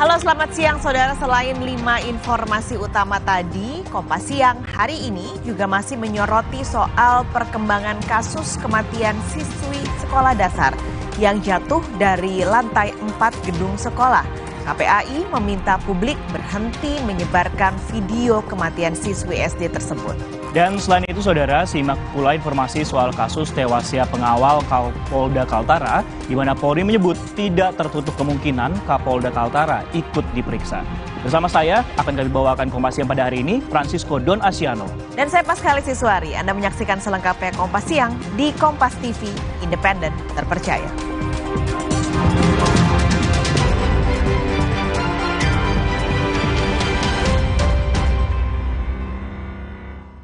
Halo, selamat siang saudara. Selain 5 informasi utama tadi, Kompas Siang hari ini juga masih menyoroti soal perkembangan kasus kematian siswi sekolah dasar yang jatuh dari lantai 4 gedung sekolah. KPAI meminta publik berhenti menyebarkan video kematian siswi SD tersebut. Dan selain itu saudara, simak pula informasi soal kasus tewasnya pengawal Kapolda Kaltara, di mana Polri menyebut tidak tertutup kemungkinan Kapolda Kaltara ikut diperiksa. Bersama saya akan kami bawakan Kompas Siang pada hari ini, Francisco Don Asiano. Dan saya Pascalis Siswari. Anda menyaksikan selengkapnya Kompas Siang di Kompas TV, independen, terpercaya.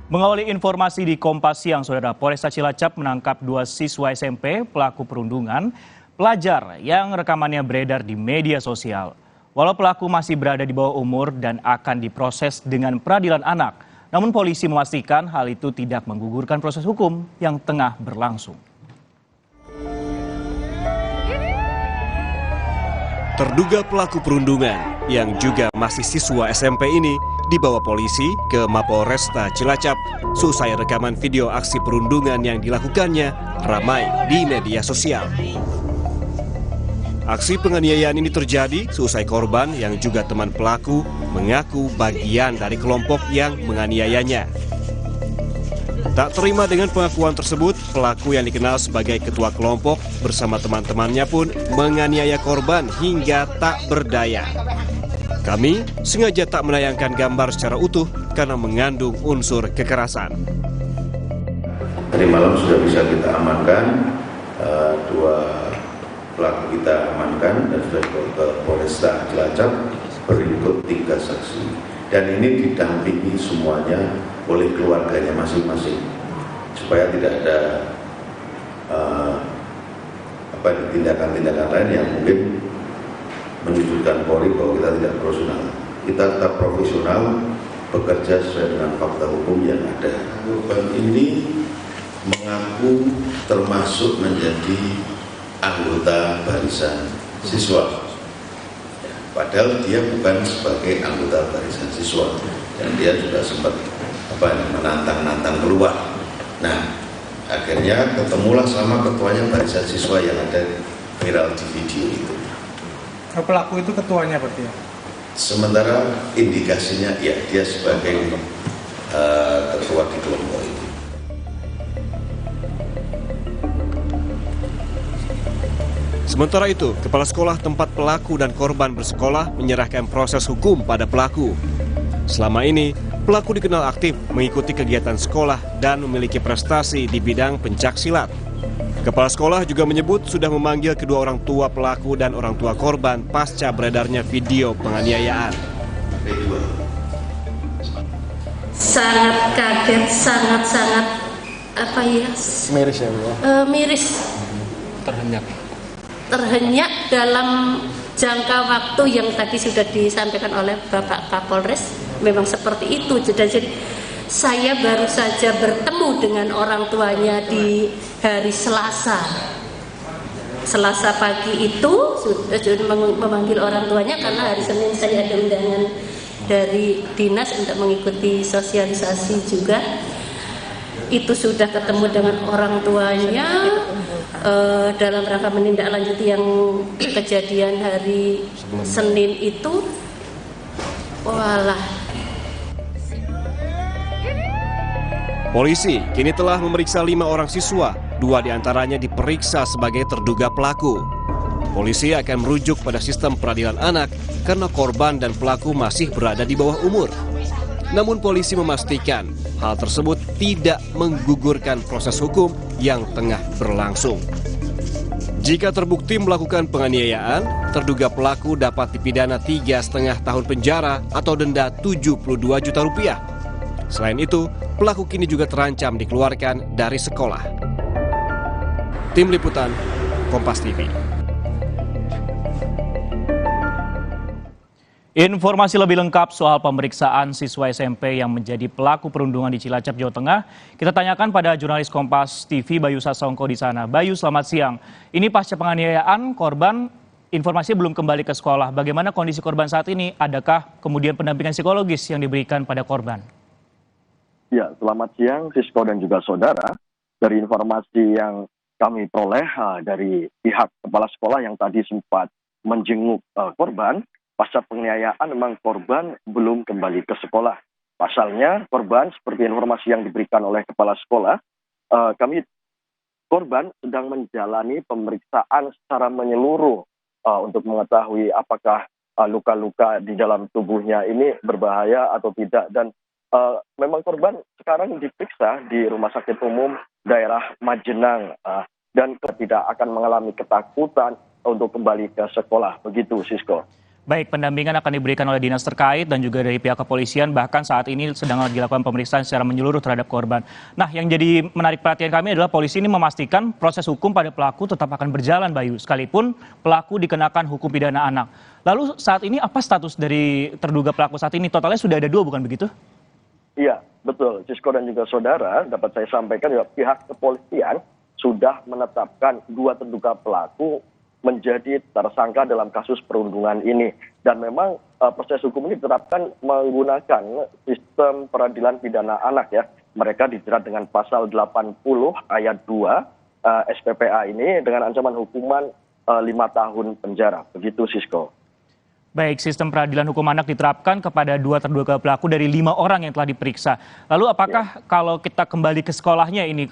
Mengawali informasi di Kompas Siang, saudara, Polresta Cilacap menangkap 2 siswa SMP pelaku perundungan pelajar yang rekamannya beredar di media sosial. Walau pelaku masih berada di bawah umur dan akan diproses dengan peradilan anak, namun polisi memastikan hal itu tidak menggugurkan proses hukum yang tengah berlangsung. Terduga pelaku perundungan yang juga masih siswa SMP ini dibawa polisi ke Mapolresta Cilacap seusai rekaman video aksi perundungan yang dilakukannya ramai di media sosial. Aksi penganiayaan ini terjadi seusai korban yang juga teman pelaku mengaku bagian dari kelompok yang menganiayanya. Tak terima dengan pengakuan tersebut, pelaku yang dikenal sebagai ketua kelompok bersama teman-temannya pun menganiaya korban hingga tak berdaya. Kami sengaja tak menayangkan gambar secara utuh karena mengandung unsur kekerasan. Tadi malam sudah bisa kita amankan, 2 pelaku kita amankan dan sudah ke Polresta Cilacap berikut 3 saksi. Dan ini didampingi semuanya oleh keluarganya masing-masing supaya tidak ada tindakan-tindakan lain yang mungkin menyudutkan Polri bahwa kita tidak profesional. Kita tetap profesional, bekerja sesuai dengan fakta hukum yang ada. Korban ini mengaku termasuk menjadi anggota barisan siswa. Padahal dia bukan sebagai anggota barisan siswa dan dia juga sempat menantang-nantang keluar. Nah, akhirnya ketemulah sama ketuanya barisan siswa yang ada viral di video itu. Pelaku itu ketuanya berarti ya? Sementara indikasinya ya dia sebagai ketua di kelompok itu. Sementara itu, kepala sekolah tempat pelaku dan korban bersekolah menyerahkan proses hukum pada pelaku. Selama ini, pelaku dikenal aktif mengikuti kegiatan sekolah dan memiliki prestasi di bidang pencaksilat. Kepala sekolah juga menyebut sudah memanggil kedua orang tua pelaku dan orang tua korban pasca beredarnya video penganiayaan. Sangat kaget, sangat Miris ya, Bu? Miris. Terhenyak dalam jangka waktu yang tadi sudah disampaikan oleh Bapak Kapolres, memang seperti itu. Jadi saya baru saja bertemu dengan orang tuanya di hari Selasa pagi itu, sudah memanggil orang tuanya karena hari Senin saya ada undangan dari dinas untuk mengikuti sosialisasi juga. Itu sudah ketemu dengan orang tuanya dalam rangka menindaklanjuti yang kejadian hari Senin itu. Walah. Polisi kini telah memeriksa 5 orang siswa, 2 diantaranya diperiksa sebagai terduga pelaku. Polisi akan merujuk pada sistem peradilan anak karena korban dan pelaku masih berada di bawah umur. Namun polisi memastikan hal tersebut tidak menggugurkan proses hukum yang tengah berlangsung. Jika terbukti melakukan penganiayaan, terduga pelaku dapat dipidana 3,5 tahun penjara atau denda 72 juta rupiah. Selain itu, pelaku kini juga terancam dikeluarkan dari sekolah. Tim Liputan, Kompas TV. Informasi lebih lengkap soal pemeriksaan siswa SMP yang menjadi pelaku perundungan di Cilacap, Jawa Tengah, kita tanyakan pada jurnalis Kompas TV Bayu Sasongko di sana. Bayu, selamat siang. Ini pasca penganiayaan, korban informasinya belum kembali ke sekolah. Bagaimana kondisi korban saat ini? Adakah kemudian pendampingan psikologis yang diberikan pada korban? Ya, selamat siang Sisko dan juga saudara. Dari informasi yang kami peroleh dari pihak kepala sekolah yang tadi sempat menjenguk korban, pasca penganiayaan memang korban belum kembali ke sekolah. Pasalnya korban seperti informasi yang diberikan oleh kepala sekolah, korban sedang menjalani pemeriksaan secara menyeluruh untuk mengetahui apakah luka-luka di dalam tubuhnya ini berbahaya atau tidak. Dan memang korban sekarang diperiksa di Rumah Sakit Umum Daerah Majenang dan tidak akan mengalami ketakutan untuk kembali ke sekolah. Begitu, Sisko. Baik, pendampingan akan diberikan oleh dinas terkait dan juga dari pihak kepolisian, bahkan saat ini sedang dilakukan pemeriksaan secara menyeluruh terhadap korban. Nah, yang jadi menarik perhatian kami adalah polisi ini memastikan proses hukum pada pelaku tetap akan berjalan, Bayu, sekalipun pelaku dikenakan hukum pidana anak. Lalu saat ini apa status dari terduga pelaku saat ini? Totalnya sudah ada 2, bukan begitu? Iya, betul. Sisko dan juga saudara, dapat saya sampaikan juga pihak kepolisian sudah menetapkan 2 terduga pelaku menjadi tersangka dalam kasus perundungan ini. Dan memang proses hukum ini diterapkan menggunakan sistem peradilan pidana anak ya. Mereka dijerat dengan pasal 80 ayat 2 SPPA ini dengan ancaman hukuman 5 tahun penjara. Begitu, Sisko. Baik, sistem peradilan hukum anak diterapkan kepada 2 terduga pelaku dari 5 orang yang telah diperiksa. Lalu apakah kalau kita kembali ke sekolahnya ini,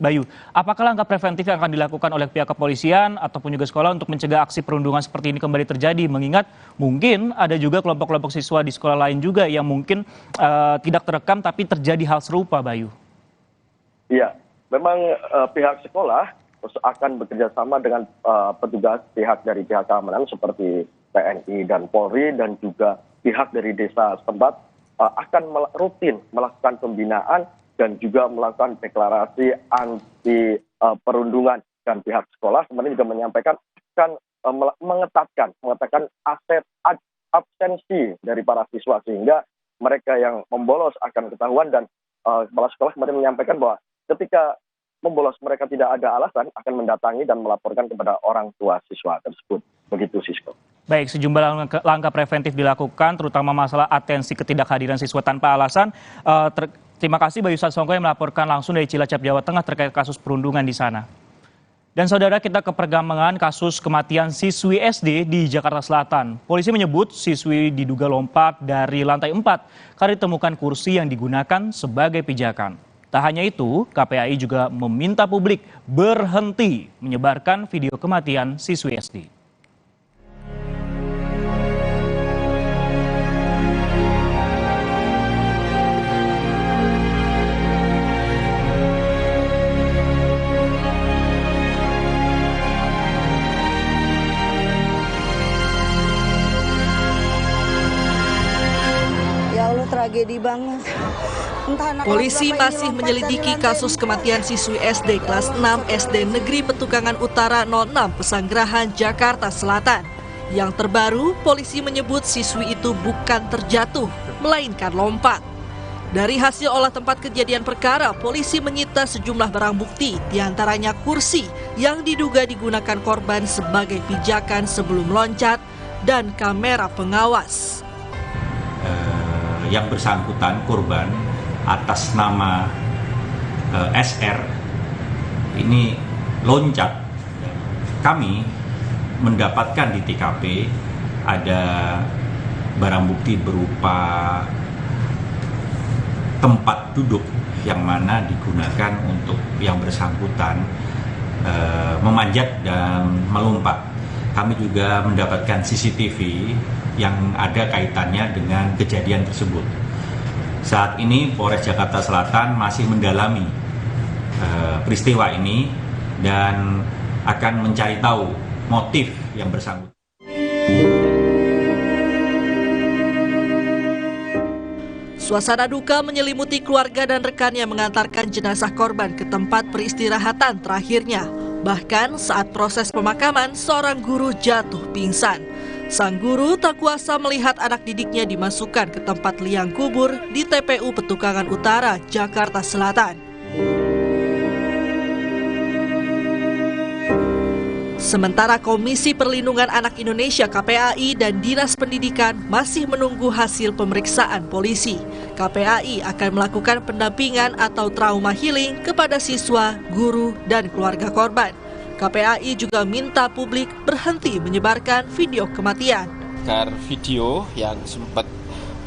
Bayu, apakah langkah preventif yang akan dilakukan oleh pihak kepolisian ataupun juga sekolah untuk mencegah aksi perundungan seperti ini kembali terjadi? Mengingat mungkin ada juga kelompok-kelompok siswa di sekolah lain juga yang mungkin tidak terekam tapi terjadi hal serupa, Bayu. Iya, memang pihak sekolah akan bekerja sama dengan petugas dari pihak keamanan seperti TNI dan Polri dan juga pihak dari desa setempat akan rutin melakukan pembinaan dan juga melakukan deklarasi anti perundungan. Dan pihak sekolah kemarin juga menyampaikan akan mengatakan absensi dari para siswa sehingga mereka yang membolos akan ketahuan. Dan kepala sekolah kemarin menyampaikan bahwa ketika membolos mereka tidak ada alasan akan mendatangi dan melaporkan kepada orang tua siswa tersebut. Begitu, Sisko. Baik, sejumlah langkah preventif dilakukan, terutama masalah atensi ketidakhadiran siswa tanpa alasan. Terima kasih Bayu Sasongko yang melaporkan langsung dari Cilacap, Jawa Tengah terkait kasus perundungan di sana. Dan saudara, kita ke perkembangan kasus kematian siswi SD di Jakarta Selatan. Polisi menyebut siswi diduga lompat dari lantai 4 karena ditemukan kursi yang digunakan sebagai pijakan. Tak hanya itu, KPAI juga meminta publik berhenti menyebarkan video kematian siswi SD. Tragedi banget. Polisi masih menyelidiki kasus kematian siswi SD kelas 6 SD Negeri Petukangan Utara 06 Pesanggerahan, Jakarta Selatan. Yang terbaru, polisi menyebut siswi itu bukan terjatuh, melainkan lompat. Dari hasil olah tempat kejadian perkara, polisi menyita sejumlah barang bukti, diantaranya kursi yang diduga digunakan korban sebagai pijakan sebelum loncat dan kamera pengawas. Yang bersangkutan korban atas nama SR ini loncat. Kami mendapatkan di TKP ada barang bukti berupa tempat duduk yang mana digunakan untuk yang bersangkutan memanjat dan melompat. Kami juga mendapatkan CCTV yang ada kaitannya dengan kejadian tersebut. Saat ini Polres Jakarta Selatan masih mendalami peristiwa ini dan akan mencari tahu motif yang bersangkutan. Suasana duka menyelimuti keluarga dan rekannya mengantarkan jenazah korban ke tempat peristirahatan terakhirnya. Bahkan saat proses pemakaman, seorang guru jatuh pingsan. Sang guru tak kuasa melihat anak didiknya dimasukkan ke tempat liang kubur di TPU Petukangan Utara, Jakarta Selatan. Sementara Komisi Perlindungan Anak Indonesia KPAI dan Dinas Pendidikan masih menunggu hasil pemeriksaan polisi. KPAI akan melakukan pendampingan atau trauma healing kepada siswa, guru, dan keluarga korban. KPAI juga minta publik berhenti menyebarkan video kematian. Video yang sempat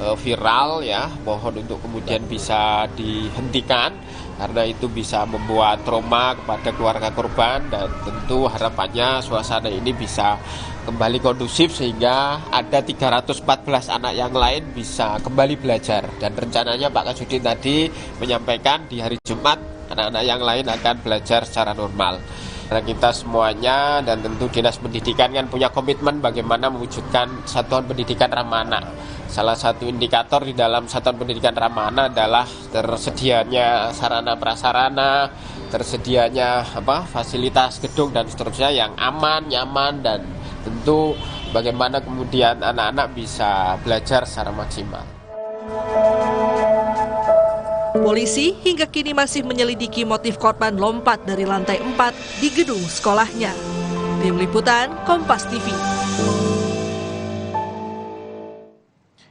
viral ya, mohon untuk kemudian bisa dihentikan karena itu bisa membuat trauma kepada keluarga korban, dan tentu harapannya suasana ini bisa kembali kondusif sehingga ada 314 anak yang lain bisa kembali belajar, dan rencananya Pak Kasudin tadi menyampaikan di hari Jumat anak-anak yang lain akan belajar secara normal. Karena kita semuanya dan tentu Dinas Pendidikan kan punya komitmen bagaimana mewujudkan satuan pendidikan ramah anak. Salah satu indikator di dalam satuan pendidikan ramah anak adalah tersedianya sarana prasarana, tersedianya fasilitas gedung dan seterusnya yang aman, nyaman, dan tentu bagaimana kemudian anak-anak bisa belajar secara maksimal. Polisi hingga kini masih menyelidiki motif korban lompat dari lantai 4 di gedung sekolahnya. Tim Liputan Kompas TV.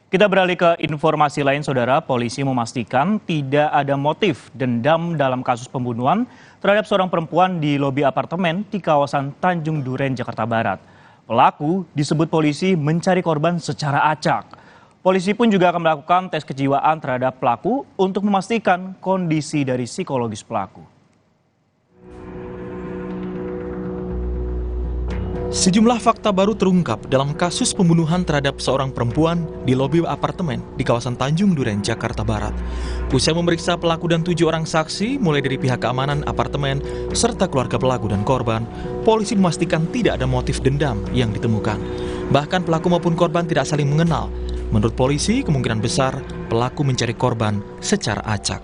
Kita beralih ke informasi lain, Saudara. Polisi memastikan tidak ada motif dendam dalam kasus pembunuhan terhadap seorang perempuan di lobi apartemen di kawasan Tanjung Duren, Jakarta Barat. Pelaku disebut polisi mencari korban secara acak. Polisi pun juga akan melakukan tes kejiwaan terhadap pelaku untuk memastikan kondisi dari psikologis pelaku. Sejumlah fakta baru terungkap dalam kasus pembunuhan terhadap seorang perempuan di lobi apartemen di kawasan Tanjung Duren, Jakarta Barat. Usai memeriksa pelaku dan 7 orang saksi, mulai dari pihak keamanan apartemen serta keluarga pelaku dan korban, polisi memastikan tidak ada motif dendam yang ditemukan. Bahkan pelaku maupun korban tidak saling mengenal. Menurut polisi, kemungkinan besar pelaku mencari korban secara acak.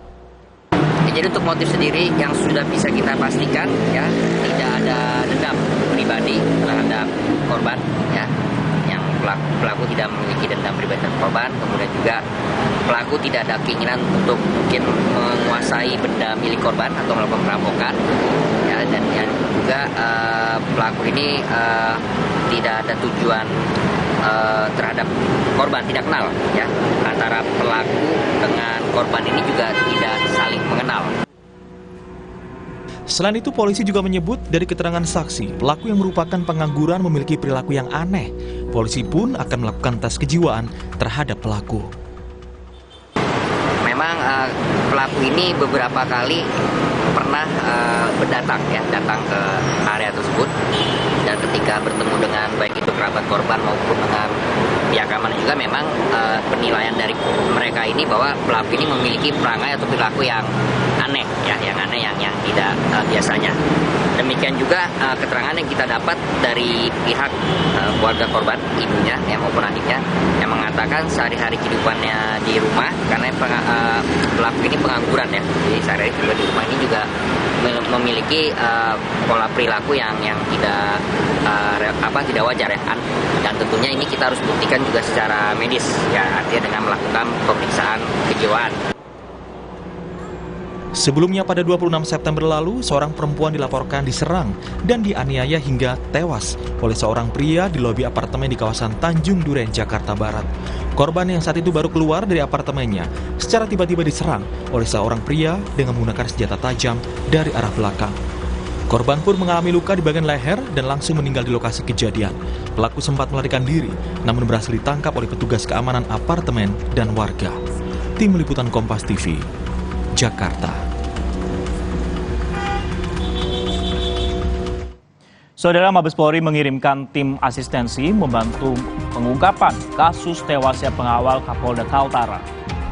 Jadi untuk motif sendiri yang sudah bisa kita pastikan ya, tidak ada dendam pribadi terhadap korban ya. Yang pelaku tidak memiliki dendam pribadi terhadap korban, kemudian juga pelaku tidak ada keinginan untuk mungkin menguasai benda milik korban atau melakukan perampokan ya, dan yang juga pelaku ini tidak ada tujuan terhadap korban, tidak kenal ya, antara pelaku dengan korban ini juga tidak saling mengenal. Selain itu, polisi juga menyebut dari keterangan saksi, pelaku yang merupakan pengangguran memiliki perilaku yang aneh. Polisi pun akan melakukan tes kejiwaan terhadap pelaku. Memang pelaku ini beberapa kali pernah datang ke area tersebut, dan ketika bertemu dengan baik itu kerabat korban maupun dengan pihak keamanan juga, memang penilaian dari mereka ini bahwa pelaku ini memiliki perangai atau perilaku yang aneh ya, yang aneh, yang tidak biasanya. Demikian juga keterangan yang kita dapat dari pihak keluarga korban, ibunya maupun adiknya, yang mengatakan sehari-hari kehidupannya di rumah, karena pelaku ini pengangguran ya, jadi sehari-hari kehidupan di rumah ini juga memiliki pola perilaku yang tidak wajar ya, dan tentunya ini kita harus buktikan juga secara medis ya, artinya dengan melakukan pemeriksaan kejiwaan. Sebelumnya pada 26 September lalu, seorang perempuan dilaporkan diserang dan dianiaya hingga tewas oleh seorang pria di lobi apartemen di kawasan Tanjung Duren, Jakarta Barat. Korban yang saat itu baru keluar dari apartemennya secara tiba-tiba diserang oleh seorang pria dengan menggunakan senjata tajam dari arah belakang. Korban pun mengalami luka di bagian leher dan langsung meninggal di lokasi kejadian. Pelaku sempat melarikan diri, namun berhasil ditangkap oleh petugas keamanan apartemen dan warga. Tim Liputan Kompas TV, Jakarta. Saudara, Mabes Polri mengirimkan tim asistensi membantu pengungkapan kasus tewasnya pengawal Kapolda Kaltara.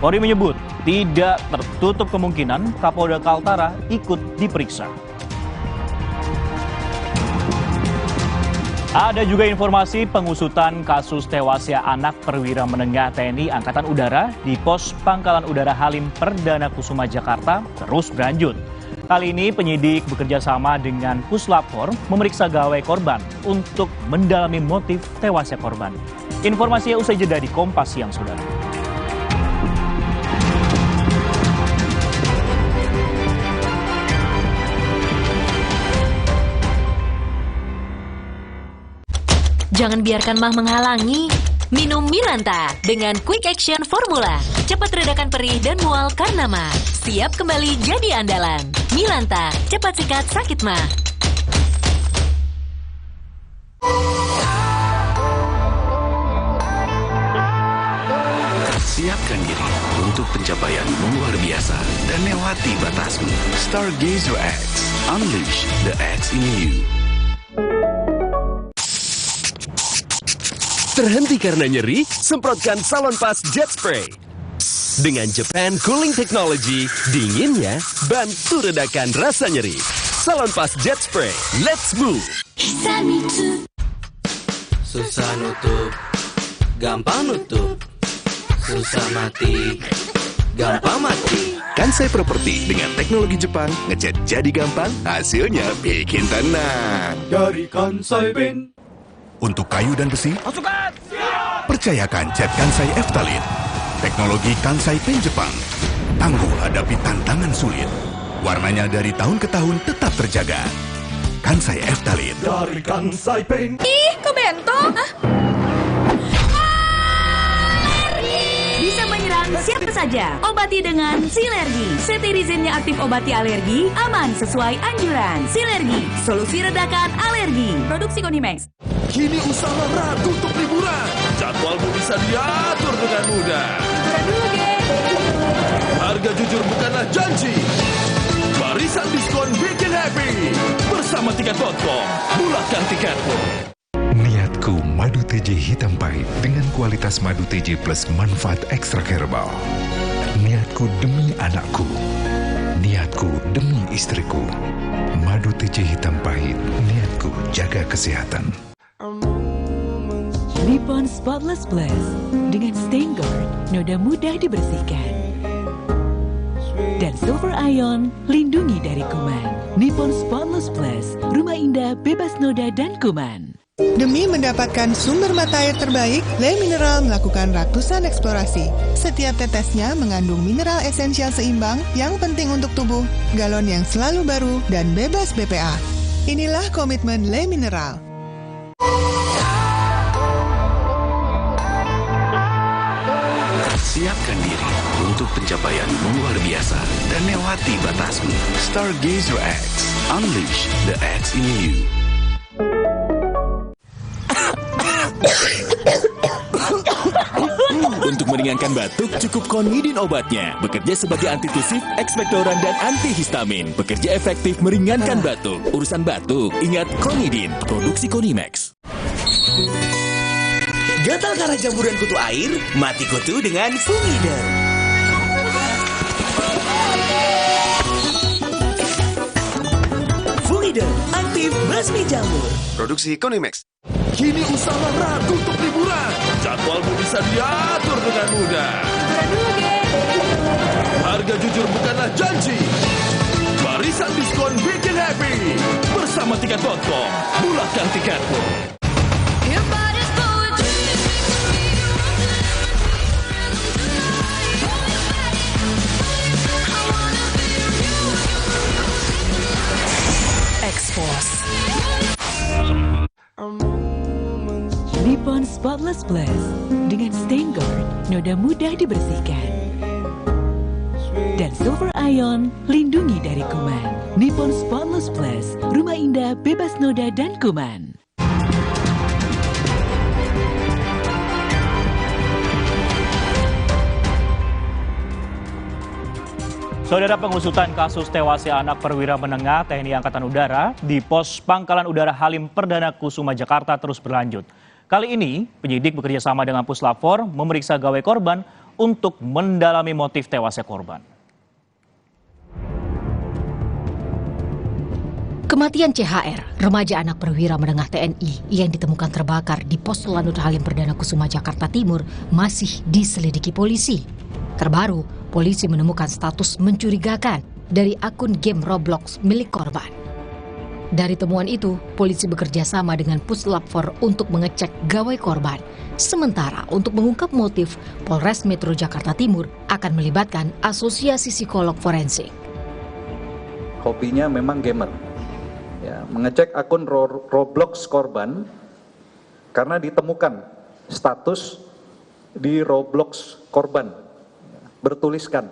Polri menyebut tidak tertutup kemungkinan Kapolda Kaltara ikut diperiksa. Ada juga informasi pengusutan kasus tewasnya anak perwira menengah TNI Angkatan Udara di Pos Pangkalan Udara Halim Perdana Kusuma, Jakarta terus berlanjut. Kali ini penyidik bekerja sama dengan Puslapor memeriksa gawai korban untuk mendalami motif tewasnya korban. Informasinya usai jeda di Kompas Siang, Saudara. Jangan biarkan mah menghalangi. Minum Milanta dengan Quick Action Formula. Cepat redakan perih dan mual karena mah. Siap kembali jadi andalan. Milanta, cepat sikat sakit mah. Siapkan diri untuk pencapaian luar biasa dan lewati batasmu. Stargazer X. Unleash the X in you. Terhenti karena nyeri? Semprotkan Salonpas Jet Spray. Dengan Japan Cooling Technology, dinginnya bantu redakan rasa nyeri. Salonpas Jet Spray, let's move! Susah nutup, gampang nutup. Susah mati, gampang mati. Kansai Property dengan teknologi Jepang, ngecat jadi gampang, hasilnya bikin tenang. Dari Kansai Ben. Untuk kayu dan besi, percayakan cat Kansai Eftalin. Teknologi Kansai Pen Jepang. Tangguh hadapi tantangan sulit. Warnanya dari tahun ke tahun tetap terjaga. Kansai Eftalin. Dari Kansai Pen. Ih, kok bento? Bisa menyerang siapa saja. Obati dengan Silergi. Cetirizine-nya aktif obati alergi, aman sesuai anjuran. Silergi, solusi redakan alergi. Produksi Konimax. Kini usaha ragu untuk liburan. Jadwalmu bisa diatur dengan mudah. Harga jujur bukanlah janji. Barisan diskon bikin happy. Bersama Tiket.com, bulatkan tiketmu. Niatku madu TJ hitam pahit dengan kualitas madu TJ plus manfaat ekstrak herbal. Niatku demi anakku. Niatku demi istriku. Madu TJ hitam pahit. Niatku jaga kesehatan. Nippon Spotless Plus dengan stain guard, noda mudah dibersihkan. Dan Silver Ion, lindungi dari kuman. Nippon Spotless Plus, rumah indah bebas noda dan kuman. Demi mendapatkan sumber mata air terbaik, Le Mineral melakukan ratusan eksplorasi. Setiap tetesnya mengandung mineral esensial seimbang yang penting untuk tubuh, galon yang selalu baru, dan bebas BPA. Inilah komitmen Le Mineral. Siapkan diri untuk pencapaian luar biasa dan lewati batasmu. Stargazer X. Unleash the X in you. Untuk meringankan batuk, cukup Konidin obatnya. Bekerja sebagai antitusif, ekspektoran, dan antihistamin. Bekerja efektif meringankan batuk. Urusan batuk, ingat Konidin. Produksi Konimax. Gatal karena jamur dan kutu air? Mati kutu dengan Fungider. Fungider, aktif basmi jamur. Produksi Konimax. Kini usaha ragu untuk liburan. Jadwalmu bisa diatur dengan mudah. Harga jujur bukanlah janji. Barisan diskon bikin happy. Bersama Tiket.com, bulatkan tiketmu. X-Force. Nippon Spotless Plus dengan stain guard, noda mudah dibersihkan. Dan Silver Ion, lindungi dari kuman. Nippon Spotless Plus, rumah indah bebas noda dan kuman. Saudara, pengusutan kasus tewasnya anak perwira menengah TNI Angkatan Udara di Pos Pangkalan Udara Halim Perdana Kusuma, Jakarta terus berlanjut. Kali ini, penyidik bekerja sama dengan Puslapfor memeriksa gawai korban untuk mendalami motif tewasnya korban. Kematian CHR, remaja anak perwira menengah TNI yang ditemukan terbakar di Pos Lanut Halim Perdana Kusuma, Jakarta Timur masih diselidiki polisi. Terbaru, polisi menemukan status mencurigakan dari akun game Roblox milik korban. Dari temuan itu, polisi bekerja sama dengan Puslapfor untuk mengecek gawai korban. Sementara untuk mengungkap motif, Polres Metro Jakarta Timur akan melibatkan Asosiasi Psikolog Forensik. Hobinya memang gamer. Ya, mengecek akun Roblox korban karena ditemukan status di Roblox korban bertuliskan,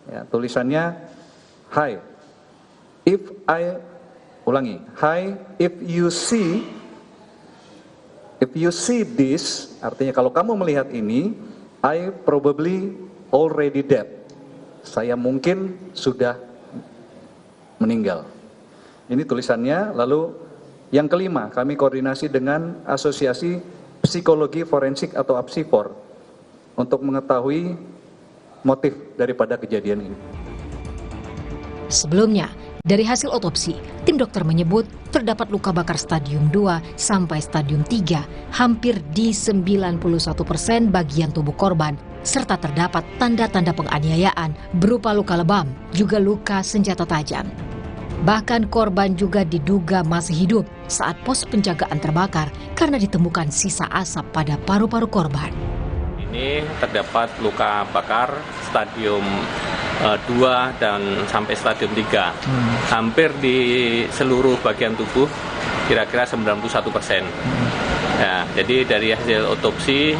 ya, tulisannya hi, if you see this, artinya kalau kamu melihat ini, I probably already dead. Saya mungkin sudah meninggal. Ini tulisannya. Lalu yang kelima, kami koordinasi dengan Asosiasi Psikologi Forensik atau APSIFOR untuk mengetahui motif daripada kejadian ini. Sebelumnya, dari hasil otopsi, tim dokter menyebut terdapat luka bakar stadium 2 sampai stadium 3 hampir di 91% bagian tubuh korban, serta terdapat tanda-tanda penganiayaan berupa luka lebam, juga luka senjata tajam. Bahkan korban juga diduga masih hidup saat pos penjagaan terbakar karena ditemukan sisa asap pada paru-paru korban. Ini terdapat luka bakar stadium 2 dan sampai stadium 3. Hampir di seluruh bagian tubuh, kira-kira 91%. Ya, jadi dari hasil otopsi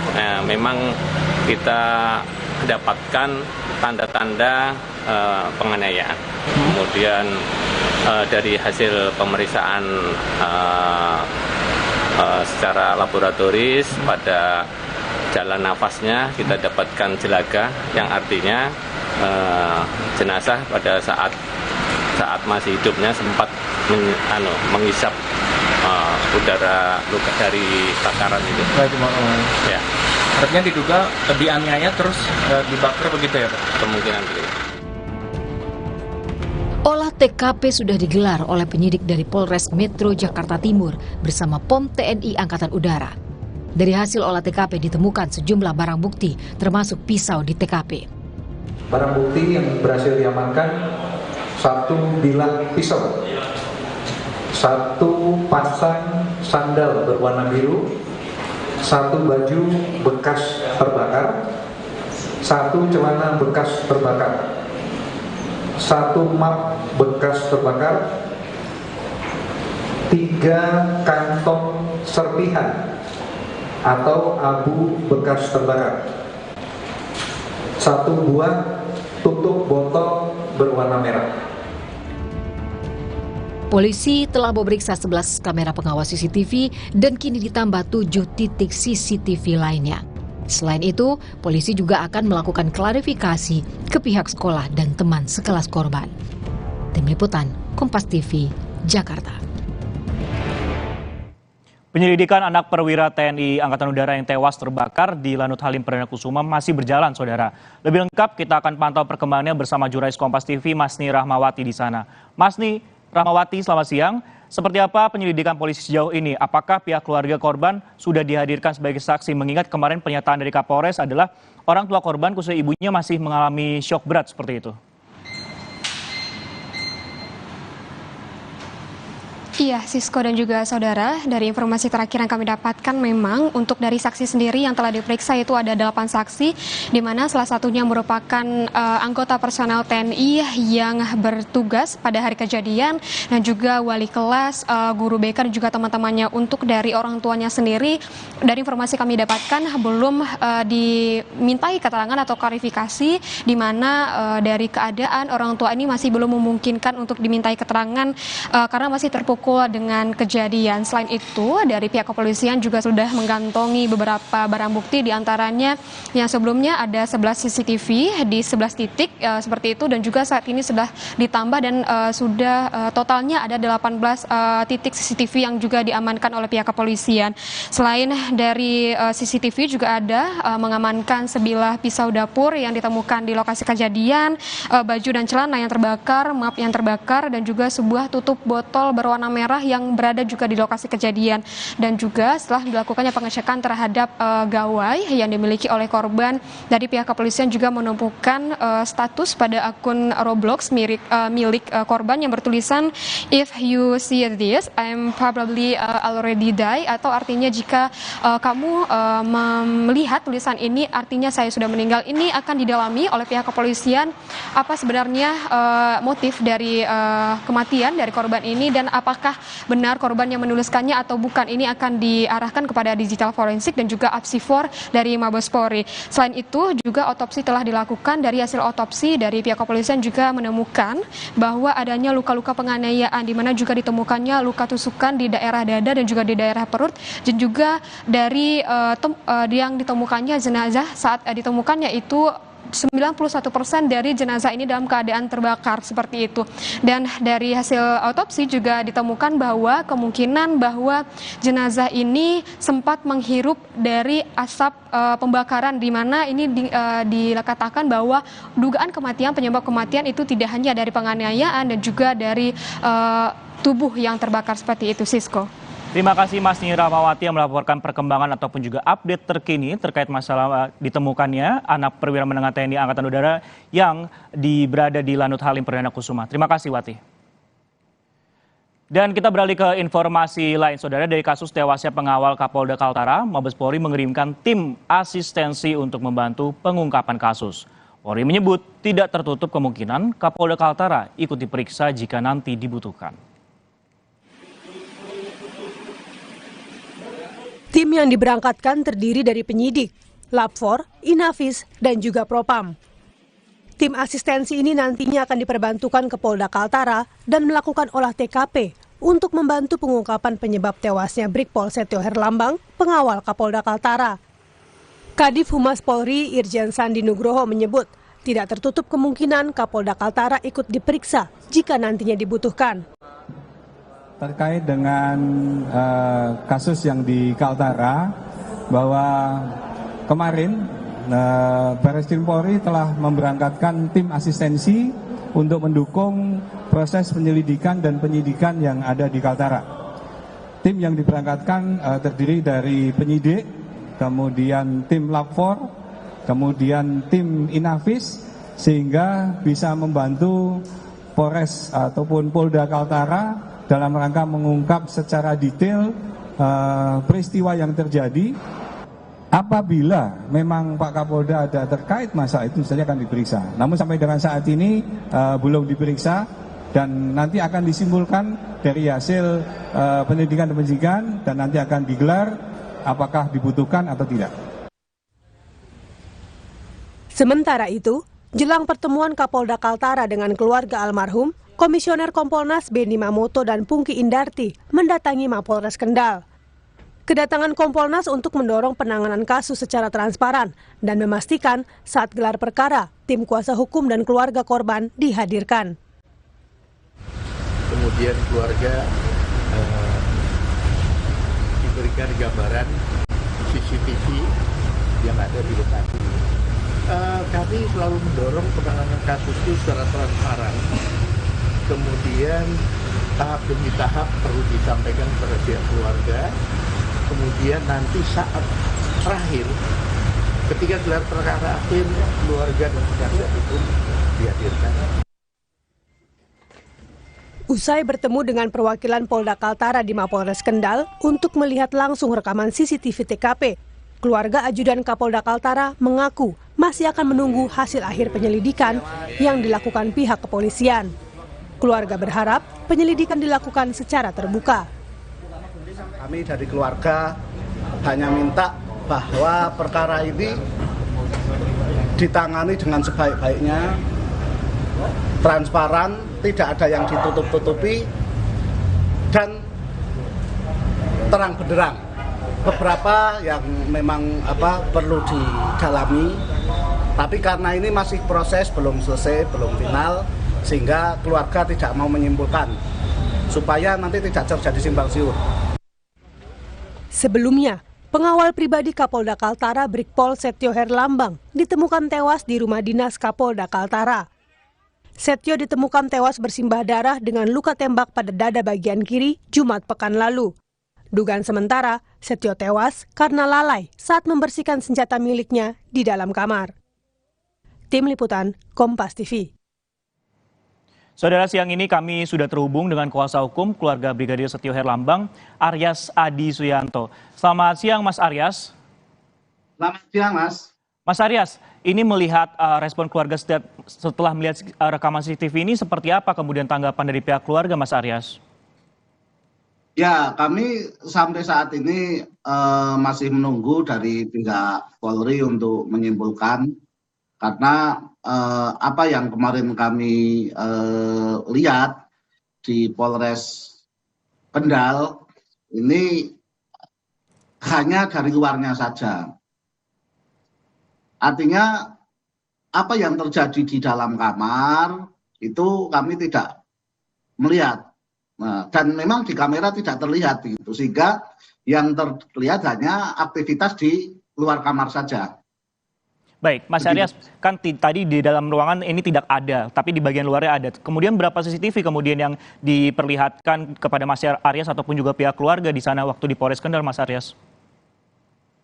memang kita dapatkan tanda-tanda penganiayaan. Kemudian dari hasil pemeriksaan secara laboratoris pada jalan nafasnya kita dapatkan jelaga, yang artinya jenazah pada saat masih hidupnya sempat menghisap udara luka dari bakaran itu. Ya. Artinya diduga dianiaya terus dibakar begitu ya Pak? Kemungkinan begitu. Olah TKP sudah digelar oleh penyidik dari Polres Metro Jakarta Timur bersama POM TNI Angkatan Udara. Dari hasil olah TKP ditemukan sejumlah barang bukti termasuk pisau di TKP. Barang bukti yang berhasil diamankan 1 bilah pisau, 1 pasang sandal berwarna biru, 1 baju bekas terbakar, 1 celana bekas terbakar, 1 map bekas terbakar, 3 kantong serpihan atau abu bekas terbakar, 1 buah tutup botol berwarna merah. Polisi telah memeriksa 11 kamera pengawas CCTV dan kini ditambah 7 titik CCTV lainnya. Selain itu, polisi juga akan melakukan klarifikasi ke pihak sekolah dan teman sekelas korban. Tim Liputan, Kompas TV, Jakarta. Penyelidikan anak perwira TNI Angkatan Udara yang tewas terbakar di Lanut Halim Perdana Kusuma masih berjalan, Saudara. Lebih lengkap kita akan pantau perkembangannya bersama jurnalis Kompas TV, Masni Rahmawati di sana. Masni Rahmawati, selamat siang. Seperti apa penyelidikan polisi sejauh ini? Apakah pihak keluarga korban sudah dihadirkan sebagai saksi? Mengingat kemarin pernyataan dari Kapolres adalah orang tua korban khususnya ibunya masih mengalami syok berat seperti itu. Iya, Sisko dan juga saudara, dari informasi terakhir yang kami dapatkan memang untuk dari saksi sendiri yang telah diperiksa itu ada 8 saksi, di mana salah satunya merupakan anggota personel TNI yang bertugas pada hari kejadian dan juga wali kelas, guru BK dan juga teman-temannya. Untuk dari orang tuanya sendiri, dari informasi kami dapatkan belum dimintai keterangan atau klarifikasi, di mana dari keadaan orang tua ini masih belum memungkinkan untuk dimintai keterangan karena masih terpukul dengan kejadian. Selain itu, dari pihak kepolisian juga sudah mengantongi beberapa barang bukti, diantaranya yang sebelumnya ada 11 CCTV di 11 titik seperti itu, dan juga saat ini sudah ditambah dan sudah totalnya ada 18 titik CCTV yang juga diamankan oleh pihak kepolisian. Selain dari CCTV juga ada mengamankan sebilah pisau dapur yang ditemukan di lokasi kejadian, baju dan celana yang terbakar, map yang terbakar, dan juga sebuah tutup botol berwarna merah yang berada juga di lokasi kejadian. Dan juga setelah dilakukannya pengecekan terhadap gawai yang dimiliki oleh korban, dari pihak kepolisian juga menumpukan status pada akun Roblox milik korban yang bertulisan "If you see this, I'm probably already die", atau artinya jika kamu melihat tulisan ini artinya saya sudah meninggal. Ini akan didalami oleh pihak kepolisian apa sebenarnya motif dari kematian dari korban ini, dan apakah apakah benar korban yang menuliskannya atau bukan. Ini akan diarahkan kepada digital forensik dan juga apsifor dari Mabes Polri. Selain itu juga otopsi telah dilakukan. Dari hasil otopsi dari pihak kepolisian juga menemukan bahwa adanya luka-luka penganiayaan, di mana juga ditemukannya luka tusukan di daerah dada dan juga di daerah perut, dan juga dari yang ditemukannya jenazah saat ditemukannya itu 91% dari jenazah ini dalam keadaan terbakar seperti itu. Dan dari hasil autopsi juga ditemukan bahwa kemungkinan bahwa jenazah ini sempat menghirup dari asap pembakaran, di mana ini dikatakan bahwa dugaan kematian, penyebab kematian itu tidak hanya dari penganiayaan dan juga dari tubuh yang terbakar seperti itu, Sisko. Terima kasih Mas Nira Mawati yang melaporkan perkembangan ataupun juga update terkini terkait masalah ditemukannya anak perwira menengah TNI Angkatan Udara yang berada di Lanut Halim Perdana Kusuma. Terima kasih Wati. Dan kita beralih ke informasi lain, saudara. Dari kasus tewasnya pengawal Kapolda Kaltara, Mabes Polri mengirimkan tim asistensi untuk membantu pengungkapan kasus. Polri menyebut tidak tertutup kemungkinan Kapolda Kaltara ikut diperiksa jika nanti dibutuhkan. Tim yang diberangkatkan terdiri dari penyidik, Lapfor, Inafis, dan juga Propam. Tim asistensi ini nantinya akan diperbantukan ke Polda Kaltara dan melakukan olah TKP untuk membantu pengungkapan penyebab tewasnya Brigpol Setio Herlambang, pengawal Kapolda Kaltara. Kadif Humas Polri Irjen Sandi Nugroho menyebut tidak tertutup kemungkinan Kapolda Kaltara ikut diperiksa jika nantinya dibutuhkan. Terkait dengan kasus yang di Kaltara, bahwa kemarin Barreskrim Polri telah memberangkatkan tim asistensi untuk mendukung proses penyelidikan dan penyidikan yang ada di Kaltara. Tim yang diberangkatkan terdiri dari penyidik, kemudian tim Lapfor, kemudian tim Inafis, sehingga bisa membantu Polres ataupun Polda Kaltara dalam rangka mengungkap secara detail peristiwa yang terjadi. Apabila memang Pak Kapolda ada terkait masalah itu, saja akan diperiksa. Namun sampai dengan saat ini belum diperiksa, dan nanti akan disimpulkan dari hasil penyelidikan dan penyidikan, dan nanti akan digelar apakah dibutuhkan atau tidak. Sementara itu, jelang pertemuan Kapolda Kaltara dengan keluarga almarhum, Komisioner Kompolnas Beni Mamoto dan Pungki Indarti mendatangi Mapolres Kendal. Kedatangan Kompolnas untuk mendorong penanganan kasus secara transparan dan memastikan saat gelar perkara, tim kuasa hukum dan keluarga korban dihadirkan. Kemudian keluarga diberikan gambaran CCTV yang ada di lokasi. Kami selalu mendorong penanganan kasus itu secara transparan. Kemudian tahap demi tahap perlu disampaikan kepada pihak keluarga. Kemudian nanti saat terakhir, ketika gelar perkara akhir, keluarga dan penasihat hukum dihadirkan. Usai bertemu dengan perwakilan Polda Kaltara di Mapolres Kendal untuk melihat langsung rekaman CCTV TKP, keluarga ajudan Kapolda Kaltara mengaku masih akan menunggu hasil akhir penyelidikan yang dilakukan pihak kepolisian. Keluarga berharap penyelidikan dilakukan secara terbuka. Kami dari keluarga hanya minta bahwa perkara ini ditangani dengan sebaik-baiknya, transparan, tidak ada yang ditutup-tutupi, dan terang benderang. Beberapa yang memang perlu didalami, tapi karena ini masih proses, belum selesai, belum final, sehingga keluarga tidak mau menyimpulkan, supaya nanti tidak terjadi simpang siur. Sebelumnya, pengawal pribadi Kapolda Kaltara Brigpol Setio Herlambang ditemukan tewas di rumah dinas Kapolda Kaltara. Setio ditemukan tewas bersimbah darah dengan luka tembak pada dada bagian kiri Jumat pekan lalu. Dugaan sementara, Setio tewas karena lalai saat membersihkan senjata miliknya di dalam kamar. Tim Liputan, Kompas TV. Saudara, siang ini kami sudah terhubung dengan kuasa hukum keluarga Brigadir Setio Herlambang, Aryas Adi Suyanto. Selamat siang, Mas Aryas. Selamat siang, Mas. Mas Aryas, ini melihat respon keluarga setelah melihat rekaman CCTV ini, seperti apa kemudian tanggapan dari pihak keluarga, Mas Aryas? Ya, kami sampai saat ini masih menunggu dari pihak Polri untuk menyimpulkan, karena apa yang kemarin kami lihat di Polres Kendal ini hanya dari luarnya saja. Artinya apa yang terjadi di dalam kamar itu kami tidak melihat. Nah, dan memang di kamera tidak terlihat gitu, sehingga yang terlihat hanya aktivitas di luar kamar saja. Baik, Mas Aryas, kan tadi di dalam ruangan ini tidak ada, tapi di bagian luarnya ada. Kemudian berapa CCTV kemudian yang diperlihatkan kepada Mas Aryas ataupun juga pihak keluarga di sana waktu di Polres Kendal, Mas Aryas?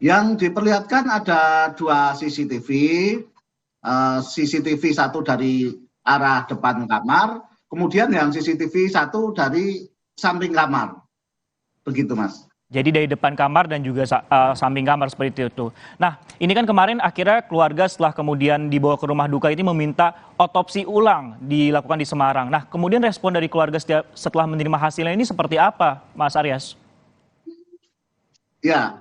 Yang diperlihatkan ada 2 CCTV, CCTV 1 dari arah depan kamar, kemudian yang CCTV 1 dari samping kamar. Begitu, Mas. Jadi dari depan kamar dan juga samping kamar seperti itu. Nah, ini kan kemarin akhirnya keluarga setelah kemudian dibawa ke rumah duka ini meminta otopsi ulang dilakukan di Semarang. Nah, kemudian respon dari keluarga setelah menerima hasilnya ini seperti apa, Mas Aryas? Ya,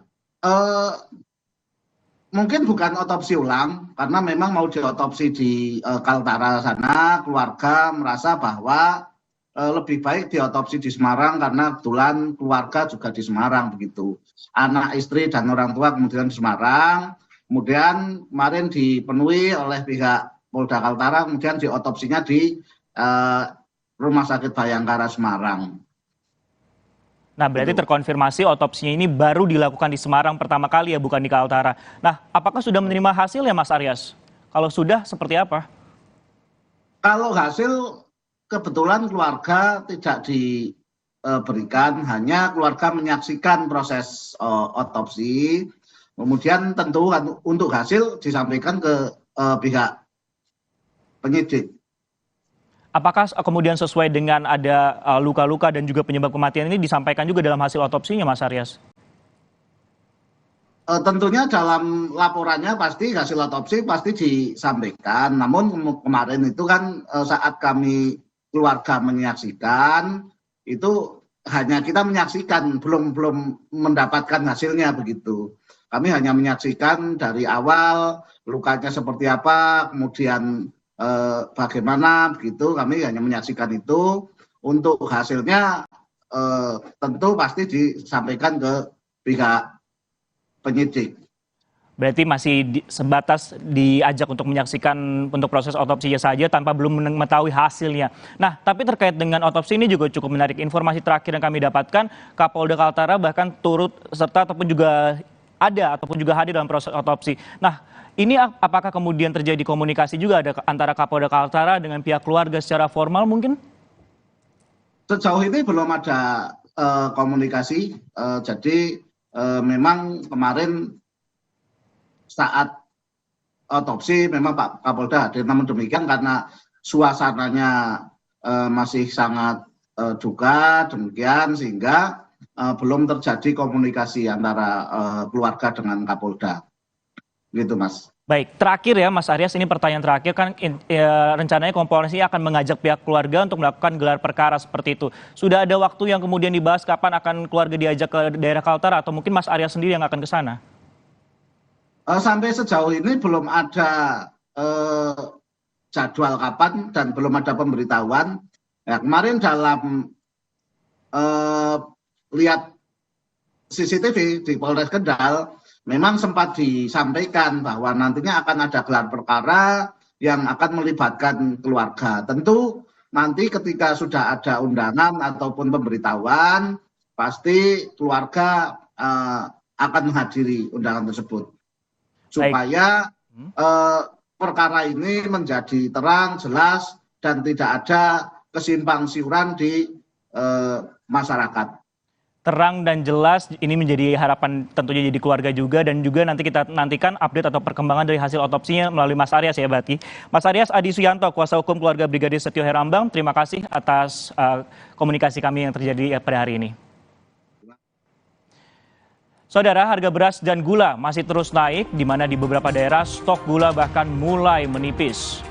mungkin bukan otopsi ulang, karena memang mau diotopsi di Kaltara sana, keluarga merasa bahwa lebih baik diotopsi di Semarang karena kebetulan keluarga juga di Semarang begitu. Anak, istri, dan orang tua kemudian di Semarang. Kemudian kemarin dipenuhi oleh pihak Polda Kaltara, kemudian diotopsinya di Rumah Sakit Bayangkara Semarang. Nah, berarti terkonfirmasi otopsinya ini baru dilakukan di Semarang pertama kali ya, bukan di Kaltara. Nah, apakah sudah menerima hasil ya, Mas Aryas? Kalau sudah, seperti apa? Kalau hasil kebetulan keluarga tidak diberikan, hanya keluarga menyaksikan proses otopsi. Kemudian tentu untuk hasil disampaikan ke pihak penyidik. Apakah kemudian sesuai dengan ada luka-luka dan juga penyebab kematian ini disampaikan juga dalam hasil otopsinya, Mas Aryas? Tentunya dalam laporannya pasti hasil otopsi pasti disampaikan. Namun kemarin itu kan saat kami keluarga menyaksikan, itu hanya kita menyaksikan, belum mendapatkan hasilnya begitu. Kami hanya menyaksikan dari awal lukanya seperti apa, kemudian bagaimana begitu, kami hanya menyaksikan itu. Untuk hasilnya tentu pasti disampaikan ke pihak penyidik. Berarti masih sebatas diajak untuk menyaksikan untuk proses otopsinya saja tanpa belum mengetahui hasilnya. Nah, tapi terkait dengan otopsi ini juga cukup menarik. Informasi terakhir yang kami dapatkan, Kapolda Kaltara bahkan turut serta ataupun juga hadir dalam proses otopsi. Nah, ini apakah kemudian terjadi komunikasi juga ada antara Kapolda Kaltara dengan pihak keluarga secara formal mungkin? Sejauh ini belum ada komunikasi. Jadi memang kemarin saat otopsi memang Pak Kapolda hadir, namun demikian karena suasananya masih sangat duka demikian, sehingga belum terjadi komunikasi antara keluarga dengan Kapolda. Gitu, Mas. Baik, terakhir ya Mas Aryas, ini pertanyaan terakhir, kan rencananya Kompolnas ini akan mengajak pihak keluarga untuk melakukan gelar perkara seperti itu. Sudah ada waktu yang kemudian dibahas kapan akan keluarga diajak ke daerah Kaltara atau mungkin Mas Aryas sendiri yang akan ke sana? Sampai sejauh ini belum ada jadwal kapan dan belum ada pemberitahuan. Ya, kemarin dalam lihat CCTV di Polres Kendal, memang sempat disampaikan bahwa nantinya akan ada gelar perkara yang akan melibatkan keluarga. Tentu nanti ketika sudah ada undangan ataupun pemberitahuan, pasti keluarga akan menghadiri undangan tersebut. Supaya perkara ini menjadi terang, jelas, dan tidak ada kesimpang siuran di masyarakat. Terang dan jelas, ini menjadi harapan tentunya jadi keluarga juga, dan juga nanti kita nantikan update atau perkembangan dari hasil otopsinya melalui Mas Aryas ya berarti. Mas Aryas Adi Suyanto, kuasa hukum keluarga Brigadir Setio Herambang, terima kasih atas komunikasi kami yang terjadi pada hari ini. Saudara, harga beras dan gula masih terus naik, di mana di beberapa daerah stok gula bahkan mulai menipis.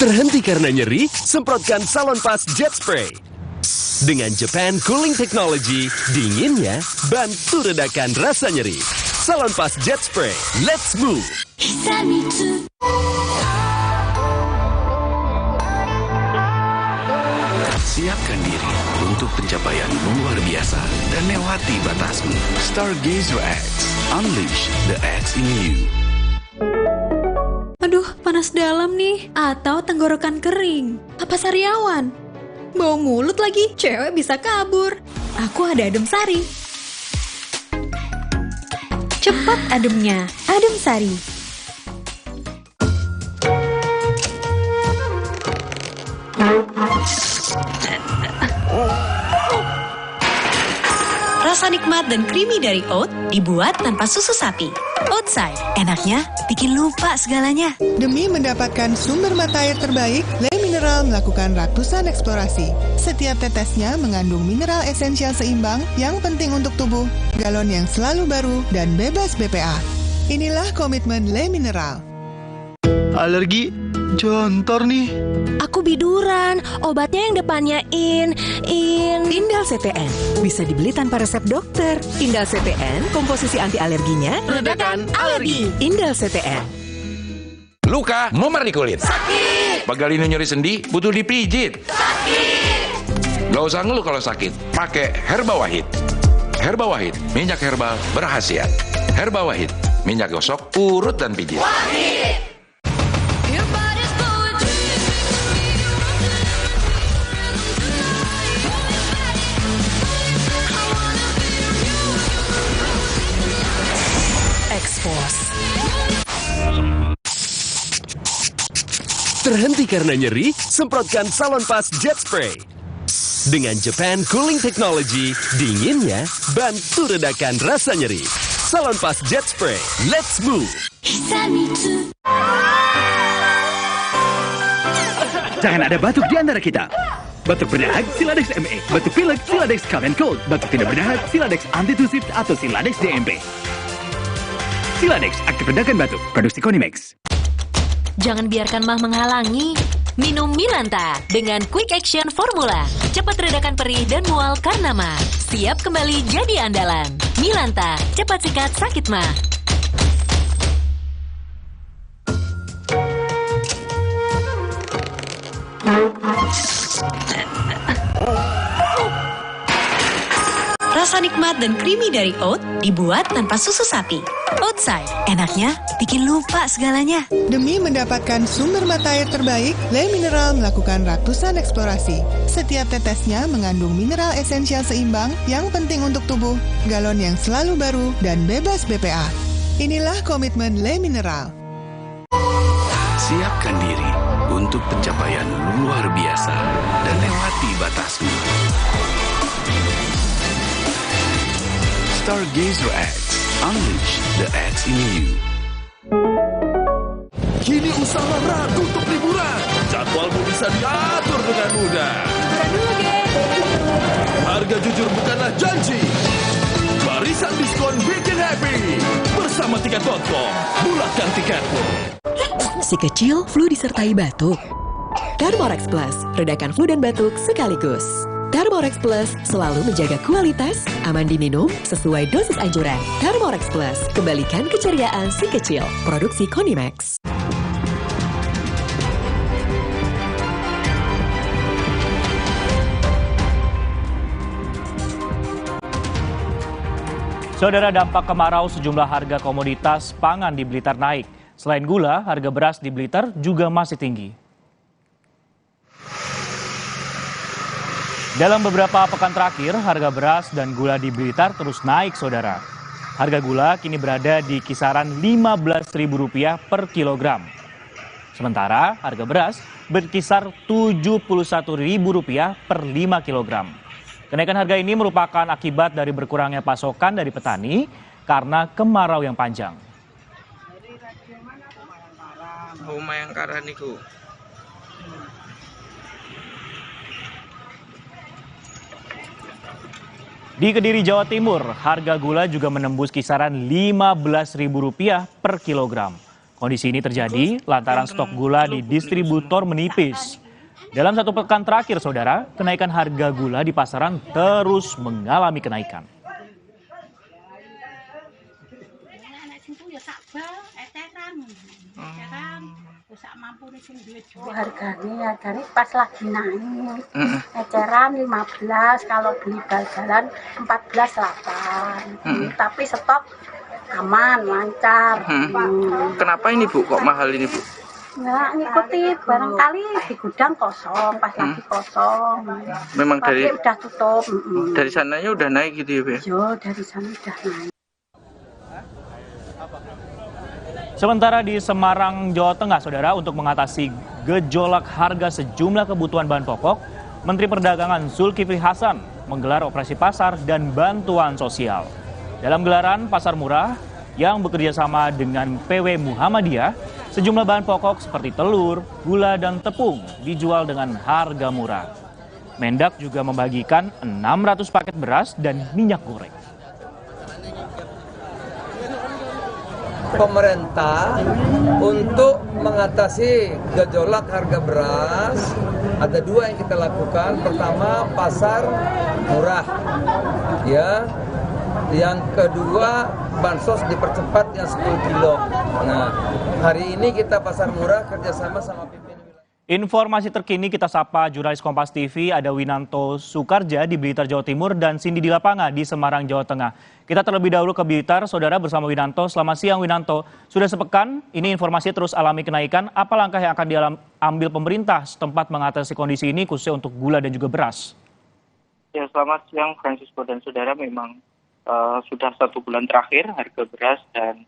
Terhenti karena nyeri? Semprotkan Salonpas Jet Spray. Dengan Japan Cooling Technology, dinginnya bantu redakan rasa nyeri. Salonpas Jet Spray, let's move! Siapkan diri untuk pencapaian luar biasa dan lewati batasmu. Stargazer X, unleash the X in you. Aduh, panas dalam nih. Atau tenggorokan kering. Apa sariawan? Bau mulut lagi, cewek bisa kabur. Aku ada adem sari. Cepat ademnya, adem sari. Rasa nikmat dan creamy dari oat dibuat tanpa susu sapi. Oatside, enaknya bikin lupa segalanya. Demi mendapatkan sumber mata air terbaik, Le Mineral melakukan ratusan eksplorasi. Setiap tetesnya mengandung mineral esensial seimbang yang penting untuk tubuh, galon yang selalu baru, dan bebas BPA. Inilah komitmen Le Mineral. Alergi, jontor nih. Aku biduran, obatnya yang depannya Indal CTN. Bisa dibeli tanpa resep dokter. Indal CTN, komposisi anti alerginya Redakan alergi. Indal CTN. Luka, memar di kulit. Sakit. Pegalinu nyeri sendi, butuh dipijit. Sakit. Gak usah ngeluh kalau sakit, pakai Herba Wahid. Herba Wahid, minyak herbal berkhasiat. Herba Wahid, minyak gosok, urut dan pijit. Wahid. Terhenti karena nyeri? Semprotkan Salonpas Jet Spray. Dengan Japan Cooling Technology, dinginnya bantu redakan rasa nyeri. Salonpas Jet Spray, let's move! Jangan ada batuk di antara kita. Batuk berdahak, Siladex ME. Batuk pilek, Siladex Cough and Cold. Batuk tidak berdahak, Siladex Antitusif atau Siladex DMP. Siladex, aktif redakan batuk. Produksi Konimax. Jangan biarkan mah menghalangi. Minum Milanta dengan Quick Action Formula. Cepat redakan perih dan mual karena mah. Siap kembali jadi andalan. Milanta, cepat sikat sakit mah. Rasa nikmat dan creamy dari oat dibuat tanpa susu sapi. Oatside, enaknya bikin lupa segalanya. Demi mendapatkan sumber mata air terbaik, Le Mineral melakukan ratusan eksplorasi. Setiap tetesnya mengandung mineral esensial seimbang yang penting untuk tubuh, galon yang selalu baru, dan bebas BPA. Inilah komitmen Le Mineral. Siapkan diri untuk pencapaian luar biasa dan lewati batasmu. Stargazer X, unleash the X in you. Kini usaha ragu untuk liburan. Jadwalmu bisa diatur dengan mudah. Harga jujur bukanlah janji. Barisan diskon bikin happy. Bersama Tiket.com, mulakan tiketmu. Si kecil flu disertai batuk. Thermorex Plus, redakan flu dan batuk sekaligus. Thermorex Plus selalu menjaga kualitas, aman diminum, sesuai dosis anjuran. Thermorex Plus, kembalikan keceriaan si kecil. Produksi Konimax. Saudara, dampak kemarau sejumlah harga komoditas pangan di Blitar naik. Selain gula, harga beras di Blitar juga masih tinggi. Dalam beberapa pekan terakhir, harga beras dan gula di Blitar terus naik, saudara. Harga gula kini berada di kisaran Rp15.000 per kilogram. Sementara harga beras berkisar Rp71.000 per 5 kilogram. Kenaikan harga ini merupakan akibat dari berkurangnya pasokan dari petani karena kemarau yang panjang. Di Kediri, Jawa Timur, harga gula juga menembus kisaran Rp15.000 per kilogram. Kondisi ini terjadi lantaran stok gula di distributor menipis. Dalam 1 pekan terakhir, saudara, kenaikan harga gula di pasaran terus mengalami kenaikan. Harganya pas lagi naik, eceran 15, kalau beli bal-balan 14,8. Tapi stok aman, lancar. Kenapa ini Bu, kok mahal ini Bu? Nggak ngikuti, barangkali di gudang kosong, pas lagi kosong. Memang dari udah tutup. Dari sananya udah naik gitu ya Bu ya? Yo, dari sana udah naik. Sementara di Semarang, Jawa Tengah, saudara, untuk mengatasi gejolak harga sejumlah kebutuhan bahan pokok, Menteri Perdagangan Zulkifli Hasan menggelar operasi pasar dan bantuan sosial. Dalam gelaran pasar murah yang bekerja sama dengan PW Muhammadiyah, sejumlah bahan pokok seperti telur, gula, dan tepung dijual dengan harga murah. Mendak juga membagikan 600 paket beras dan minyak goreng. Pemerintah untuk mengatasi gejolak harga beras ada 2 yang kita lakukan. Pertama, pasar murah, ya. Yang kedua, bansos dipercepat yang 10 kilo. Nah, hari ini kita pasar murah kerjasama sama pimpinan. Informasi terkini kita sapa jurnalis Kompas TV, ada Winanto Soekarja di Blitar, Jawa Timur, dan Cindy di lapangan di Semarang, Jawa Tengah. Kita terlebih dahulu ke Blitar, saudara, bersama Winanto. Selamat siang, Winanto. Sudah sepekan, ini informasi terus alami kenaikan. Apa langkah yang akan diambil pemerintah setempat mengatasi kondisi ini, khususnya untuk gula dan juga beras? Ya, selamat siang, Francisco dan saudara. Memang sudah 1 bulan terakhir harga beras dan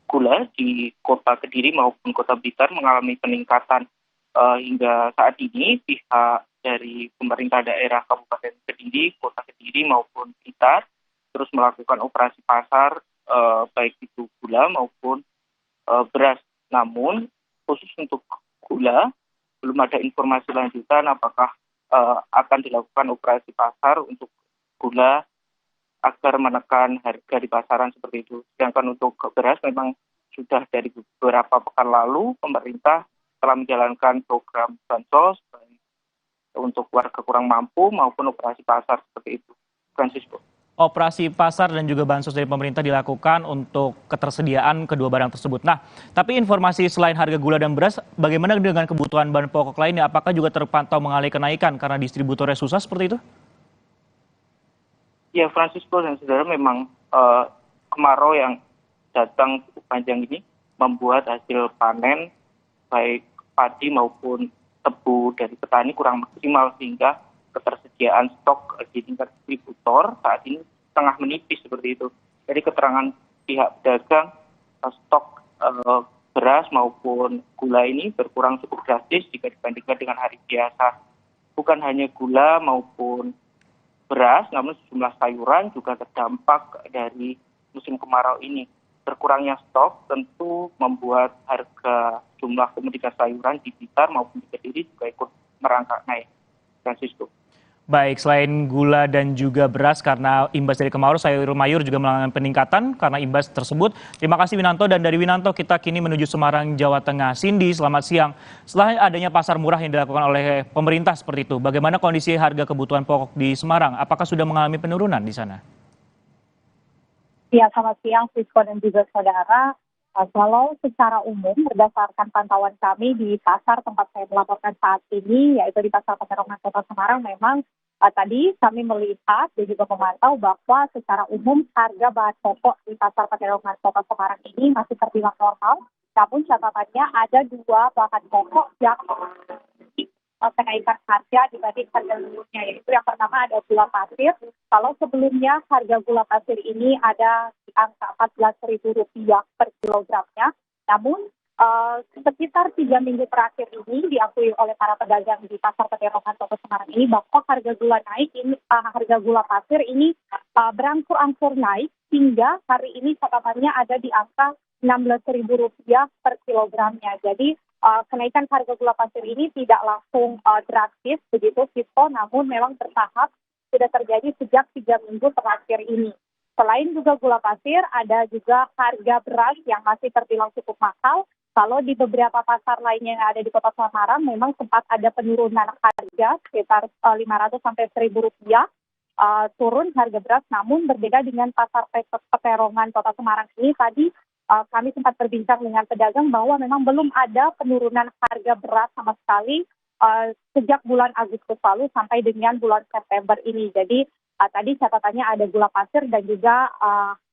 gula di kota Kediri maupun kota Blitar mengalami peningkatan. Hingga saat ini pihak dari pemerintah daerah Kabupaten Kediri, Kota Kediri maupun Blitar terus melakukan operasi pasar baik itu gula maupun beras. Namun khusus untuk gula belum ada informasi lanjutan apakah akan dilakukan operasi pasar untuk gula agar menekan harga di pasaran seperti itu. Sedangkan untuk beras memang sudah dari beberapa pekan lalu pemerintah telah menjalankan program bansos baik untuk warga kurang mampu maupun operasi pasar seperti itu. Francisco. Operasi pasar dan juga bansos dari pemerintah dilakukan untuk ketersediaan kedua barang tersebut. Nah, tapi informasi selain harga gula dan beras, bagaimana dengan kebutuhan bahan pokok lainnya? Apakah juga terpantau mengalami kenaikan karena distributornya susah seperti itu? Ya, Francisco dan saudara, memang kemarau yang datang cukup panjang ini membuat hasil panen baik padi maupun tebu dari petani kurang maksimal sehingga ketersediaan stok di tingkat distributor saat ini tengah menipis seperti itu. Jadi keterangan pihak pedagang stok beras maupun gula ini berkurang cukup drastis jika dibandingkan dengan hari biasa. Bukan hanya gula maupun beras, namun sejumlah sayuran juga terdampak dari musim kemarau ini. Berkurangnya stok tentu membuat harga jumlah komoditas sayuran di Blitar maupun di Kediri juga ikut merangkak naik. Francisco. Baik, selain gula dan juga beras karena imbas dari kemarau, sayur mayur juga mengalami peningkatan karena imbas tersebut. Terima kasih Winanto, dan dari Winanto kita kini menuju Semarang, Jawa Tengah. Cindy, selamat siang. Setelah adanya pasar murah yang dilakukan oleh pemerintah seperti itu, bagaimana kondisi harga kebutuhan pokok di Semarang? Apakah sudah mengalami penurunan di sana? Ya, selamat siang, Sisko dan juga saudara. Kalau secara umum, berdasarkan pantauan kami di pasar tempat saya melaporkan saat ini, yaitu di Pasar Peterongan Kota Semarang, memang tadi kami melihat dan juga memantau bahwa secara umum harga bahan pokok di Pasar Peterongan Kota Semarang ini masih terbilang normal. Namun catatannya ada 2 bahan pokok yang kenaikan harga dibanding harga sebelumnya, yaitu yang pertama ada gula pasir. Kalau sebelumnya harga gula pasir ini ada di angka Rp14.000 per kilogramnya, namun sekitar 3 minggu terakhir ini diakui oleh para pedagang di Pasar Peterongan Kota Semarang ini bahwa harga gula naik ini, harga gula pasir ini berangsur-angsur naik hingga hari ini catatannya ada di angka Rp16.000 per kilogramnya. Jadi kenaikan harga gula pasir ini tidak langsung drastis begitu, Sisko, namun memang bertahap sudah terjadi sejak 3 minggu terakhir ini. Selain juga gula pasir, ada juga harga beras yang masih terbilang cukup mahal. Kalau di beberapa pasar lainnya yang ada di Kota Semarang, memang sempat ada penurunan harga sekitar 500 sampai 1.000 rupiah turun harga beras. Namun berbeda dengan pasar Peterongan Kota Semarang ini, tadi kami sempat berbincang dengan pedagang bahwa memang belum ada penurunan harga beras sama sekali sejak bulan Agustus lalu sampai dengan bulan September ini. Jadi tadi catatannya ada gula pasir dan juga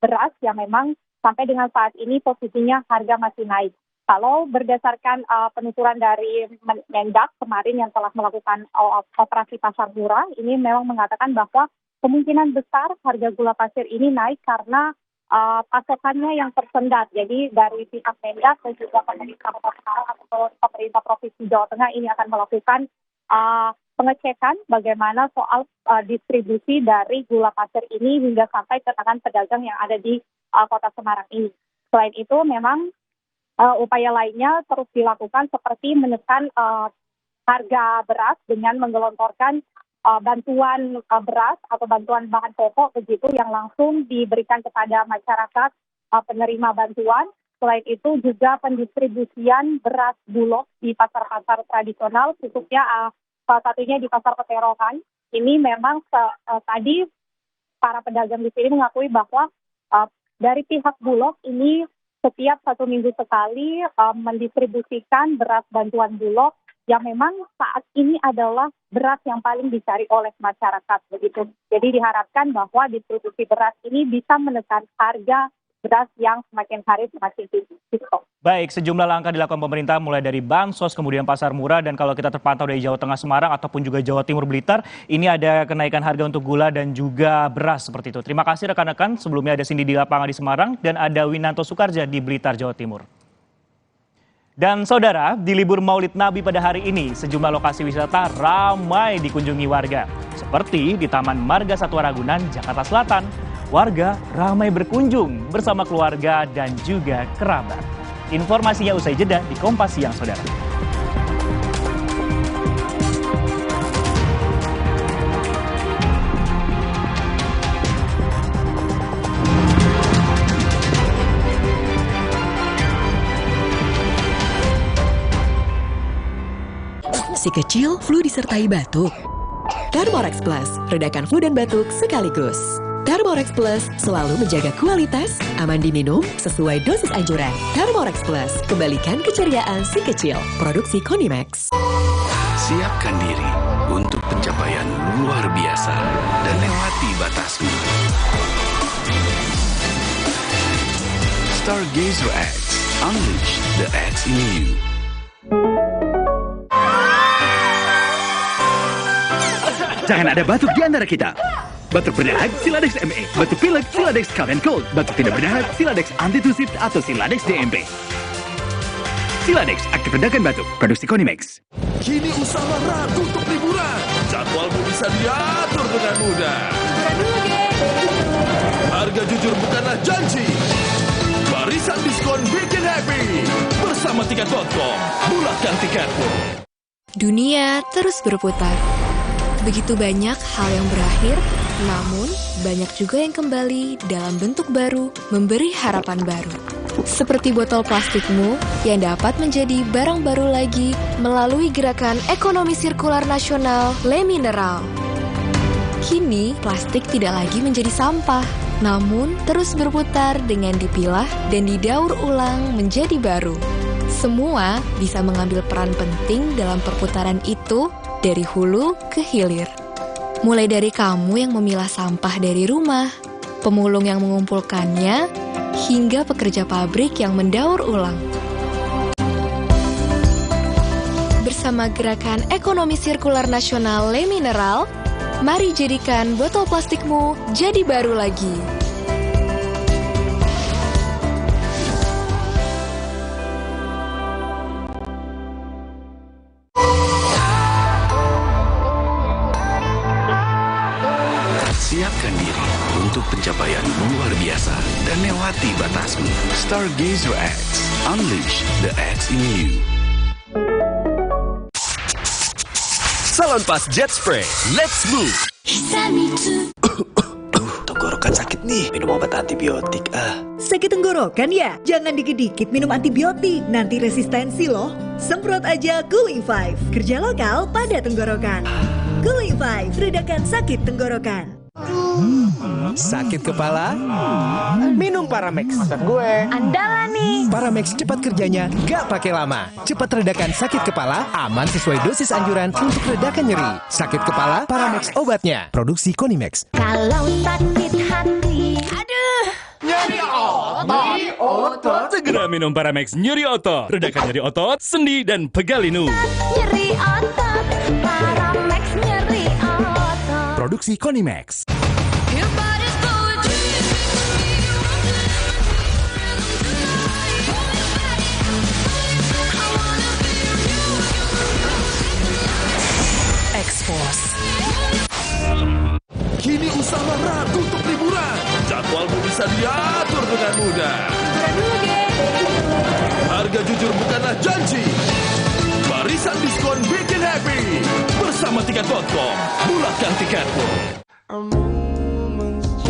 beras yang memang sampai dengan saat ini posisinya harga masih naik. Kalau berdasarkan penuturan dari Mendak kemarin yang telah melakukan operasi pasar murah, ini memang mengatakan bahwa kemungkinan besar harga gula pasir ini naik karena pasokannya yang tersendat. Jadi dari pihak Mendak dan juga pemerintah Kota Semarang atau pemerintah Provinsi Jawa Tengah ini akan melakukan pengecekan bagaimana soal distribusi dari gula pasir ini hingga sampai ke tangan pedagang yang ada di Kota Semarang ini. Selain itu memang upaya lainnya terus dilakukan seperti menekan harga beras dengan menggelontorkan bantuan beras atau bantuan bahan pokok begitu yang langsung diberikan kepada masyarakat penerima bantuan. Selain itu juga pendistribusian beras bulog di pasar-pasar tradisional, khususnya salah satunya di pasar Peterongan. Ini memang tadi para pedagang di sini mengakui bahwa dari pihak bulog ini setiap 1 minggu sekali mendistribusikan beras bantuan bulog yang memang saat ini adalah beras yang paling dicari oleh masyarakat begitu. Jadi diharapkan bahwa distribusi beras ini bisa menekan harga beras yang semakin hari semakin tinggi. Baik, sejumlah langkah dilakukan pemerintah mulai dari bansos, kemudian pasar murah, dan kalau kita terpantau dari Jawa Tengah Semarang ataupun juga Jawa Timur Blitar, ini ada kenaikan harga untuk gula dan juga beras seperti itu. Terima kasih rekan-rekan, sebelumnya ada Cindy di lapangan di Semarang dan ada Winanto Sukarja di Blitar, Jawa Timur. Dan saudara, di libur Maulid Nabi pada hari ini, sejumlah lokasi wisata ramai dikunjungi warga. Seperti di Taman Marga Satwa Ragunan, Jakarta Selatan. Warga ramai berkunjung bersama keluarga dan juga kerabat. Informasinya usai jeda di Kompas Siang, saudara. Si kecil flu disertai batuk. Thermorex Plus, redakan flu dan batuk sekaligus. Thermorex Plus selalu menjaga kualitas, aman diminum, sesuai dosis anjuran. Thermorex Plus, kembalikan keceriaan si kecil. Produksi Konimax. Siapkan diri untuk pencapaian luar biasa dan lewati batasmu. Stargazer X, unleash the X in you. Jangan ada batuk di antara kita. Batuk berdahak, Siladex ME. Batuk pilek, Siladex Common Cold. Batuk tidak berdahak, Siladex Antitusif atau Siladex DMP. Siladex, aktif redakan batuk. Produksi Konimax. Kini usaha ragu untuk liburan. Jadwalmu bisa diatur dengan mudah. Harga jujur bukanlah janji. Barisan diskon bikin happy. Bersama Tiket.com, bulatkan tiketmu. Dunia terus berputar. Begitu banyak hal yang berakhir, namun banyak juga yang kembali dalam bentuk baru, memberi harapan baru. Seperti botol plastikmu yang dapat menjadi barang baru lagi melalui gerakan ekonomi sirkular nasional Le Mineral. Kini, plastik tidak lagi menjadi sampah, namun terus berputar dengan dipilah dan didaur ulang menjadi baru. Semua bisa mengambil peran penting dalam perputaran itu dari hulu ke hilir. Mulai dari kamu yang memilah sampah dari rumah, pemulung yang mengumpulkannya, hingga pekerja pabrik yang mendaur ulang. Bersama gerakan ekonomi sirkular nasional Le Mineral, mari jadikan botol plastikmu jadi baru lagi. Siapkan diri untuk pencapaian luar biasa dan lewati batasmu. Stargazer X, unleash the X in you. Salonpas Jet Spray, let's move. Tenggorokan tenggorokan sakit nih, minum obat antibiotik Sakit tenggorokan ya? Jangan dikit-dikit minum antibiotik, nanti resistensi loh. Semprot aja Cooling 5, kerja lokal pada tenggorokan. Cooling 5, redakan sakit tenggorokan. Sakit kepala? Minum Paramex. Maksud gue. Andalan nih. Paramex cepat kerjanya, gak pakai lama. Cepat redakan sakit kepala, aman sesuai dosis anjuran untuk redakan nyeri. Sakit kepala, Paramex obatnya. Produksi Konimex. Kalau sakit hati, aduh. Nyeri otot. Segera minum Paramex nyeri otot. Redakan nyeri otot, sendi, dan pegal linu. Nyeri otot, Paramex nyeri otot. Produksi Konimex. Kini usaha Ratu untuk liburan. Jadwalmu bisa diatur dengan mudah. Harga jujur bukanlah janji. Barisan diskon bikin happy. Bersama tiket.com, mulakan tiketmu.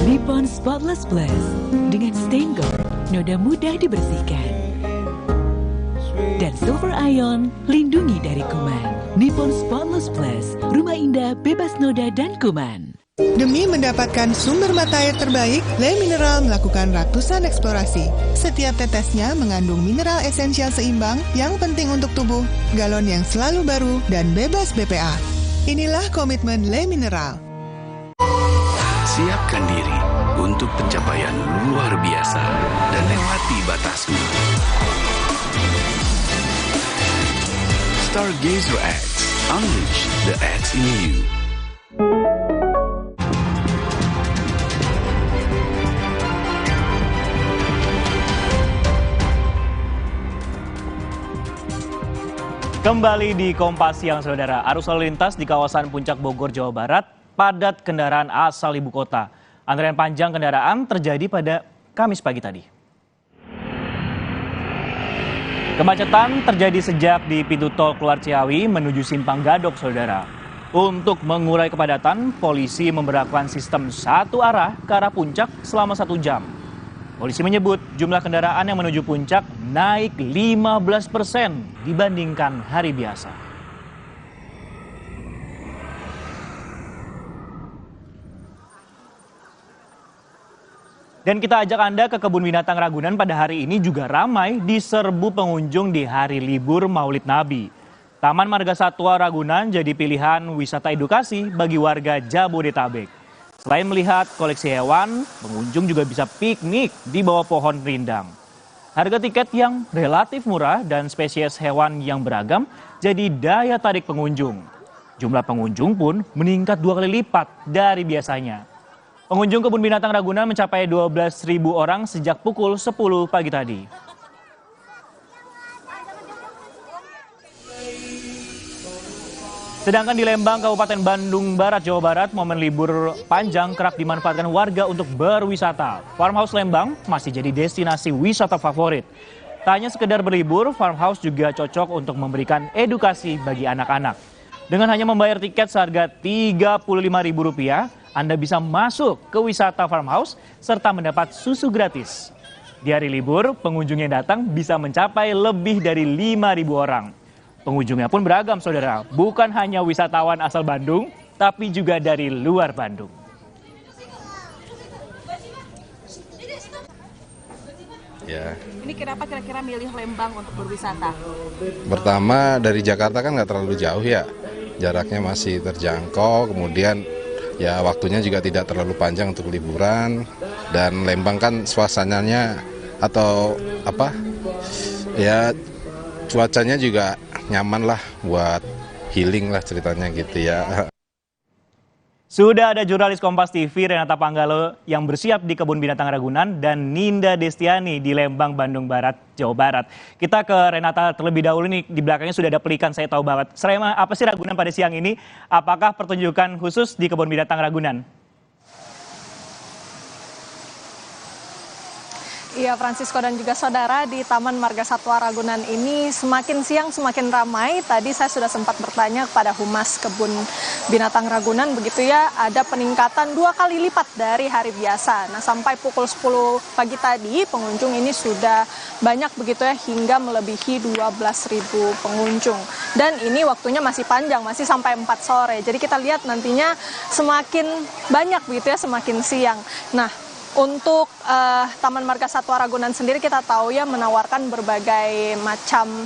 Nippon Spotless Plus dengan stain guard, noda mudah dibersihkan. Dan Silver Ion, lindungi dari kuman. Nippon Spotless Plus, rumah indah bebas noda dan kuman. Demi mendapatkan sumber mata air terbaik, Le Mineral melakukan ratusan eksplorasi. Setiap tetesnya mengandung mineral esensial seimbang yang penting untuk tubuh, galon yang selalu baru, dan bebas BPA. Inilah komitmen Le Mineral. Siapkan diri untuk pencapaian luar biasa dan lewati batasmu. Stargazer X, unleash the X in you. Kembali di Kompas Siang, Saudara. Arus lalu lintas di kawasan Puncak Bogor, Jawa Barat, padat kendaraan asal ibu kota. Antrian panjang kendaraan terjadi pada Kamis pagi tadi. Kemacetan terjadi sejak di pintu tol keluar Ciawi menuju Simpang Gadok, Saudara. Untuk mengurai kepadatan, polisi memberlakukan sistem satu arah ke arah puncak selama 1 jam. Polisi menyebut jumlah kendaraan yang menuju puncak naik 15% dibandingkan hari biasa. Dan kita ajak Anda ke Kebun Binatang Ragunan pada hari ini juga ramai diserbu pengunjung di hari libur Maulid Nabi. Taman Marga Satwa Ragunan jadi pilihan wisata edukasi bagi warga Jabodetabek. Selain melihat koleksi hewan, pengunjung juga bisa piknik di bawah pohon rindang. Harga tiket yang relatif murah dan spesies hewan yang beragam jadi daya tarik pengunjung. Jumlah pengunjung pun meningkat 2 kali lipat dari biasanya. Pengunjung Kebun Binatang Ragunan mencapai 12.000 orang sejak pukul 10 pagi tadi. Sedangkan di Lembang, Kabupaten Bandung Barat, Jawa Barat, momen libur panjang kerap dimanfaatkan warga untuk berwisata. Farmhouse Lembang masih jadi destinasi wisata favorit. Tak hanya sekedar berlibur, farmhouse juga cocok untuk memberikan edukasi bagi anak-anak. Dengan hanya membayar tiket seharga Rp35.000, Anda bisa masuk ke wisata farmhouse serta mendapat susu gratis. Di hari libur, pengunjung yang datang bisa mencapai lebih dari 5.000 orang. Pengunjungnya pun beragam, Saudara. Bukan hanya wisatawan asal Bandung, tapi juga dari luar Bandung. Ya. Ini kenapa kira-kira milih Lembang untuk berwisata? Pertama dari Jakarta kan nggak terlalu jauh ya, jaraknya masih terjangkau, kemudian ya waktunya juga tidak terlalu panjang untuk liburan, dan Lembang kan suasananya atau apa ya cuacanya juga nyaman lah buat healing lah ceritanya gitu ya. Sudah ada jurnalis Kompas TV Renata Panggalo yang bersiap di Kebun Binatang Ragunan dan Ninda Destiani di Lembang, Bandung Barat, Jawa Barat. Kita ke Renata terlebih dahulu nih, di belakangnya sudah ada pelikan, saya tahu banget. Serema apa sih Ragunan pada siang ini? Apakah pertunjukan khusus di Kebun Binatang Ragunan? Iya, Francisco dan juga saudara, di Taman Marga Satwa Ragunan ini semakin siang semakin ramai. Tadi saya sudah sempat bertanya kepada Humas Kebun Binatang Ragunan, begitu ya, ada peningkatan 2 kali lipat dari hari biasa. Nah, sampai pukul 10 pagi tadi pengunjung ini sudah banyak begitu ya, hingga melebihi 12.000 pengunjung. Dan ini waktunya masih panjang, masih sampai 4 sore. Jadi kita lihat nantinya semakin banyak begitu ya, semakin siang. Nah, untuk Taman Marga Satwa Ragunan sendiri kita tahu ya menawarkan berbagai macam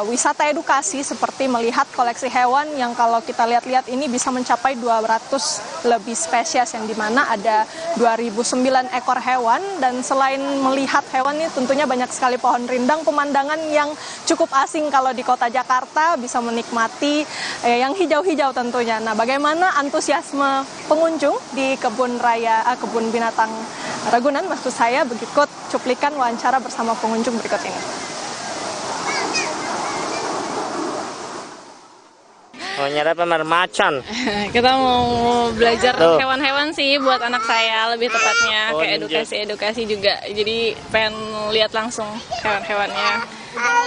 wisata edukasi seperti melihat koleksi hewan yang kalau kita lihat-lihat ini bisa mencapai 200 lebih spesies, yang dimana ada 2009 ekor hewan. Dan selain melihat hewan ini tentunya banyak sekali pohon rindang, pemandangan yang cukup asing kalau di kota Jakarta, bisa menikmati yang hijau-hijau tentunya. Nah, bagaimana antusiasme pengunjung di kebun binatang Ragunan, maksud saya, berikut cuplikan wawancara bersama pengunjung berikut ini. Mau nyari apa macan? Kita mau belajar hewan-hewan sih buat anak saya, lebih tepatnya kayak edukasi juga. Jadi pengen lihat langsung hewan-hewannya.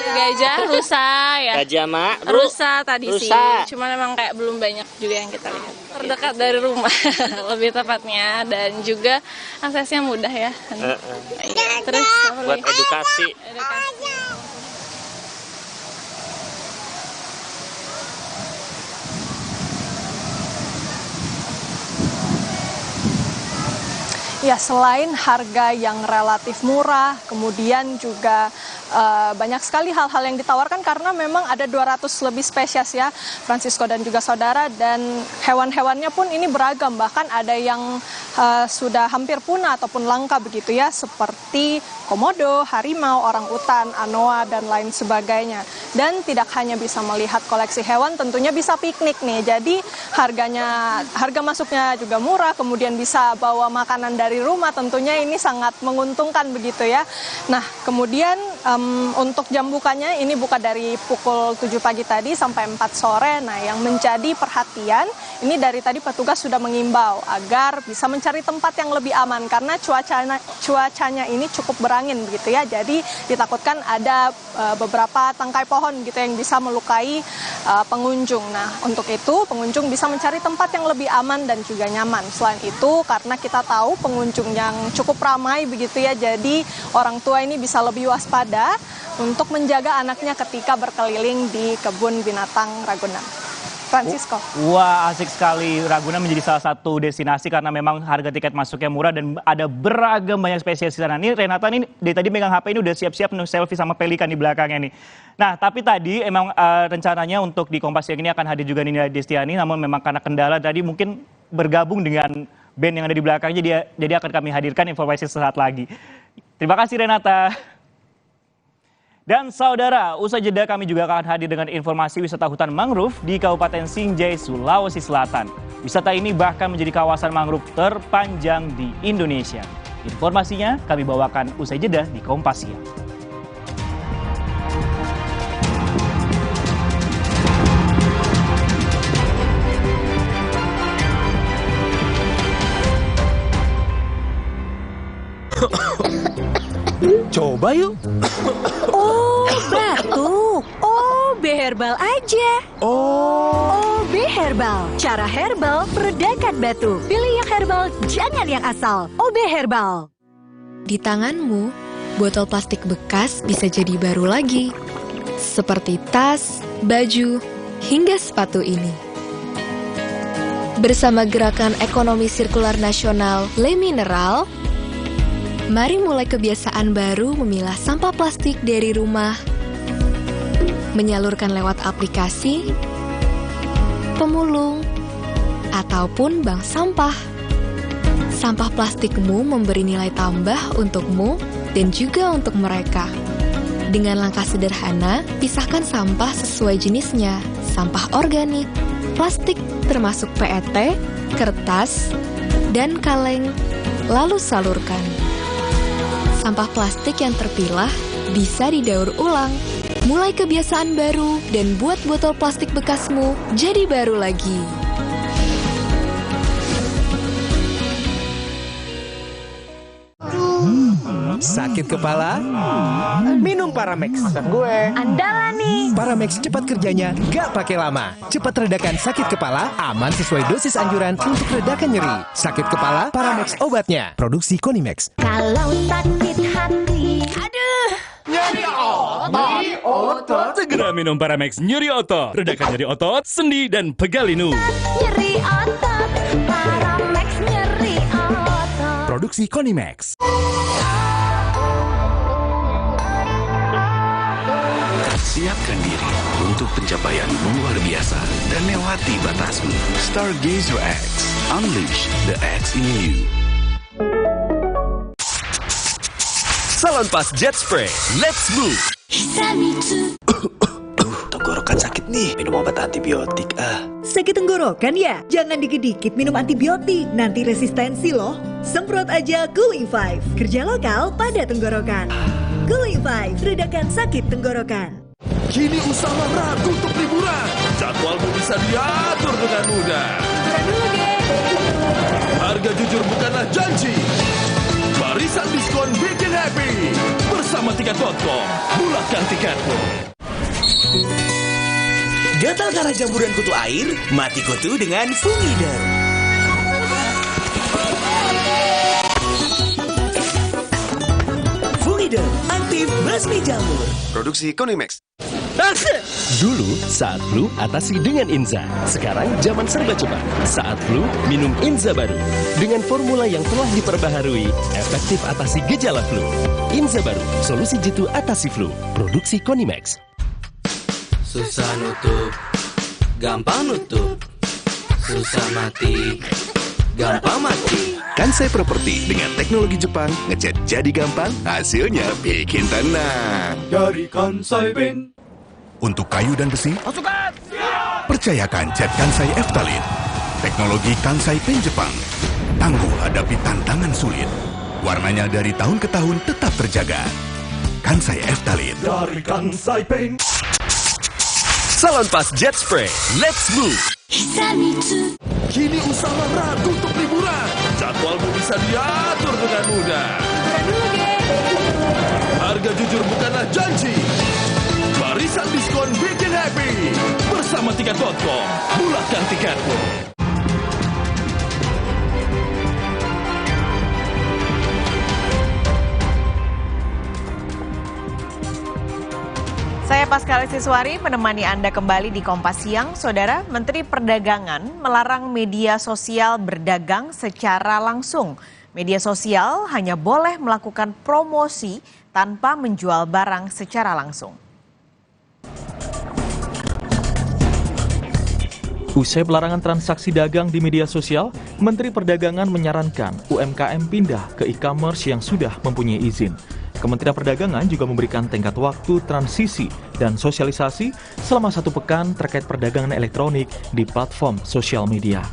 Gajah, rusa ya. Gajah mak, rusa tadi rusa. Sih. Cuman memang kayak belum banyak juga yang kita lihat. Terdekat dari rumah, lebih tepatnya, dan juga aksesnya mudah ya. Terus buat edukasi. Ya, selain harga yang relatif murah, kemudian juga banyak sekali hal-hal yang ditawarkan karena memang ada 200 lebih spesies ya, Francisco dan juga saudara, dan hewan-hewannya pun ini beragam, bahkan ada yang sudah hampir punah ataupun langka begitu ya, seperti komodo, harimau, orangutan, anoa, dan lain sebagainya. Dan tidak hanya bisa melihat koleksi hewan, tentunya bisa piknik nih. Jadi harga masuknya juga murah, kemudian bisa bawa makanan dari rumah, tentunya ini sangat menguntungkan begitu ya. Nah, kemudian untuk jam bukanya ini buka dari pukul 7 pagi tadi sampai 4 sore. Nah, yang menjadi perhatian ini dari tadi petugas sudah mengimbau agar bisa mencari tempat yang lebih aman karena cuacanya ini cukup berangin begitu ya. Jadi ditakutkan ada beberapa tangkai pohon gitu yang bisa melukai pengunjung. Nah, untuk itu pengunjung bisa mencari tempat yang lebih aman dan juga nyaman. Selain itu, karena kita tahu pengunjung yang cukup ramai begitu ya, jadi orang tua ini bisa lebih waspada untuk menjaga anaknya ketika berkeliling di kebun binatang Ragunan. Francisco. Wah, asik sekali. Ragunan menjadi salah satu destinasi karena memang harga tiket masuknya murah dan ada beragam banyak spesies di sana. Ini Renata ini dari tadi megang HP ini udah siap-siap selfie sama pelikan di belakangnya nih. Nah, tapi tadi emang rencananya untuk di Kompas Siang ini akan hadir juga Nina Destiani, namun memang karena kendala tadi mungkin bergabung dengan band yang ada di belakangnya, jadi akan kami hadirkan informasi sesaat lagi. Terima kasih Renata. Dan saudara, usai jeda kami juga akan hadir dengan informasi wisata hutan mangrove di Kabupaten Sinjai, Sulawesi Selatan. Wisata ini bahkan menjadi kawasan mangrove terpanjang di Indonesia. Informasinya kami bawakan usai jeda di Kompas Siang. Coba yuk. Oh, batuk. OB Herbal aja. OB Herbal. Cara herbal meredakan batuk. Pilih yang herbal, jangan yang asal. OB Herbal. Di tanganmu, botol plastik bekas bisa jadi baru lagi. Seperti tas, baju, hingga sepatu ini. Bersama Gerakan Ekonomi Sirkular Nasional Le Mineral, mari mulai kebiasaan baru memilah sampah plastik dari rumah, menyalurkan lewat aplikasi, pemulung, ataupun bank sampah. Sampah plastikmu memberi nilai tambah untukmu dan juga untuk mereka. Dengan langkah sederhana, pisahkan sampah sesuai jenisnya, sampah organik, plastik termasuk PET, kertas, dan kaleng, lalu salurkan. Sampah plastik yang terpilah bisa didaur ulang. Mulai kebiasaan baru dan buat botol plastik bekasmu jadi baru lagi. Sakit kepala? Minum Paramex. Andalan nih. Paramex cepat kerjanya, gak pakai lama. Cepat redakan sakit kepala, aman sesuai dosis anjuran untuk redakan nyeri. Sakit kepala, Paramex obatnya. Produksi Konimex. Kalau sakit hati, aduh. Nyeri otot. Segera minum Paramex nyeri otot. Redakan nyeri otot, sendi, dan pegal linu. Nyeri otot, Paramex nyeri otot. Produksi Konimex. Siapkan diri untuk pencapaian luar biasa dan lewati batasmu. Stargazer X. Unleash the X in you. Salonpas Jet Spray, let's move. Tenggorokan sakit nih, minum obat antibiotik Sakit tenggorokan ya? Jangan dikit-dikit minum antibiotik, nanti resistensi loh. Semprot aja Cooling 5, kerja lokal pada tenggorokan. Cooling 5, redakan sakit tenggorokan. Kini usaha ragu untuk liburan. Jadwalmu bisa diatur dengan mudah. Harga jujur bukanlah janji. Barisan diskon bikin happy. Bersama Tiket.com, mulakan tiketmu. Gatal karena jamburan kutu air? Mati kutu dengan Fumider. Fumider, aktif basmi jamur. Produksi Konimex. Dulu, saat flu, atasi dengan Inza. Sekarang, zaman serba cepat. Saat flu, minum Inza baru. Dengan formula yang telah diperbaharui, efektif atasi gejala flu. Inza baru, solusi jitu atasi flu. Produksi Konimex. Susah nutup, gampang nutup. Susah mati, gampang mati. Kansai Property dengan teknologi Jepang, ngecat jadi gampang, hasilnya bikin tenang. Dari Kansai Ben. Untuk kayu dan besi, percayakan cat Kansai Eftalin. Teknologi Kansai Pen Jepang. Tangguh hadapi tantangan sulit. Warnanya dari tahun ke tahun tetap terjaga. Kansai Eftalin. Dari Kansai Pen. Salonpas Jet Spray, let's move. Kini usaha ragu untuk liburan. Jadwalmu bisa diatur dengan mudah. Harga jujur bukanlah janji. Barisan diskon bikin happy. Bersama Tiket.com, mulakan tiketmu. Saya Pascal Siswari menemani Anda kembali di Kompas Siang. Saudara, Menteri Perdagangan melarang media sosial berdagang secara langsung. Media sosial hanya boleh melakukan promosi tanpa menjual barang secara langsung. Usai pelarangan transaksi dagang di media sosial, Menteri Perdagangan menyarankan UMKM pindah ke e-commerce yang sudah mempunyai izin. Kementerian Perdagangan juga memberikan tenggat waktu transisi dan sosialisasi selama 1 pekan terkait perdagangan elektronik di platform sosial media.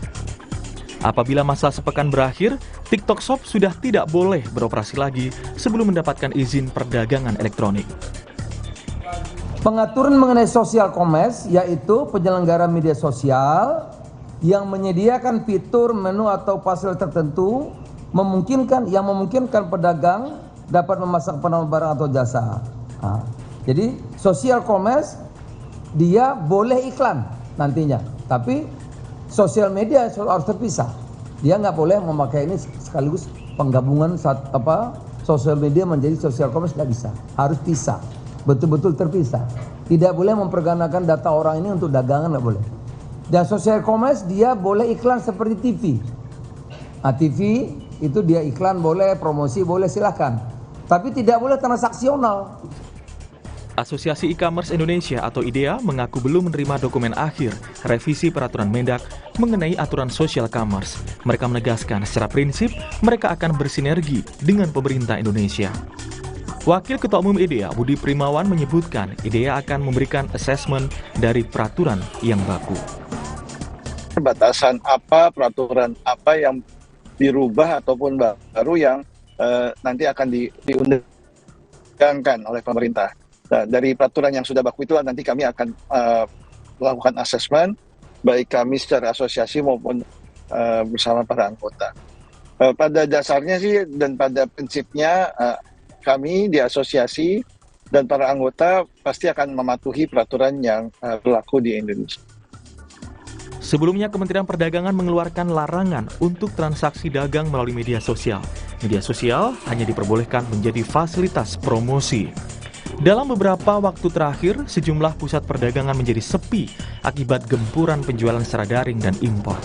Apabila masa sepekan berakhir, TikTok Shop sudah tidak boleh beroperasi lagi sebelum mendapatkan izin perdagangan elektronik. Pengaturan mengenai social commerce yaitu penyelenggara media sosial yang menyediakan fitur, menu atau pasal tertentu memungkinkan pedagang dapat memasang penambah barang atau jasa. Jadi social commerce dia boleh iklan nantinya, tapi sosial media harus terpisah. Dia nggak boleh memakai ini sekaligus penggabungan sosial media menjadi social commerce, nggak bisa, harus pisah. Betul-betul terpisah. Tidak boleh mempergunakan data orang ini untuk dagangan, nggak boleh. Dan social commerce dia boleh iklan seperti TV. TV itu dia iklan boleh, promosi boleh, silahkan. Tapi tidak boleh transaksional. Asosiasi E-commerce Indonesia atau IDEA mengaku belum menerima dokumen akhir revisi peraturan Mendak mengenai aturan social commerce. Mereka menegaskan secara prinsip mereka akan bersinergi dengan pemerintah Indonesia. Wakil Ketua Umum IDEA, Budi Primawan menyebutkan IDEA akan memberikan asesmen dari peraturan yang baku. Batasan apa, peraturan apa yang dirubah ataupun baru yang nanti akan diundangkan oleh pemerintah. Nah, dari peraturan yang sudah baku itulah nanti kami akan melakukan asesmen, baik kami secara asosiasi maupun bersama para anggota. Pada dasarnya sih dan pada prinsipnya kami di asosiasi dan para anggota pasti akan mematuhi peraturan yang berlaku di Indonesia. Sebelumnya, Kementerian Perdagangan mengeluarkan larangan untuk transaksi dagang melalui media sosial. Media sosial hanya diperbolehkan menjadi fasilitas promosi. Dalam beberapa waktu terakhir, sejumlah pusat perdagangan menjadi sepi akibat gempuran penjualan secara daring dan impor.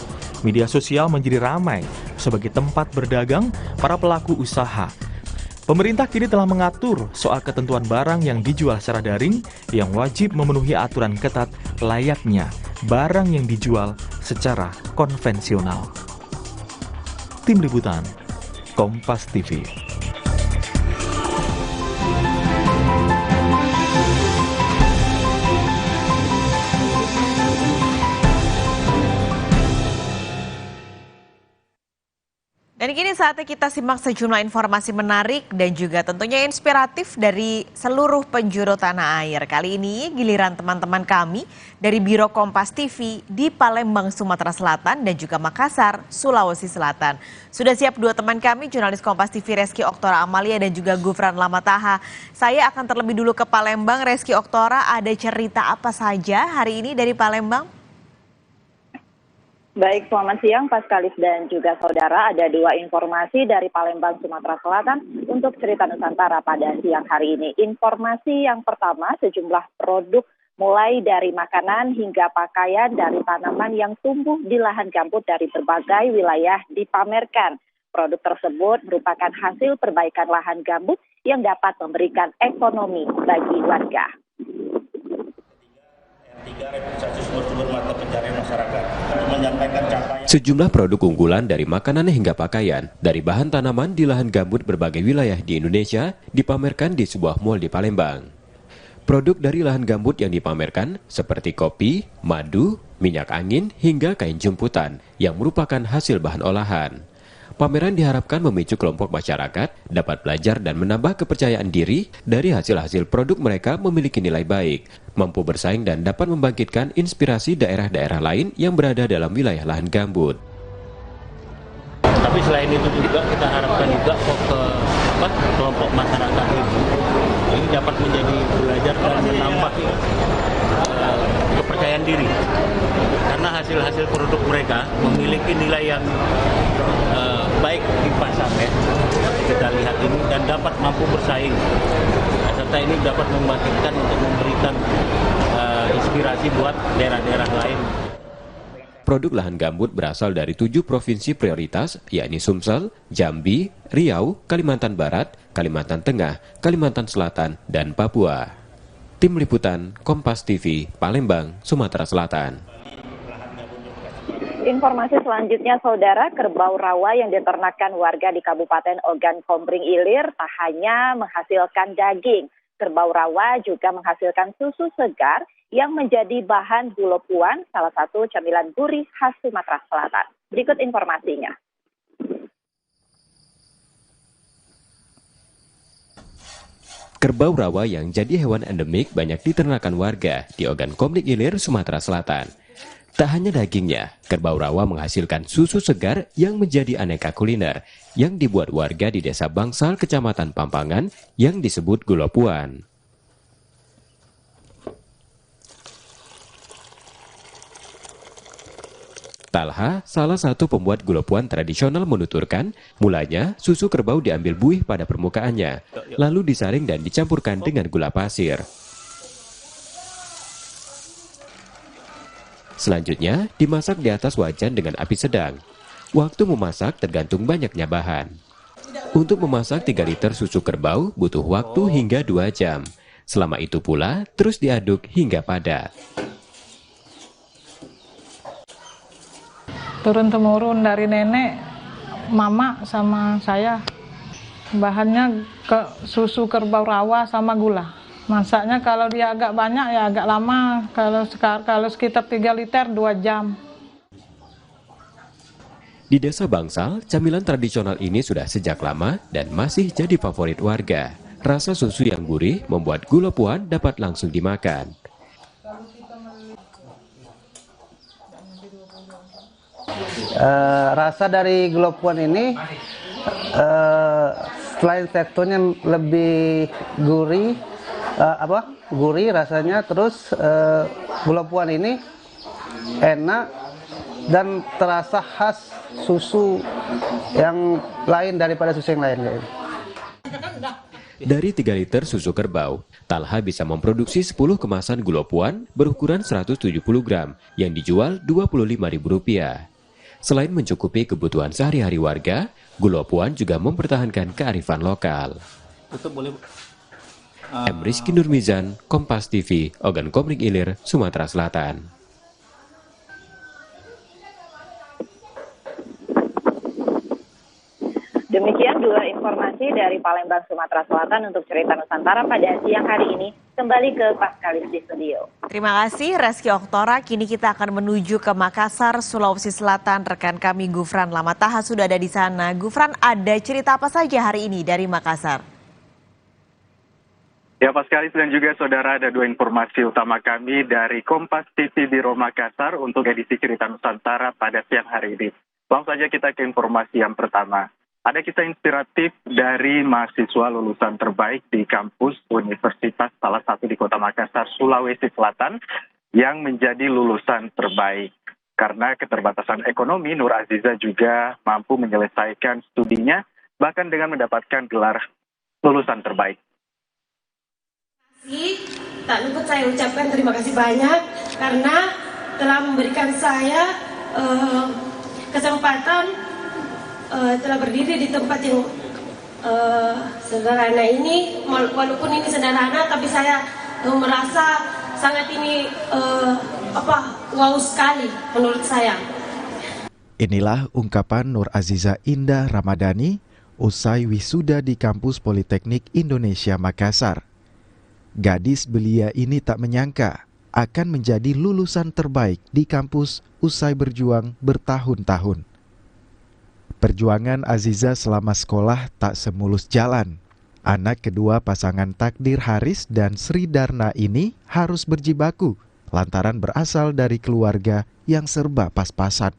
Media sosial menjadi ramai sebagai tempat berdagang para pelaku usaha. Pemerintah kini telah mengatur soal ketentuan barang yang dijual secara daring yang wajib memenuhi aturan ketat layaknya barang yang dijual secara konvensional. Tim Liputan, Kompas TV. Dan kini saatnya kita simak sejumlah informasi menarik dan juga tentunya inspiratif dari seluruh penjuru tanah air. Kali ini giliran teman-teman kami dari Biro Kompas TV di Palembang, Sumatera Selatan dan juga Makassar, Sulawesi Selatan. Sudah siap dua teman kami, jurnalis Kompas TV Reski Oktora Amalia dan juga Gufran Lamataha. Saya akan terlebih dulu ke Palembang. Reski Oktora, ada cerita apa saja hari ini dari Palembang? Baik, selamat siang Paskalis dan juga saudara. Ada dua informasi dari Palembang, Sumatera Selatan untuk cerita Nusantara pada siang hari ini. Informasi yang pertama, sejumlah produk mulai dari makanan hingga pakaian dari tanaman yang tumbuh di lahan gambut dari berbagai wilayah dipamerkan. Produk tersebut merupakan hasil perbaikan lahan gambut yang dapat memberikan ekonomi bagi warga. Sejumlah produk unggulan dari makanan hingga pakaian dari bahan tanaman di lahan gambut berbagai wilayah di Indonesia dipamerkan di sebuah mal di Palembang. Produk dari lahan gambut yang dipamerkan seperti kopi, madu, minyak angin hingga kain jemputan yang merupakan hasil bahan olahan. Pameran diharapkan memicu kelompok masyarakat dapat belajar dan menambah kepercayaan diri dari hasil-hasil produk mereka memiliki nilai baik, mampu bersaing dan dapat membangkitkan inspirasi daerah-daerah lain yang berada dalam wilayah lahan gambut. Tapi selain itu juga kita harapkan juga ke kelompok masyarakat ini dapat menjadi belajar dan menambah kepercayaan diri. Karena hasil-hasil produk mereka memiliki nilai yang baik di pasar ya. Kita lihat ini dan dapat mampu bersaing. Serta ini dapat membangkitkan untuk memberikan inspirasi buat daerah-daerah lain. Produk lahan gambut berasal dari 7 provinsi prioritas, yakni Sumsel, Jambi, Riau, Kalimantan Barat, Kalimantan Tengah, Kalimantan Selatan, dan Papua. Tim Liputan, Kompas TV, Palembang, Sumatera Selatan. Informasi selanjutnya, saudara, kerbau rawa yang diternakan warga di Kabupaten Ogan Kombring Ilir tak hanya menghasilkan daging. Kerbau rawa juga menghasilkan susu segar yang menjadi bahan gulopuan, salah satu camilan gurih khas Sumatera Selatan. Berikut informasinya. Kerbau rawa yang jadi hewan endemik banyak diternakan warga di Ogan Kombring Ilir, Sumatera Selatan. Tak hanya dagingnya, kerbau rawa menghasilkan susu segar yang menjadi aneka kuliner yang dibuat warga di Desa Bangsal, Kecamatan Pampangan yang disebut gulopuan. Talha, salah satu pembuat gulopuan tradisional menuturkan, mulanya susu kerbau diambil buih pada permukaannya, lalu disaring dan dicampurkan dengan gula pasir. Selanjutnya, dimasak di atas wajan dengan api sedang. Waktu memasak tergantung banyaknya bahan. Untuk memasak 3 liter susu kerbau butuh waktu hingga 2 jam. Selama itu pula, terus diaduk hingga padat. Turun-temurun dari nenek, mama sama saya. Bahannya susu kerbau rawa sama gula. Masaknya kalau dia agak banyak ya agak lama, kalau sekitar 3 liter 2 jam. Di Desa Bangsal, camilan tradisional ini sudah sejak lama dan masih jadi favorit warga. Rasa susu yang gurih membuat gulopuan dapat langsung dimakan. Rasa dari gulopuan ini selain teksturnya lebih gurih, gurih rasanya, terus gula puan ini enak dan terasa khas susu yang lain daripada susu yang lain. Dari 3 liter susu kerbau, Talha bisa memproduksi 10 kemasan gula puan berukuran 170 gram yang dijual Rp25.000. Selain mencukupi kebutuhan sehari-hari warga, gula puan juga mempertahankan kearifan lokal. M. Rizky Nurmizan, Kompas TV, Ogan Komering Ilir, Sumatera Selatan. Demikian 2 informasi dari Palembang, Sumatera Selatan untuk Cerita Nusantara pada siang hari ini. Kembali ke Paskalis di studio. Terima kasih Reski Oktora. Kini kita akan menuju ke Makassar, Sulawesi Selatan. Rekan kami Gufran Lamataha sudah ada di sana. Gufran, ada cerita apa saja hari ini dari Makassar? Ya, Paskalis dan juga saudara, ada 2 informasi utama kami dari Kompas TV Biro Makassar untuk edisi Cerita Nusantara pada siang hari ini. Langsung saja kita ke informasi yang pertama. Ada kisah inspiratif dari mahasiswa lulusan terbaik di kampus universitas salah satu di Kota Makassar, Sulawesi Selatan, yang menjadi lulusan terbaik. Karena keterbatasan ekonomi, Nur Aziza juga mampu menyelesaikan studinya, bahkan dengan mendapatkan gelar lulusan terbaik. Tak luput saya ucapkan terima kasih banyak karena telah memberikan saya kesempatan telah berdiri di tempat yang sederhana ini. Walaupun ini sederhana, tapi saya merasa sangat ini wow sekali menurut saya. Inilah ungkapan Nur Aziza Indah Ramadhani usai wisuda di kampus Politeknik Indonesia Makassar. Gadis belia ini tak menyangka akan menjadi lulusan terbaik di kampus usai berjuang bertahun-tahun. Perjuangan Aziza selama sekolah tak semulus jalan. Anak kedua pasangan Takdir Haris dan Sri Darna ini harus berjibaku lantaran berasal dari keluarga yang serba pas-pasan.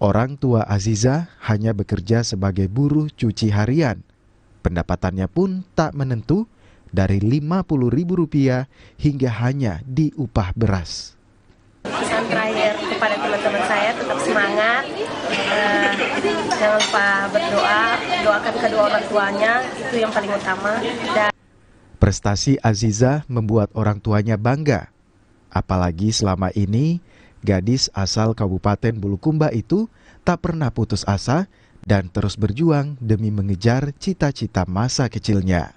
Orang tua Aziza hanya bekerja sebagai buruh cuci harian. Pendapatannya pun tak menentu, dari Rp50.000 hingga hanya di upah beras. Pesan terakhir kepada teman-teman saya, tetap semangat, jangan lupa berdoa, doakan kedua orang tuanya, itu yang paling utama. Prestasi Aziza membuat orang tuanya bangga. Apalagi selama ini, gadis asal Kabupaten Bulukumba itu tak pernah putus asa dan terus berjuang demi mengejar cita-cita masa kecilnya.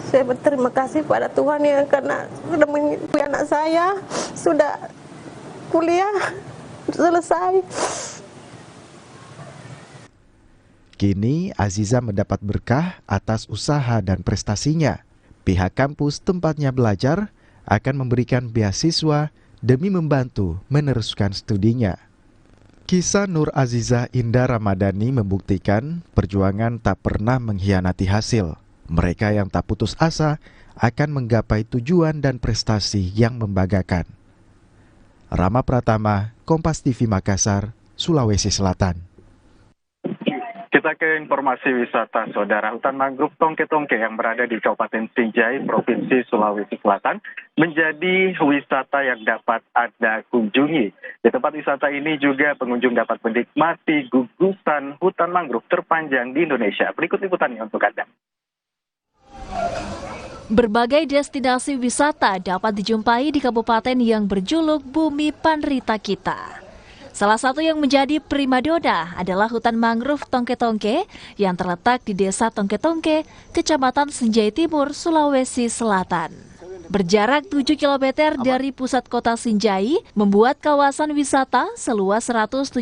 Saya berterima kasih pada Tuhan yang karena sudah mengikuti anak saya, sudah kuliah, selesai. Kini Aziza mendapat berkah atas usaha dan prestasinya. Pihak kampus tempatnya belajar akan memberikan beasiswa demi membantu meneruskan studinya. Kisah Nur Aziza Indah Ramadhani membuktikan perjuangan tak pernah mengkhianati hasil. Mereka yang tak putus asa akan menggapai tujuan dan prestasi yang membanggakan. Rama Pratama, Kompas TV Makassar, Sulawesi Selatan. Kita ke informasi wisata, saudara. Hutan mangrove Tongke-Tongke yang berada di Kabupaten Sinjai, Provinsi Sulawesi Selatan, menjadi wisata yang dapat Anda kunjungi. Di tempat wisata ini juga pengunjung dapat menikmati gugusan hutan mangrove terpanjang di Indonesia. Berikut liputannya untuk Anda. Berbagai destinasi wisata dapat dijumpai di kabupaten yang berjuluk Bumi Panrita Kita. Salah satu yang menjadi primadona adalah hutan mangrove Tongke-Tongke yang terletak di Desa Tongke-Tongke, Kecamatan Sinjai Timur, Sulawesi Selatan. Berjarak 7 km dari pusat kota Sinjai, membuat kawasan wisata seluas 173,5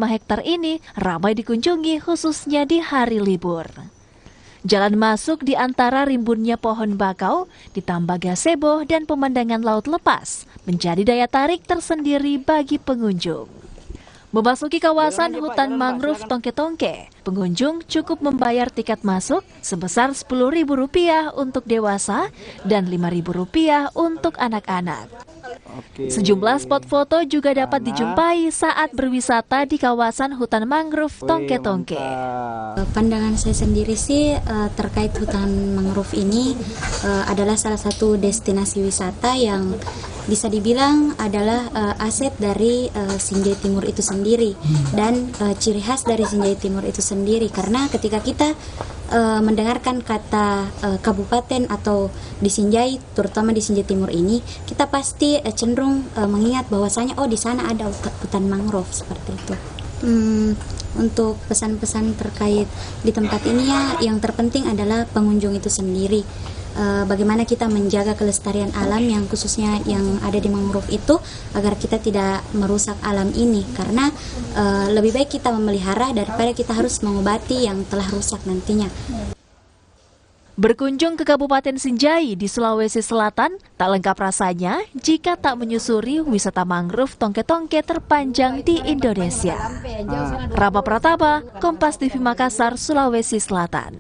hektar ini ramai dikunjungi khususnya di hari libur. Jalan masuk di antara rimbunnya pohon bakau, ditambah gazebo dan pemandangan laut lepas, menjadi daya tarik tersendiri bagi pengunjung. Memasuki kawasan hutan mangrove Tongke-Tongke, pengunjung cukup membayar tiket masuk sebesar Rp10.000 untuk dewasa dan Rp5.000 untuk anak-anak. Sejumlah spot foto juga dapat dijumpai saat berwisata di kawasan hutan mangrove Tongke-Tongke. Pandangan saya sendiri sih terkait hutan mangrove ini adalah salah satu destinasi wisata yang bisa dibilang adalah aset dari Sinjai Timur itu sendiri dan ciri khas dari Sinjai Timur itu sendiri, karena ketika kita mendengarkan kata kabupaten atau di Sinjai, terutama di Sinjai Timur ini, kita pasti cenderung mengingat bahwasanya di sana ada hutan mangrove seperti itu. Untuk pesan-pesan terkait di tempat ini yang terpenting adalah pengunjung itu sendiri. Bagaimana kita menjaga kelestarian alam yang khususnya yang ada di mangrove itu agar kita tidak merusak alam ini, karena lebih baik kita memelihara daripada kita harus mengobati yang telah rusak nantinya. Berkunjung ke Kabupaten Sinjai di Sulawesi Selatan tak lengkap rasanya jika tak menyusuri wisata mangrove Tongke-Tongke terpanjang di Indonesia. Rama Pratama, Kompas TV Makassar, Sulawesi Selatan.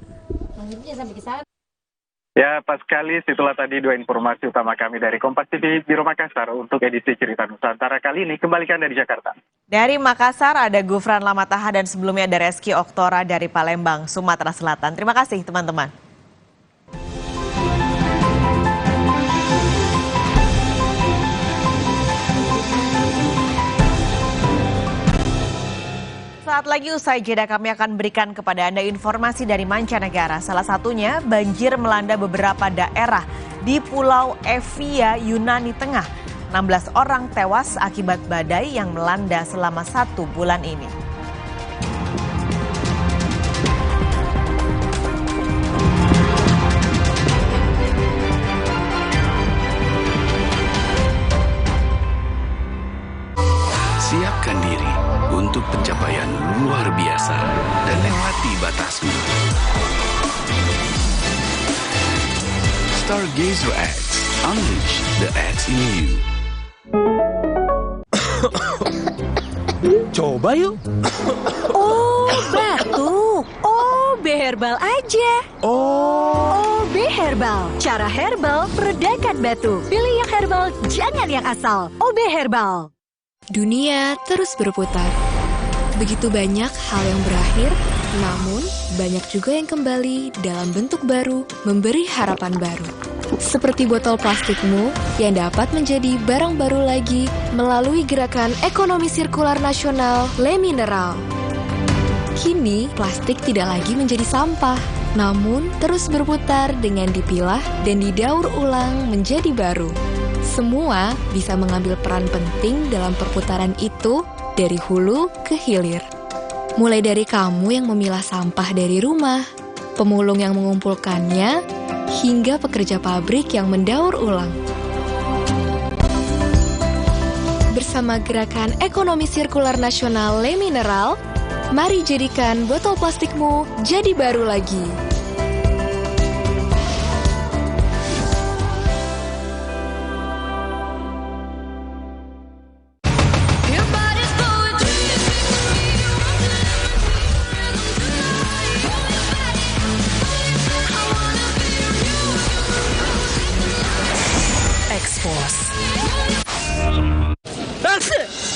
Ya, pas sekali, itulah tadi dua informasi utama kami dari Kompas TV Biro Makassar untuk edisi Cerita Nusantara kali ini. Kembalikan dari Jakarta. Dari Makassar ada Gufran Lamataha dan sebelumnya ada Reski Oktora dari Palembang, Sumatera Selatan. Terima kasih teman-teman. Saat lagi usai jeda kami akan berikan kepada Anda informasi dari mancanegara. Salah satunya banjir melanda beberapa daerah di Pulau Evia, Yunani Tengah. 16 orang tewas akibat badai yang melanda selama 1 bulan ini. Siapkan diri untuk pencapaian luar biasa dan lewati batasmu. Stargazer X, unleash the X in you. Coba yuk. Oh, batuk. OB Herbal aja. OB Herbal, cara herbal meredakan batuk. Pilih yang herbal, jangan yang asal. OB Herbal. Dunia terus berputar. Begitu banyak hal yang berakhir, namun banyak juga yang kembali dalam bentuk baru, memberi harapan baru. Seperti botol plastikmu yang dapat menjadi barang baru lagi melalui gerakan ekonomi sirkular nasional Le Mineral. Kini, plastik tidak lagi menjadi sampah, namun terus berputar dengan dipilah dan didaur ulang menjadi baru. Semua bisa mengambil peran penting dalam perputaran itu dari hulu ke hilir. Mulai dari kamu yang memilah sampah dari rumah, pemulung yang mengumpulkannya, hingga pekerja pabrik yang mendaur ulang. Bersama gerakan ekonomi sirkular nasional Le Mineral, mari jadikan botol plastikmu jadi baru lagi.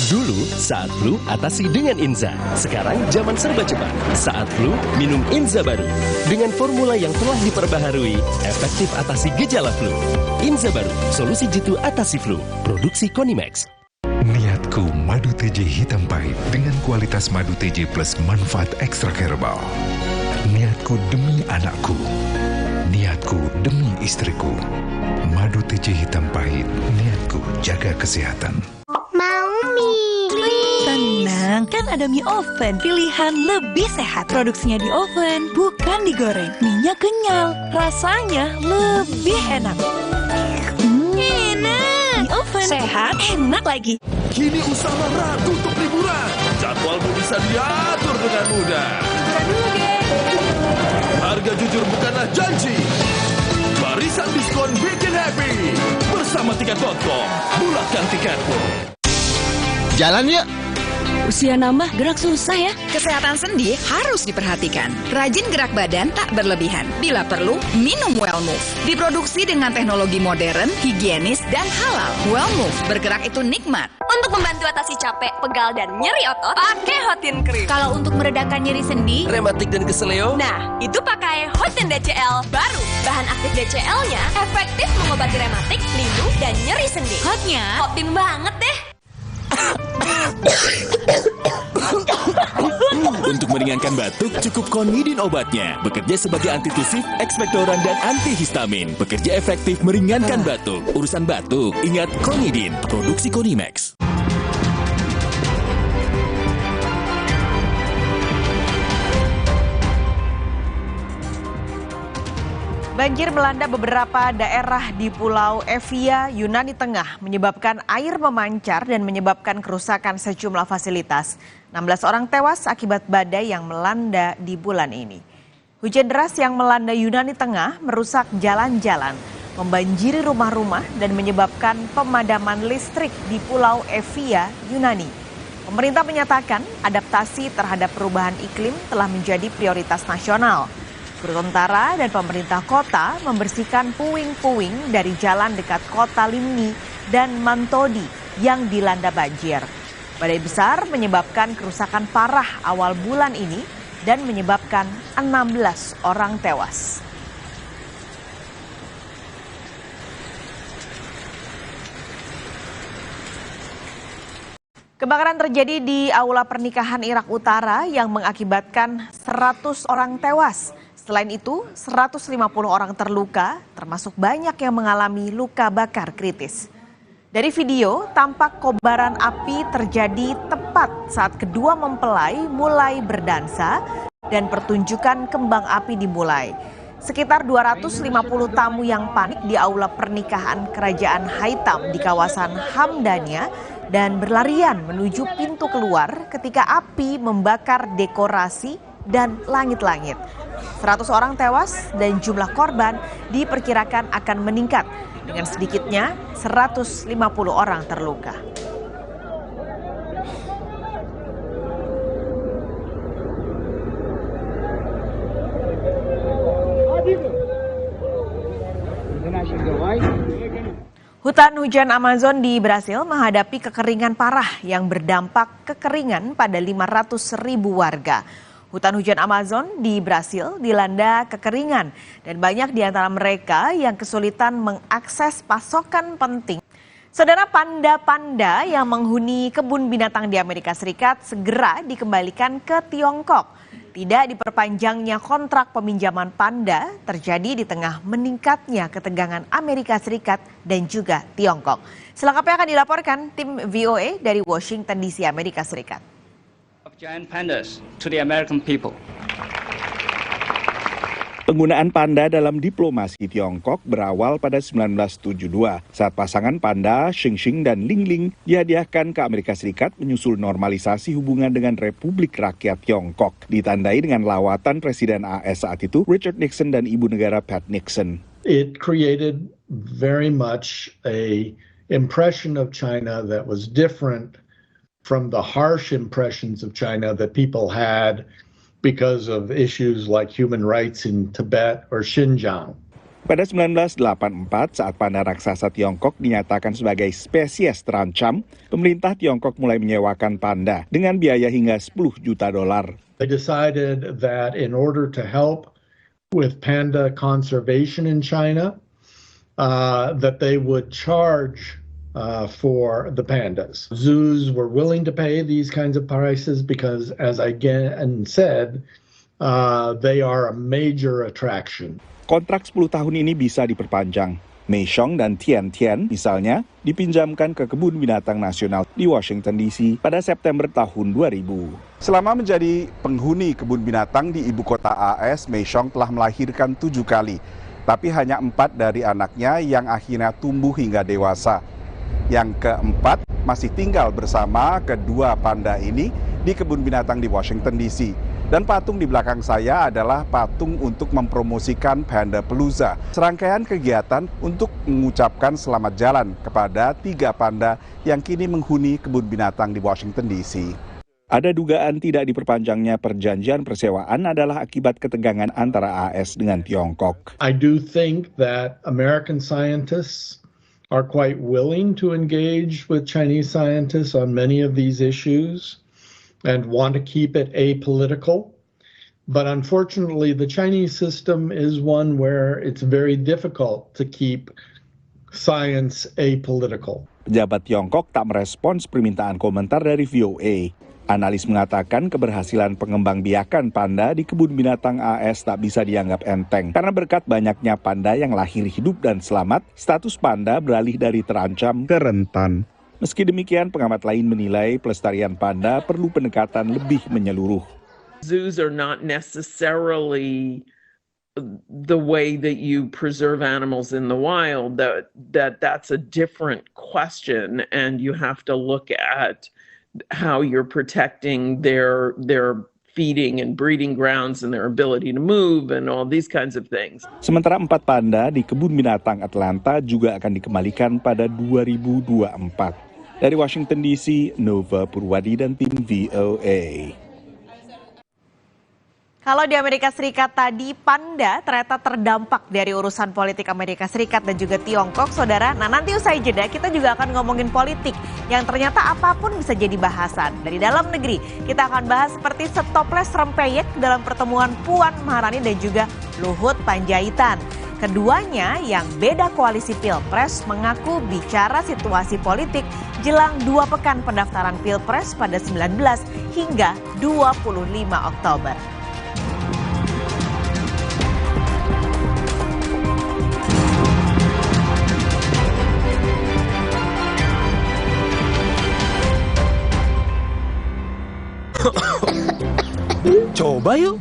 Dulu, saat flu, atasi dengan Inza. Sekarang, zaman serba cepat. Saat flu, minum Inza baru. Dengan formula yang telah diperbaharui, efektif atasi gejala flu. Inza baru, solusi jitu atasi flu. Produksi Konimax. Niatku madu TJ hitam pahit dengan kualitas madu TJ plus manfaat ekstra herbal. Niatku demi anakku. Niatku demi istriku. Madu TJ hitam pahit, niatku jaga kesehatan. Mau mie. Tenang, kan ada mie oven. Pilihan lebih sehat. Produksinya di oven, bukan digoreng. Mie-nya kenyal, rasanya lebih enak. Enak. Mie oven, sehat, enak lagi. Kini usaha Ratu untuk liburan. Jadwalmu bisa diatur dengan mudah. Harga jujur bukanlah janji. Barisan diskon bikin happy. Bersama Tiket.com, bulatkan tiketmu. Jalan yuk. Usia nambah, gerak susah ya. Kesehatan sendi harus diperhatikan. Rajin gerak badan tak berlebihan. Bila perlu, minum Wellmove. Diproduksi dengan teknologi modern, higienis, dan halal. Wellmove, bergerak itu nikmat. Untuk membantu atasi capek, pegal, dan nyeri otot, pakai Hotin Cream. Kalau untuk meredakan nyeri sendi, rematik dan keseleo, nah, itu pakai Hotin DCL baru. Bahan aktif DCL-nya efektif mengobati rematik, linu, dan nyeri sendi. Hotnya, Hotin banget deh. Untuk meringankan batuk, cukup Konidin obatnya. Bekerja sebagai antitusif, ekspektoran, dan antihistamin. Bekerja efektif meringankan batuk. Urusan batuk, ingat Konidin, produksi Konimax. Banjir melanda beberapa daerah di Pulau Evia, Yunani Tengah, menyebabkan air memancar dan menyebabkan kerusakan sejumlah fasilitas. 16 orang tewas akibat badai yang melanda di bulan ini. Hujan deras yang melanda Yunani Tengah merusak jalan-jalan, membanjiri rumah-rumah dan menyebabkan pemadaman listrik di Pulau Evia, Yunani. Pemerintah menyatakan adaptasi terhadap perubahan iklim telah menjadi prioritas nasional. Guru Tentara dan pemerintah kota membersihkan puing-puing dari jalan dekat kota Limni dan Mantodi yang dilanda banjir. Badai besar menyebabkan kerusakan parah awal bulan ini dan menyebabkan 16 orang tewas. Kebakaran terjadi di aula pernikahan Irak Utara yang mengakibatkan 100 orang tewas. Selain itu, 150 orang terluka, termasuk banyak yang mengalami luka bakar kritis. Dari video, tampak kobaran api terjadi tepat saat kedua mempelai mulai berdansa dan pertunjukan kembang api dimulai. Sekitar 250 tamu yang panik di aula pernikahan Kerajaan Haitam di kawasan Hamdania dan berlarian menuju pintu keluar ketika api membakar dekorasi dan langit-langit. 100 orang tewas dan jumlah korban diperkirakan akan meningkat dengan sedikitnya 150 orang terluka. Hutan hujan Amazon di Brasil menghadapi kekeringan parah yang berdampak kekeringan pada 500.000 warga. Hutan hujan Amazon di Brasil dilanda kekeringan dan banyak di antara mereka yang kesulitan mengakses pasokan penting. Saudara, panda-panda yang menghuni kebun binatang di Amerika Serikat segera dikembalikan ke Tiongkok. Tidak diperpanjangnya kontrak peminjaman panda terjadi di tengah meningkatnya ketegangan Amerika Serikat dan juga Tiongkok. Selengkapnya akan dilaporkan tim VOA dari Washington DC, Amerika Serikat. Giant pandas to the American people. Penggunaan panda dalam diplomasi Tiongkok berawal pada 1972 saat pasangan panda Xing dan Ling dihadiahkan ke Amerika Serikat menyusul normalisasi hubungan dengan Republik Rakyat Tiongkok, ditandai dengan lawatan Presiden AS saat itu Richard Nixon dan Ibu Negara Pat Nixon. It created very much a impression of China that was different from the harsh impressions of China that people had because of issues like human rights in Tibet or Xinjiang. Pada 1984, saat panda raksasa Tiongkok dinyatakan sebagai spesies terancam, pemerintah Tiongkok mulai menyewakan panda dengan biaya hingga $10 juta. They decided that in order to help with panda conservation in China, that they would charge for the pandas. Zoos were willing to pay these kinds of prices because, as I again said, they are a major attraction. Kontrak 10 tahun ini bisa diperpanjang. Meishong dan Tian misalnya dipinjamkan ke Kebun Binatang Nasional di Washington DC pada September tahun 2000. Selama menjadi penghuni kebun binatang di ibu kota AS, Meishong telah melahirkan 7 kali. Tapi hanya 4 dari anaknya yang akhirnya tumbuh hingga dewasa. Yang keempat masih tinggal bersama kedua panda ini di kebun binatang di Washington DC. Dan patung di belakang saya adalah patung untuk mempromosikan Pandapalooza. Serangkaian kegiatan untuk mengucapkan selamat jalan kepada 3 panda yang kini menghuni kebun binatang di Washington DC. Ada dugaan tidak diperpanjangnya perjanjian persewaan adalah akibat ketegangan antara AS dengan Tiongkok. I do think that American scientists are quite willing to engage with Chinese scientists on many of these issues and want to keep it apolitical. But unfortunately, the Chinese system is one where it's very difficult to keep science apolitical. Pejabat Tiongkok tak merespons permintaan komentar dari VOA. Analis mengatakan keberhasilan pengembangbiakan panda di kebun binatang AS tak bisa dianggap enteng. Karena berkat banyaknya panda yang lahir hidup dan selamat, status panda beralih dari terancam ke rentan. Meski demikian, pengamat lain menilai pelestarian panda perlu pendekatan lebih menyeluruh. Zoos are not necessarily the way that you preserve animals in the wild. That's a different question, and you have to look at how you're protecting their feeding and breeding grounds and their ability to move and all these kinds of things. Sementara 4 panda di kebun binatang Atlanta juga akan dikembalikan pada 2024. Dari Washington DC, Nova Purwadi dan tim VOA. Kalau di Amerika Serikat tadi, panda ternyata terdampak dari urusan politik Amerika Serikat dan juga Tiongkok, saudara. Nah, nanti usai jeda kita juga akan ngomongin politik yang ternyata apapun bisa jadi bahasan. Dari dalam negeri, kita akan bahas seperti setoples rempeyek dalam pertemuan Puan Maharani dan juga Luhut Panjaitan. Keduanya yang beda koalisi Pilpres mengaku bicara situasi politik jelang 2 pekan pendaftaran Pilpres pada 19 hingga 25 Oktober. Coba yuk.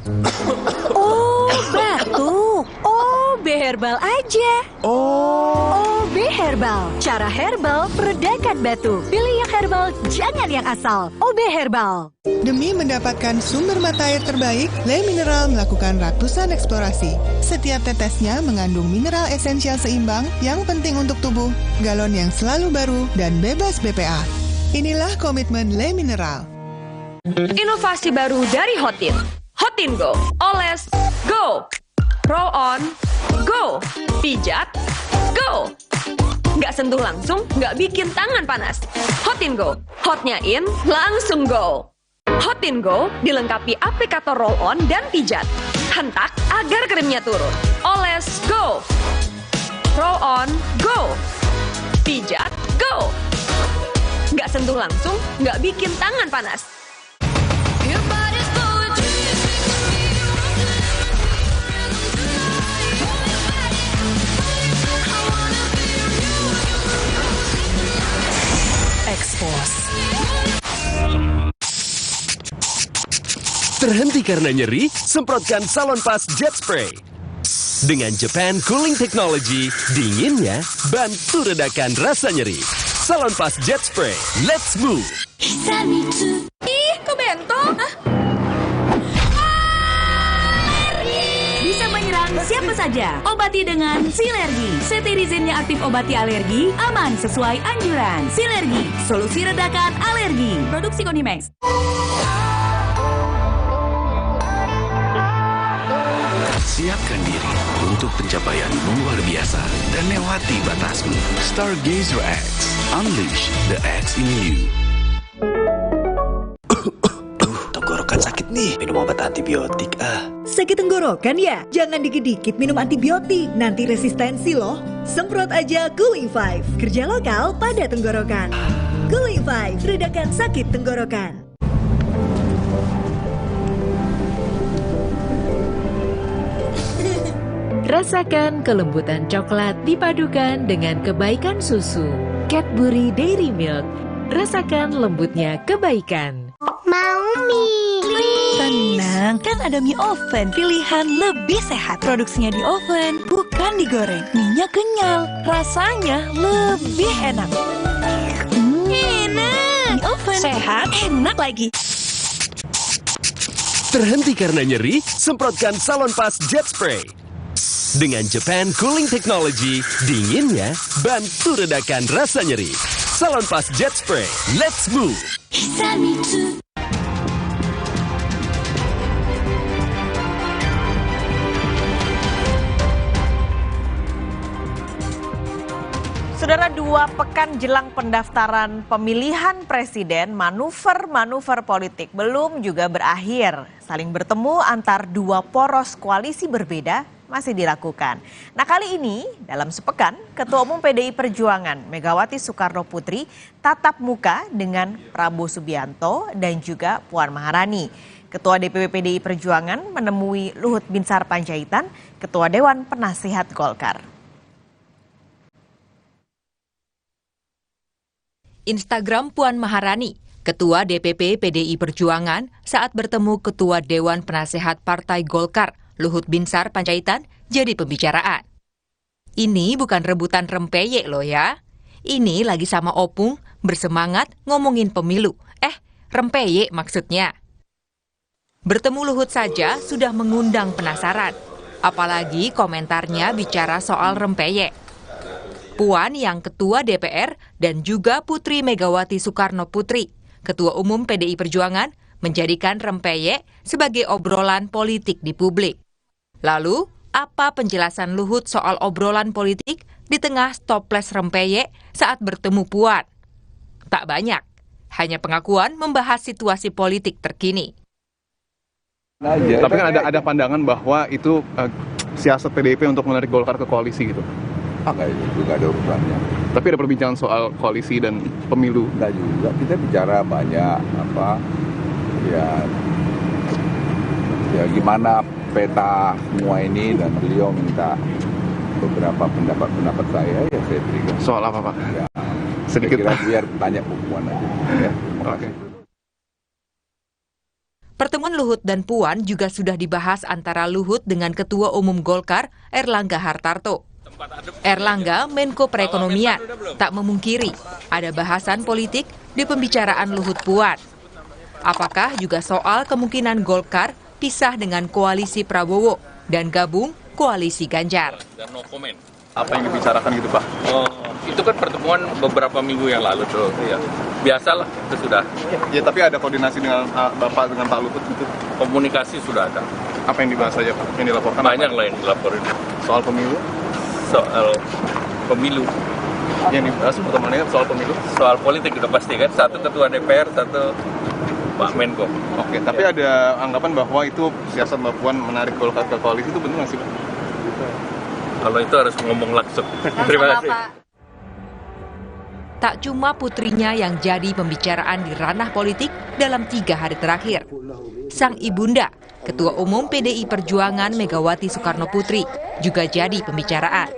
Oh, batuk. OB Herbal aja. OB Herbal. Cara herbal meredakan batuk. Pilih yang herbal, jangan yang asal. OB Herbal. Demi mendapatkan sumber mata air terbaik, Le Mineral melakukan ratusan eksplorasi. Setiap tetesnya mengandung mineral esensial seimbang yang penting untuk tubuh, galon yang selalu baru, dan bebas BPA. Inilah komitmen Le Mineral. Inovasi baru dari Hotin. Hotin Go. Oles, go. Roll on, go. Pijat, go. Nggak sentuh langsung, nggak bikin tangan panas. Hotin Go. Hotnya in, langsung go. Hotin Go dilengkapi aplikator roll on dan pijat. Hentak agar krimnya turun. Oles, go. Roll on, go. Pijat, go. Nggak sentuh langsung, nggak bikin tangan panas. Terhenti karena nyeri? Semprotkan Salonpas Jet Spray. Dengan Japan Cooling Technology, dinginnya bantu redakan rasa nyeri. Salonpas Jet Spray, let's move. Ih, kok bento? Bisa menyerang siapa saja. Obati dengan Silergi. Cetirizine-nya aktif obati alergi, aman sesuai anjuran. Silergi, solusi redakan alergi. Produksi Konimex. Siapkan diri untuk pencapaian luar biasa dan lewati batasmu. Stargazer X, unleash the X in you. Tenggorokan sakit nih, minum obat antibiotik Sakit tenggorokan ya? Jangan dikit-dikit minum antibiotik, nanti resistensi loh. Semprot aja Cooling 5, kerja lokal pada tenggorokan. Cooling 5, redakan sakit tenggorokan. Rasakan kelembutan coklat dipadukan dengan kebaikan susu. Cadbury Dairy Milk. Rasakan lembutnya kebaikan. Mau mie. Tenang, kan ada mie oven. Pilihan lebih sehat. Produksinya di oven, bukan digoreng. Mie-nya kenyal, rasanya lebih enak. Enak. Mie oven, sehat, enak lagi. Terhenti karena nyeri? Semprotkan Salonpas Jet Spray. Dengan Japan Cooling Technology, dinginnya bantu redakan rasa nyeri. Salonpas Jet Spray, let's move. 2 pekan jelang pendaftaran pemilihan presiden, manuver-manuver politik belum juga berakhir. Saling bertemu antar 2 poros koalisi berbeda masih dilakukan. Nah, kali ini dalam sepekan, Ketua Umum PDI Perjuangan Megawati Soekarno Putri tatap muka dengan Prabowo Subianto dan juga Puan Maharani. Ketua DPP PDI Perjuangan menemui Luhut Binsar Panjaitan, Ketua Dewan Penasihat Golkar. Instagram Puan Maharani, Ketua DPP PDI Perjuangan saat bertemu Ketua Dewan Penasehat Partai Golkar, Luhut Binsar Panjaitan, jadi pembicaraan. Ini bukan rebutan rempeyek loh ya. Ini lagi sama opung, bersemangat ngomongin pemilu. Rempeyek maksudnya. Bertemu Luhut saja sudah mengundang penasaran. Apalagi komentarnya bicara soal rempeyek. Puan yang Ketua DPR dan juga Putri Megawati Soekarno Putri, Ketua Umum PDI Perjuangan, menjadikan rempeyek sebagai obrolan politik di publik. Lalu, apa penjelasan Luhut soal obrolan politik di tengah toples rempeyek saat bertemu Puan? Tak banyak, hanya pengakuan membahas situasi politik terkini. Tapi kan ada pandangan bahwa itu siasat PDIP untuk menarik Golkar ke koalisi gitu. Nggak ada urusannya. Tapi ada perbincangan soal koalisi dan pemilu. Nggak juga, kita bicara banyak ya gimana peta semua ini, dan beliau minta beberapa pendapat saya, ya saya berikan. Soal apa, Pak? Ya, sedikit biar tanya Puan aja. Ya, Oke. Pertemuan Luhut dan Puan juga sudah dibahas antara Luhut dengan Ketua Umum Golkar, Erlangga Hartarto. Erlangga, Menko Perekonomian, tak memungkiri ada bahasan politik di pembicaraan Luhut Puan. Apakah juga soal kemungkinan Golkar pisah dengan koalisi Prabowo dan gabung koalisi Ganjar? Dan no comment. Apa yang dibicarakan gitu, Pak? Itu kan pertemuan beberapa minggu yang lalu tuh. Ya. Biasalah, itu sudah. Ya, tapi ada koordinasi dengan Bapak dengan Pak Luhut gitu. Komunikasi sudah ada. Apa yang dibahas saja, Pak? Yang dilaporkan? Banyak lah yang dilaporin. Soal pemilu? Soal pemilu. Yang dibahas pertemuannya soal pemilu? Soal politik udah pasti kan. Satu Ketua DPR, satu Pak Menko. Oke, tapi ada anggapan bahwa itu siasat Mbak Puan menarik Golkar ke koalisi, itu benar nggak sih, Pak? Kalau itu harus ngomong langsung. Terima kasih. Tak cuma putrinya yang jadi pembicaraan di ranah politik dalam 3 hari terakhir. Sang ibunda, Ketua Umum PDI Perjuangan Megawati Soekarno Putri, juga jadi pembicaraan.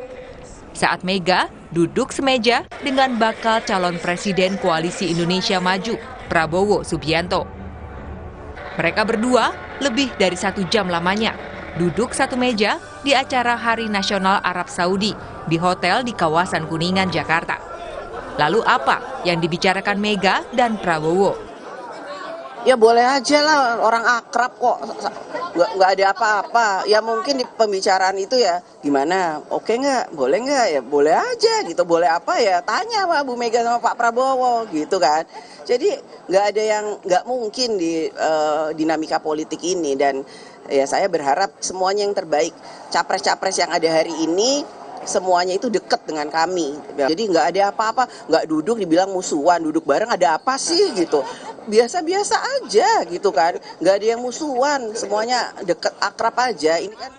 Saat Mega duduk semeja dengan bakal calon Presiden Koalisi Indonesia Maju, Prabowo Subianto. Mereka berdua lebih dari 1 jam lamanya duduk satu meja di acara Hari Nasional Arab Saudi di hotel di kawasan Kuningan, Jakarta. Lalu apa yang dibicarakan Mega dan Prabowo? Ya boleh aja lah, orang akrab kok, nggak ada apa-apa. Ya mungkin di pembicaraan itu ya gimana, oke nggak, boleh nggak, ya boleh aja gitu. Boleh apa ya, tanya sama Bu Mega sama Pak Prabowo gitu kan. Jadi nggak ada yang nggak mungkin di dinamika politik ini. Dan ya saya berharap semuanya yang terbaik. Capres-capres yang ada hari ini semuanya itu dekat dengan kami. Jadi nggak ada apa-apa, nggak duduk dibilang musuhan, duduk bareng ada apa sih gitu. Biasa-biasa aja gitu kan, nggak ada yang musuhan, semuanya deket akrab aja. Ini kan.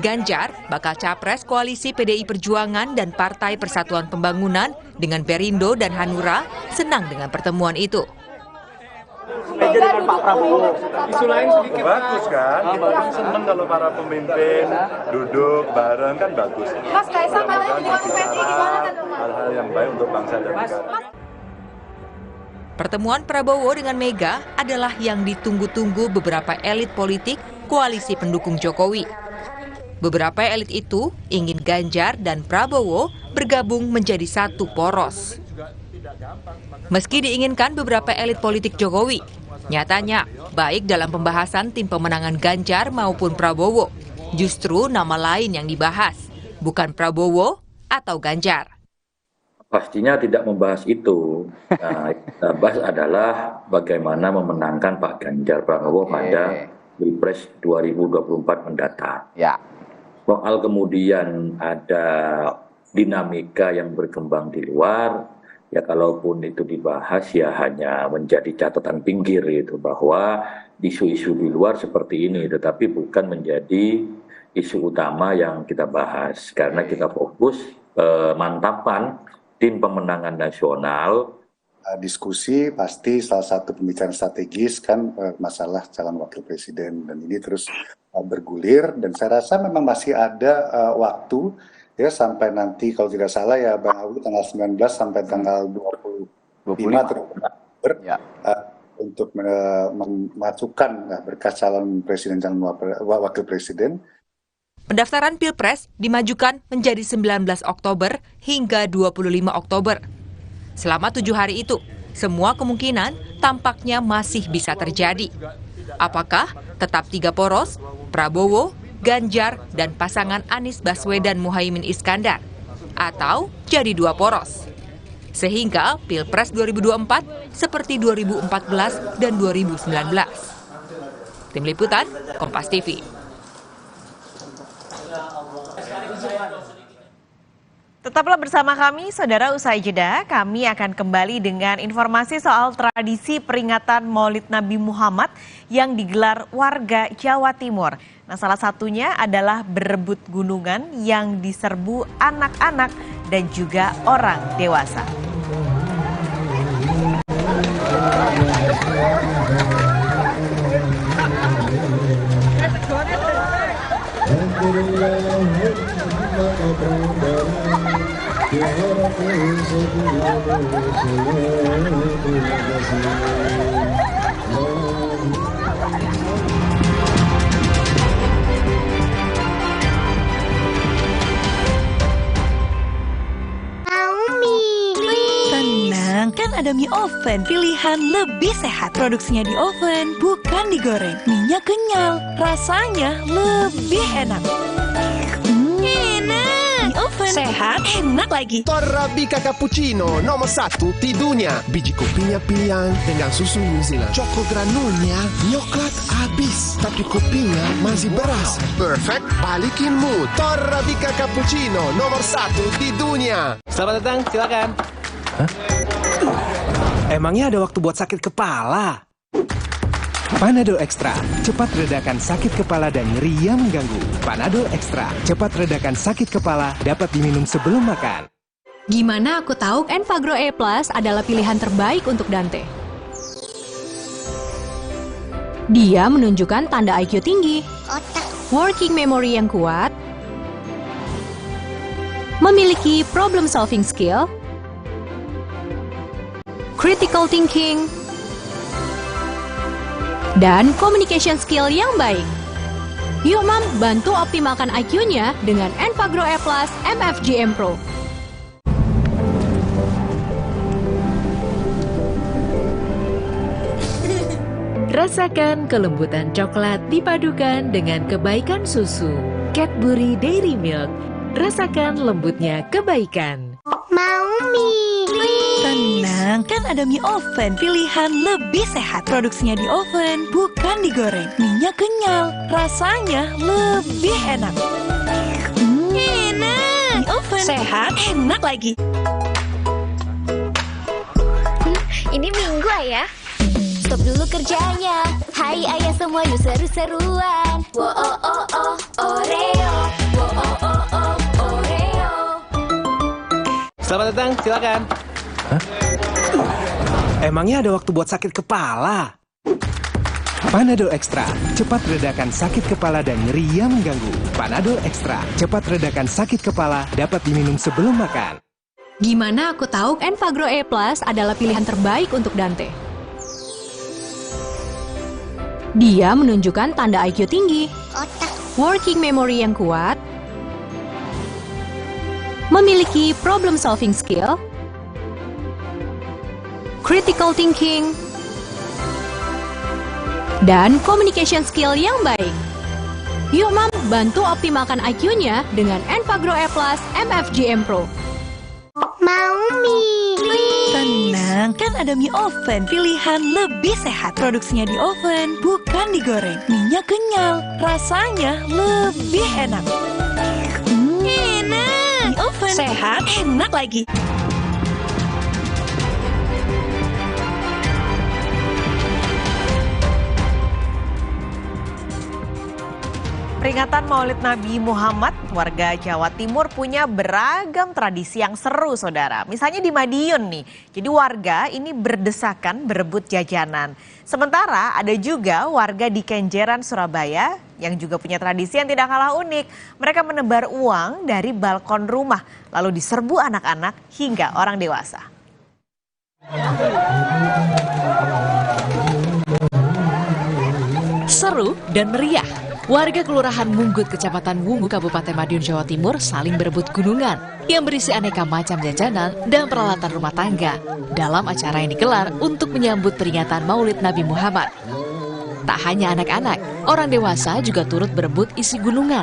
Ganjar bakal capres koalisi PDI Perjuangan dan Partai Persatuan Pembangunan dengan Perindo dan Hanura senang dengan pertemuan itu. Meja dengan Pak Prabowo, isu lain sedikit bagus kan? Kita kan seneng kalau para pemimpin duduk bareng kan bagus. Mas Kaisang katanya hubungan PSI gimana kan? Hal-hal yang baik untuk bangsa dan negara. Pertemuan Prabowo dengan Mega adalah yang ditunggu-tunggu beberapa elit politik koalisi pendukung Jokowi. Beberapa elit itu ingin Ganjar dan Prabowo bergabung menjadi satu poros. Meski diinginkan beberapa elit politik Jokowi, nyatanya baik dalam pembahasan tim pemenangan Ganjar maupun Prabowo, justru nama lain yang dibahas, bukan Prabowo atau Ganjar. Pastinya tidak membahas itu. Nah, yang bahas adalah bagaimana memenangkan Pak Ganjar Pranowo pada Pilpres 2024 mendatang. Ya. Soal kemudian ada dinamika yang berkembang di luar, ya kalaupun itu dibahas ya hanya menjadi catatan pinggir itu, bahwa isu-isu di luar seperti ini, tetapi bukan menjadi isu utama yang kita bahas, karena kita fokus mantapan tim pemenangan nasional. Diskusi pasti salah satu pembicaraan strategis kan masalah calon wakil presiden, dan ini terus bergulir, dan saya rasa memang masih ada waktu ya sampai nanti kalau tidak salah ya Bang Awi tanggal 19 sampai tanggal 25 untuk memasukkan berkas calon presiden dan wakil presiden. Pendaftaran Pilpres dimajukan menjadi 19 Oktober hingga 25 Oktober. Selama 7 hari itu, semua kemungkinan tampaknya masih bisa terjadi. Apakah tetap 3 poros, Prabowo, Ganjar, dan pasangan Anies Baswedan Muhaimin Iskandar, atau jadi 2 poros? Sehingga Pilpres 2024 seperti 2014 dan 2019. Tim Liputan, Kompas TV. Tetaplah bersama kami, saudara. Usai jeda, kami akan kembali dengan informasi soal tradisi peringatan Maulid Nabi Muhammad yang digelar warga Jawa Timur. Nah, salah satunya adalah berebut gunungan yang diserbu anak-anak dan juga orang dewasa. Tenang, kan ada mie oven, pilihan lebih sehat. Produksinya di oven, bukan digoreng. Minyak kenyal, rasanya lebih enak. Enak, mie oven sehat, enak lagi. Torabika Cappuccino nomor 1 di dunia. Biji kopinya pilihan dengan susu New Zealand. Choco granulnya coklat habis, tapi kopinya masih beras. Perfect, balikin mood. Torabika Cappuccino nomor 1 di dunia. Selamat datang, silakan. Hah? Emangnya ada waktu buat sakit kepala? Panadol Extra, cepat redakan sakit kepala dan nyeri yang mengganggu. Panadol Extra, cepat redakan sakit kepala, dapat diminum sebelum makan. Gimana aku tahu Enfagrow E+ adalah pilihan terbaik untuk Dante? Dia menunjukkan tanda IQ tinggi, working memory yang kuat, memiliki problem solving skill, critical thinking, dan communication skill yang baik. Yuk Mam, bantu optimalkan IQ-nya dengan Enfagrow E+ MFGM Pro. Rasakan kelembutan coklat dipadukan dengan kebaikan susu. Cadbury Dairy Milk. Rasakan lembutnya kebaikan. Mau mie. Tenang, kan ada mie oven, pilihan lebih sehat. Produksinya di oven, bukan digoreng. Minyak kenyal, rasanya lebih enak. Enak, mie oven sehat, enak lagi. Ini Minggu Ayah. Stop dulu kerjanya. Hai Ayah semua, yuk seru-seruan. Wo oh oh oh Oreo. Wo oh oh oh Oreo. Selamat datang, silakan. Hah? Emangnya ada waktu buat sakit kepala? Panadol Extra, cepat redakan sakit kepala dan nyeri yang mengganggu. Panadol Extra, cepat redakan sakit kepala, dapat diminum sebelum makan. Gimana aku tahu Enfagrow E+ adalah pilihan terbaik untuk Dante? Dia menunjukkan tanda IQ tinggi, working memory yang kuat, memiliki problem solving skill, critical thinking, dan communication skill yang baik. Yuk Mam, bantu optimalkan IQ-nya dengan Enfagrow E+ MFGM Pro. Mau mie. Tenang, kan ada mie oven, pilihan lebih sehat. Produksinya di oven, bukan digoreng. Minyak kenyal, rasanya lebih enak. Enak, mie oven sehat, enak lagi. Peringatan Maulid Nabi Muhammad, warga Jawa Timur punya beragam tradisi yang seru, saudara. Misalnya di Madiun nih, jadi warga ini berdesakan berebut jajanan. Sementara ada juga warga di Kenjeran, Surabaya yang juga punya tradisi yang tidak kalah unik. Mereka menebar uang dari balkon rumah, lalu diserbu anak-anak hingga orang dewasa. Seru dan meriah. Warga Kelurahan Munggut, Kecamatan Wungu, Kabupaten Madiun, Jawa Timur saling berebut gunungan yang berisi aneka macam jajanan dan peralatan rumah tangga dalam acara yang digelar untuk menyambut peringatan Maulid Nabi Muhammad. Tak hanya anak-anak, orang dewasa juga turut berebut isi gunungan.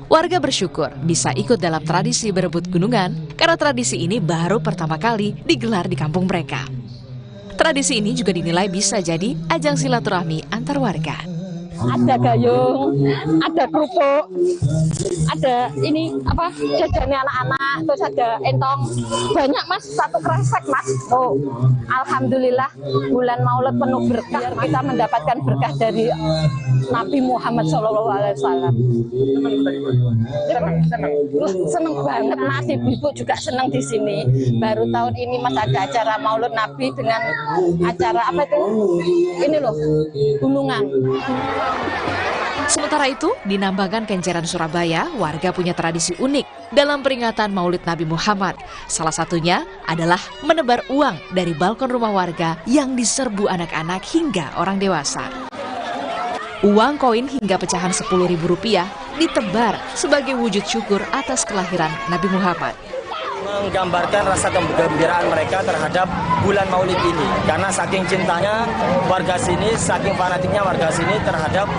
Warga bersyukur bisa ikut dalam tradisi berebut gunungan karena tradisi ini baru pertama kali digelar di kampung mereka. Tradisi ini juga dinilai bisa jadi ajang silaturahmi antar warga. Ada gayung, ada kerupuk, ada ini jajannya anak-anak, terus ada entong. Banyak mas, satu kresek mas. Oh, alhamdulillah bulan Maulid penuh berkah. Kita mendapatkan berkah dari Nabi Muhammad SAW. Seneng banget mas, ibu juga seneng di sini. Baru tahun ini mas ada acara Maulid Nabi dengan acara ini loh, gunungan. Sementara itu, di Nambangan, Kenjeran, Surabaya, warga punya tradisi unik dalam peringatan Maulid Nabi Muhammad. Salah satunya adalah menebar uang dari balkon rumah warga yang diserbu anak-anak hingga orang dewasa. Uang koin hingga pecahan Rp10.000 ditebar sebagai wujud syukur atas kelahiran Nabi Muhammad. Menggambarkan rasa kegembiraan mereka terhadap bulan Maulid ini, karena saking cintanya warga sini, saking fanatiknya warga sini terhadap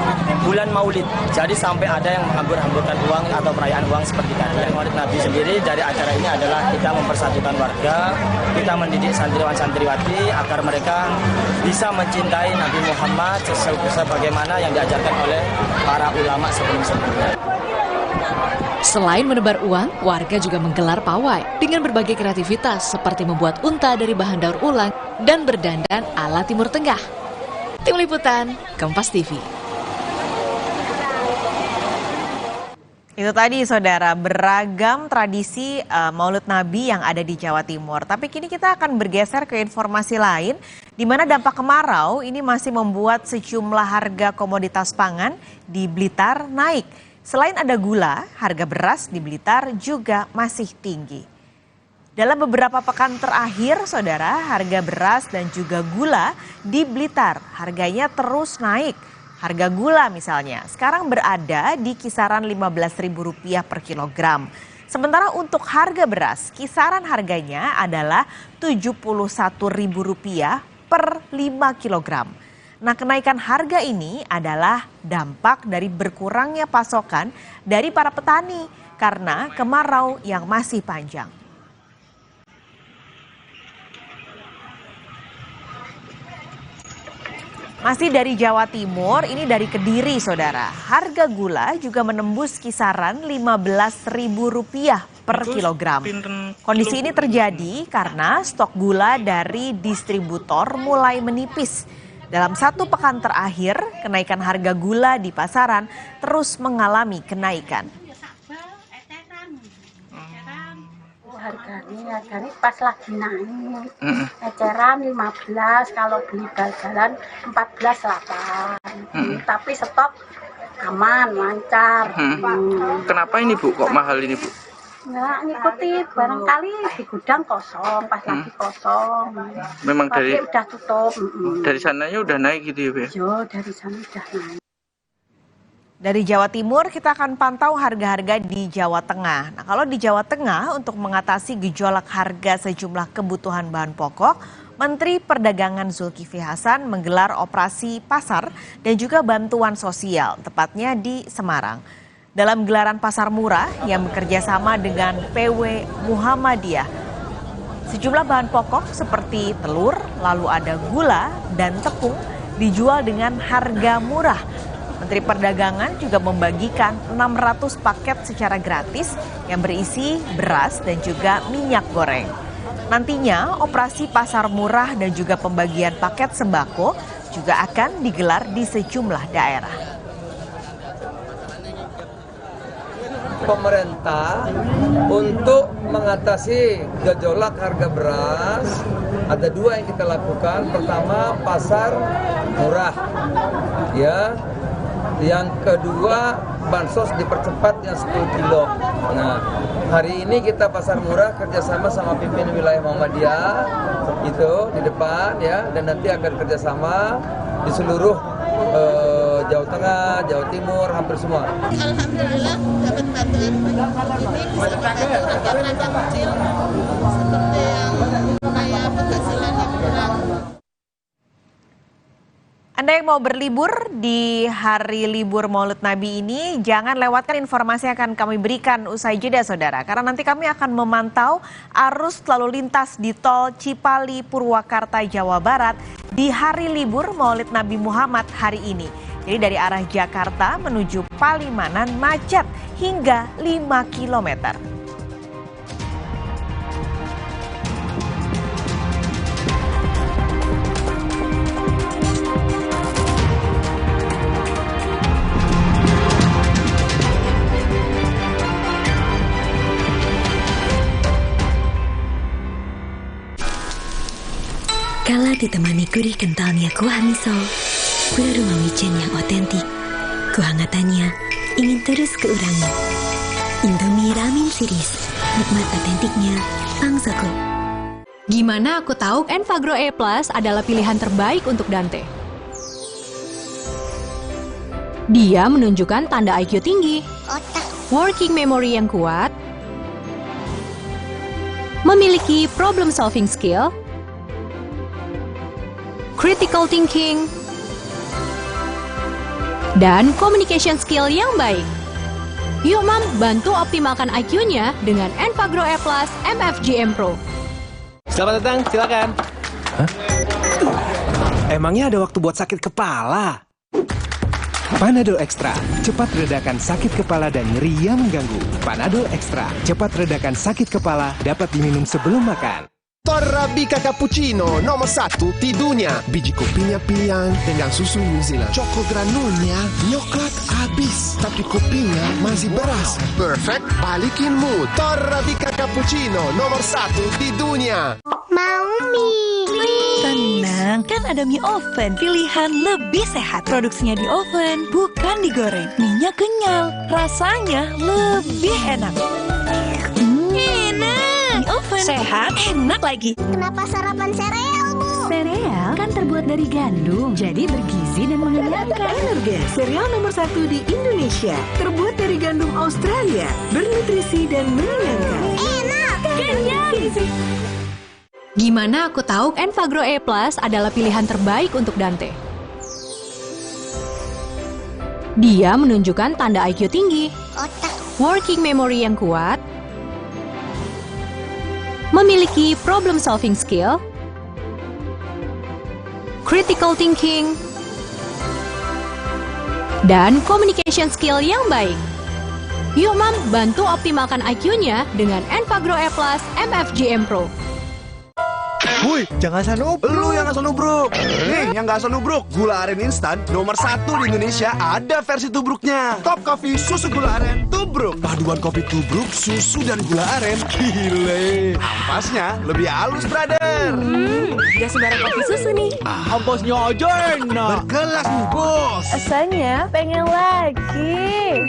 bulan Maulid, jadi sampai ada yang menghambur-hamburkan uang atau perayaan uang seperti tadi. Maulid Nabi sendiri dari acara ini adalah kita mempersatukan warga, kita mendidik santriwan-santriwati agar mereka bisa mencintai Nabi Muhammad sebagaimana yang diajarkan oleh para ulama sebelum-sebelumnya. Selain menebar uang, warga juga menggelar pawai dengan berbagai kreativitas seperti membuat unta dari bahan daur ulang dan berdandan ala Timur Tengah. Tim Liputan, Kompas TV. Itu tadi saudara, beragam tradisi Maulid Nabi yang ada di Jawa Timur. Tapi kini kita akan bergeser ke informasi lain, di mana dampak kemarau ini masih membuat sejumlah harga komoditas pangan di Blitar naik. Selain ada gula, harga beras di Blitar juga masih tinggi. Dalam beberapa pekan terakhir, saudara, harga beras dan juga gula di Blitar harganya terus naik. Harga gula misalnya sekarang berada di kisaran Rp15.000 per kilogram. Sementara untuk harga beras, kisaran harganya adalah Rp71.000 per 5 kilogram. Nah, kenaikan harga ini adalah dampak dari berkurangnya pasokan dari para petani karena kemarau yang masih panjang. Masih dari Jawa Timur, ini dari Kediri, saudara. Harga gula juga menembus kisaran Rp15.000 per kilogram. Kondisi ini terjadi karena stok gula dari distributor mulai menipis. Dalam satu pekan terakhir, kenaikan harga gula di pasaran terus mengalami kenaikan. Harganya pas lagi naik, eceran 15, kalau beli bal-balan 14,8. Tapi stok aman, lancar. Kenapa ini Bu, kok mahal ini Bu? Nggak ngikuti, barangkali di gudang kosong, pas lagi kosong. Memang dari udah tutup. Dari sananya udah naik gitu ya Bu? Yo, dari sana udah naik. Dari Jawa Timur kita akan pantau harga-harga di Jawa Tengah. Nah, kalau di Jawa Tengah untuk mengatasi gejolak harga sejumlah kebutuhan bahan pokok, Menteri Perdagangan Zulkifli Hasan menggelar operasi pasar dan juga bantuan sosial, tepatnya di Semarang. Dalam gelaran pasar murah yang bekerja sama dengan PW Muhammadiyah, sejumlah bahan pokok seperti telur, lalu ada gula dan tepung dijual dengan harga murah. Menteri Perdagangan juga membagikan 600 paket secara gratis yang berisi beras dan juga minyak goreng. Nantinya operasi pasar murah dan juga pembagian paket sembako juga akan digelar di sejumlah daerah. Pemerintah untuk mengatasi gejolak harga beras ada dua yang kita lakukan. Pertama, pasar murah, ya. Yang kedua, bansos dipercepat yang 10 kilo. Nah, hari ini kita pasar murah kerjasama sama pimpinan wilayah Muhammadiyah itu di depan, ya, dan nanti akan kerjasama di seluruh Jawa Tengah, Jawa Timur, hampir semua. Alhamdulillah dapat bantuan ini harga kecil seperti yang kayak penghasilan yang kurang. Anda yang mau berlibur di hari libur Maulid Nabi ini, jangan lewatkan informasi yang akan kami berikan usai jeda, saudara. Karena nanti kami akan memantau arus lalu lintas di tol Cipali, Purwakarta, Jawa Barat di hari libur Maulid Nabi Muhammad hari ini. Jadi dari arah Jakarta menuju Palimanan macet hingga 5 km. Kala ditemani gurih kentalnya kuah miso, gula rumah wijen yang otentik, kehangatannya ingin terus keurangi. Indomie Ramen Series, nikmat otentiknya Pang Soko. Gimana aku tahu Enfagrow E Plus adalah pilihan terbaik untuk Dante? Dia menunjukkan tanda IQ tinggi, working memory yang kuat, memiliki problem solving skill, critical thinking, dan communication skill yang baik. Yuk Mam, bantu optimalkan IQ-nya dengan Enfagrow E Plus MFGM Pro. Selamat datang, silakan. Hah? Emangnya ada waktu buat sakit kepala? Panadol Extra, cepat redakan sakit kepala dan nyeri yang mengganggu. Panadol Extra, cepat redakan sakit kepala, dapat diminum sebelum makan. Torabika Cappuccino nomor 1 di dunia. Biji kopinya pilihan dengan susu New Zealand. Choco granulnya nyoklat habis, tapi kopinya masih beras. Perfect, balikin mood. Torabika Cappuccino nomor 1 di dunia. Mau mie? Tenang, kan ada mie oven. Pilihan lebih sehat. Produksinya di oven, bukan digoreng. Minyak kenyal, rasanya lebih enak. Enak. Oven sehat, enak lagi. Kenapa sarapan sereal, Bu? Sereal kan terbuat dari gandum, jadi bergizi dan mengenyangkan. Energen, sereal nomor 1 di Indonesia. Terbuat dari gandum Australia, bernutrisi dan mengenyangkan. Enak, kenyang. Gimana aku tahu Enfagrow E Plus adalah pilihan terbaik untuk Dante? Dia menunjukkan tanda IQ tinggi, working memory yang kuat, memiliki problem solving skill, critical thinking, dan communication skill yang baik. Yuk Mam, bantu optimalkan IQ-nya dengan Enfagrow E Plus MFGM Pro. Woi, jangan asal nubruk. Lu yang asal nubruk. Nih, yang gak asal nubruk. Gula aren instan nomor 1 di Indonesia ada versi tubruknya. Top Coffee susu gula aren tubruk. Paduan kopi tubruk, susu dan gula aren. Gile. Ampasnya lebih halus, brother. Gak sembarang kopi susu nih. Ampasnya aja enak. Berkelas, bos. Rasanya pengen lagi.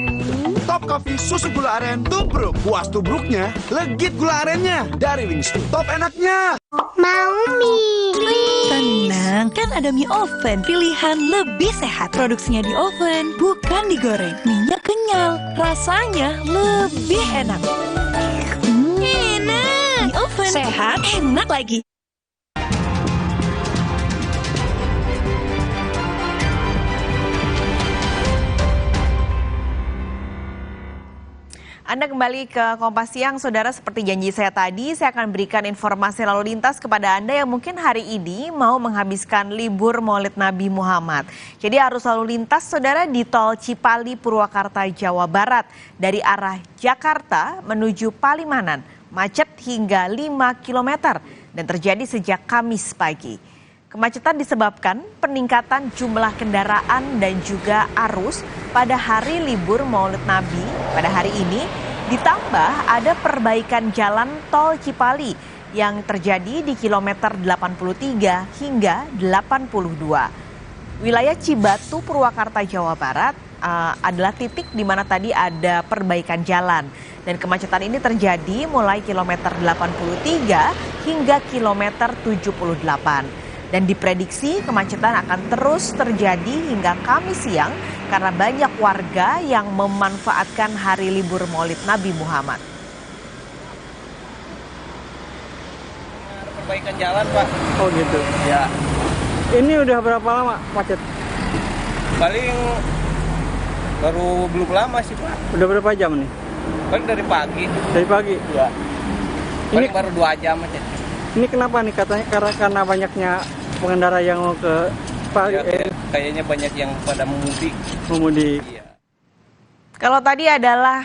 Top Coffee susu gula aren tubruk. Puas tubruknya, legit gula arennya. Dari Wingstop, top enaknya. Mau mie? Tenang, kan ada mie oven. Pilihan lebih sehat. Produksinya di oven, bukan digoreng. Minyak kenyal, rasanya lebih enak. Enak. Mie oven sehat, enak lagi. Anda kembali ke Kompas Siang, Saudara. Seperti janji saya tadi, saya akan berikan informasi lalu lintas kepada Anda yang mungkin hari ini mau menghabiskan libur Maulid Nabi Muhammad. Jadi arus lalu lintas, Saudara, di Tol Cipali, Purwakarta, Jawa Barat dari arah Jakarta menuju Palimanan, macet hingga 5 km dan terjadi sejak Kamis pagi. Kemacetan disebabkan peningkatan jumlah kendaraan dan juga arus pada hari libur Maulid Nabi pada hari ini, ditambah ada perbaikan jalan tol Cipali yang terjadi di kilometer 83 hingga 82. Wilayah Cibatu, Purwakarta, Jawa Barat adalah titik di mana tadi ada perbaikan jalan. Dan kemacetan ini terjadi mulai kilometer 83 hingga kilometer 78. Dan diprediksi kemacetan akan terus terjadi hingga Kamis siang karena banyak warga yang memanfaatkan hari libur Maulid Nabi Muhammad. Perbaikan jalan, Pak. Oh gitu. Ya. Ini udah berapa lama macet? Paling belum lama sih, Pak. Udah berapa jam nih? Paling dari pagi. Dari pagi? Ya. Paling baru 2 jam macet. Ini kenapa nih katanya karena banyaknya pengendara yang mau ke Pali? Ya, kayaknya banyak yang pada memudik. Iya. Kalau tadi adalah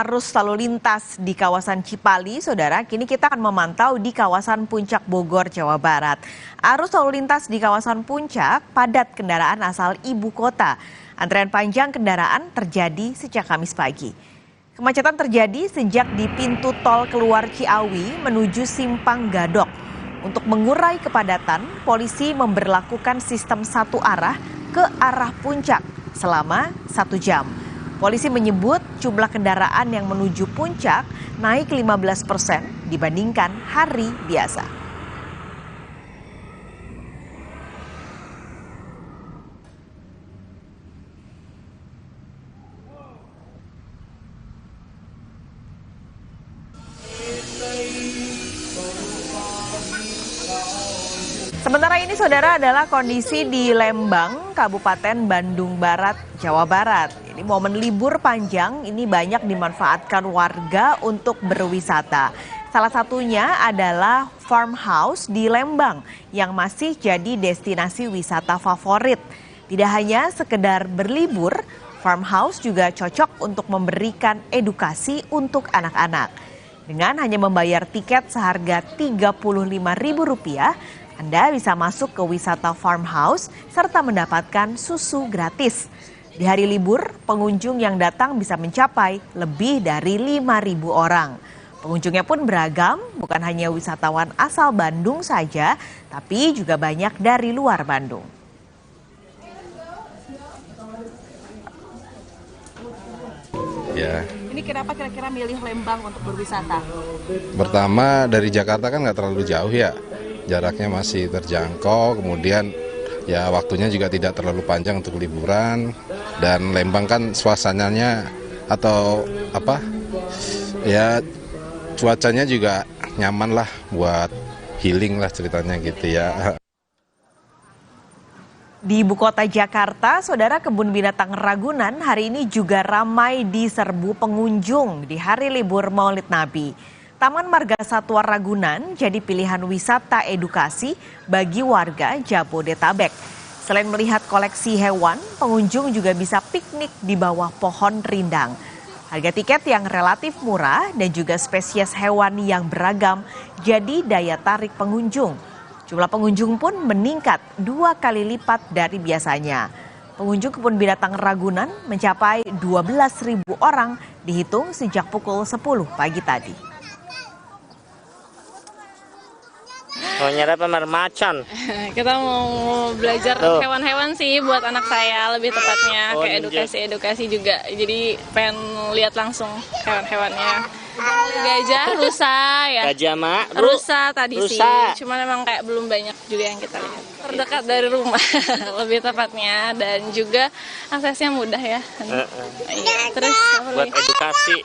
arus lalu lintas di kawasan Cipali, Saudara, kini kita akan memantau di kawasan Puncak Bogor, Jawa Barat. Arus lalu lintas di kawasan Puncak padat kendaraan asal ibu kota. Antrean panjang kendaraan terjadi sejak Kamis pagi. Kemacetan terjadi sejak di pintu tol keluar Ciawi menuju Simpang Gadok. Untuk mengurai kepadatan, polisi memberlakukan sistem satu arah ke arah puncak selama 1 jam. Polisi menyebut jumlah kendaraan yang menuju puncak naik 15% dibandingkan hari biasa. Sementara ini, Saudara, adalah kondisi di Lembang, Kabupaten Bandung Barat, Jawa Barat. Ini momen libur panjang ini banyak dimanfaatkan warga untuk berwisata. Salah satunya adalah farmhouse di Lembang yang masih jadi destinasi wisata favorit. Tidak hanya sekedar berlibur, farmhouse juga cocok untuk memberikan edukasi untuk anak-anak. Dengan hanya membayar tiket seharga Rp35.000, Anda bisa masuk ke wisata farmhouse serta mendapatkan susu gratis. Di hari libur, pengunjung yang datang bisa mencapai lebih dari 5.000 orang. Pengunjungnya pun beragam, bukan hanya wisatawan asal Bandung saja, tapi juga banyak dari luar Bandung. Ya. Ini kenapa kira-kira milih Lembang untuk berwisata? Pertama, dari Jakarta kan nggak terlalu jauh ya. Jaraknya masih terjangkau, kemudian ya waktunya juga tidak terlalu panjang untuk liburan, dan Lembang kan suasananya atau apa ya, cuacanya juga nyaman lah buat healing lah ceritanya gitu ya. Di ibu kota Jakarta, Saudara, kebun binatang Ragunan hari ini juga ramai diserbu pengunjung di hari libur Maulid Nabi. Taman Marga Satwa Ragunan jadi pilihan wisata edukasi bagi warga Jabodetabek. Selain melihat koleksi hewan, pengunjung juga bisa piknik di bawah pohon rindang. Harga tiket yang relatif murah dan juga spesies hewan yang beragam jadi daya tarik pengunjung. Jumlah pengunjung pun meningkat 2 kali lipat dari biasanya. Pengunjung kebun binatang Ragunan mencapai 12.000 orang dihitung sejak pukul 10 pagi tadi. Mau nyari apa, macan? Kita mau belajar hewan-hewan sih buat anak saya, lebih tepatnya kayak edukasi juga. Jadi pengen lihat langsung hewan-hewannya. Gajah, rusa ya. Gajah mak, rusa tadi rusa. Sih. Cuman memang kayak belum banyak juga yang kita lihat. Terdekat dari rumah, lebih tepatnya, dan juga aksesnya mudah ya. Iya. Terus buat edukasi.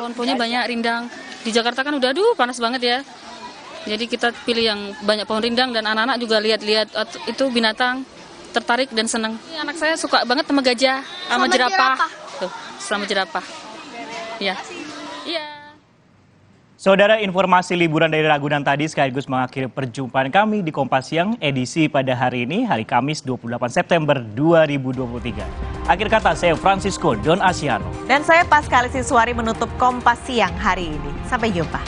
Pohon-pohonnya banyak, rindang. Di Jakarta kan udah panas banget ya. Jadi kita pilih yang banyak pohon rindang, dan anak-anak juga lihat-lihat itu binatang, tertarik dan senang. Anak saya suka banget sama gajah, sama jerapah. Tuh, sama jerapah. Iya. Iya. Saudara, informasi liburan dari Ragunan tadi sekaligus mengakhiri perjumpaan kami di Kompas Siang edisi pada hari ini, hari Kamis 28 September 2023. Akhir kata, saya Francisco Don Asiano. Dan saya Paskali Siswari menutup Kompas Siang hari ini. Sampai jumpa.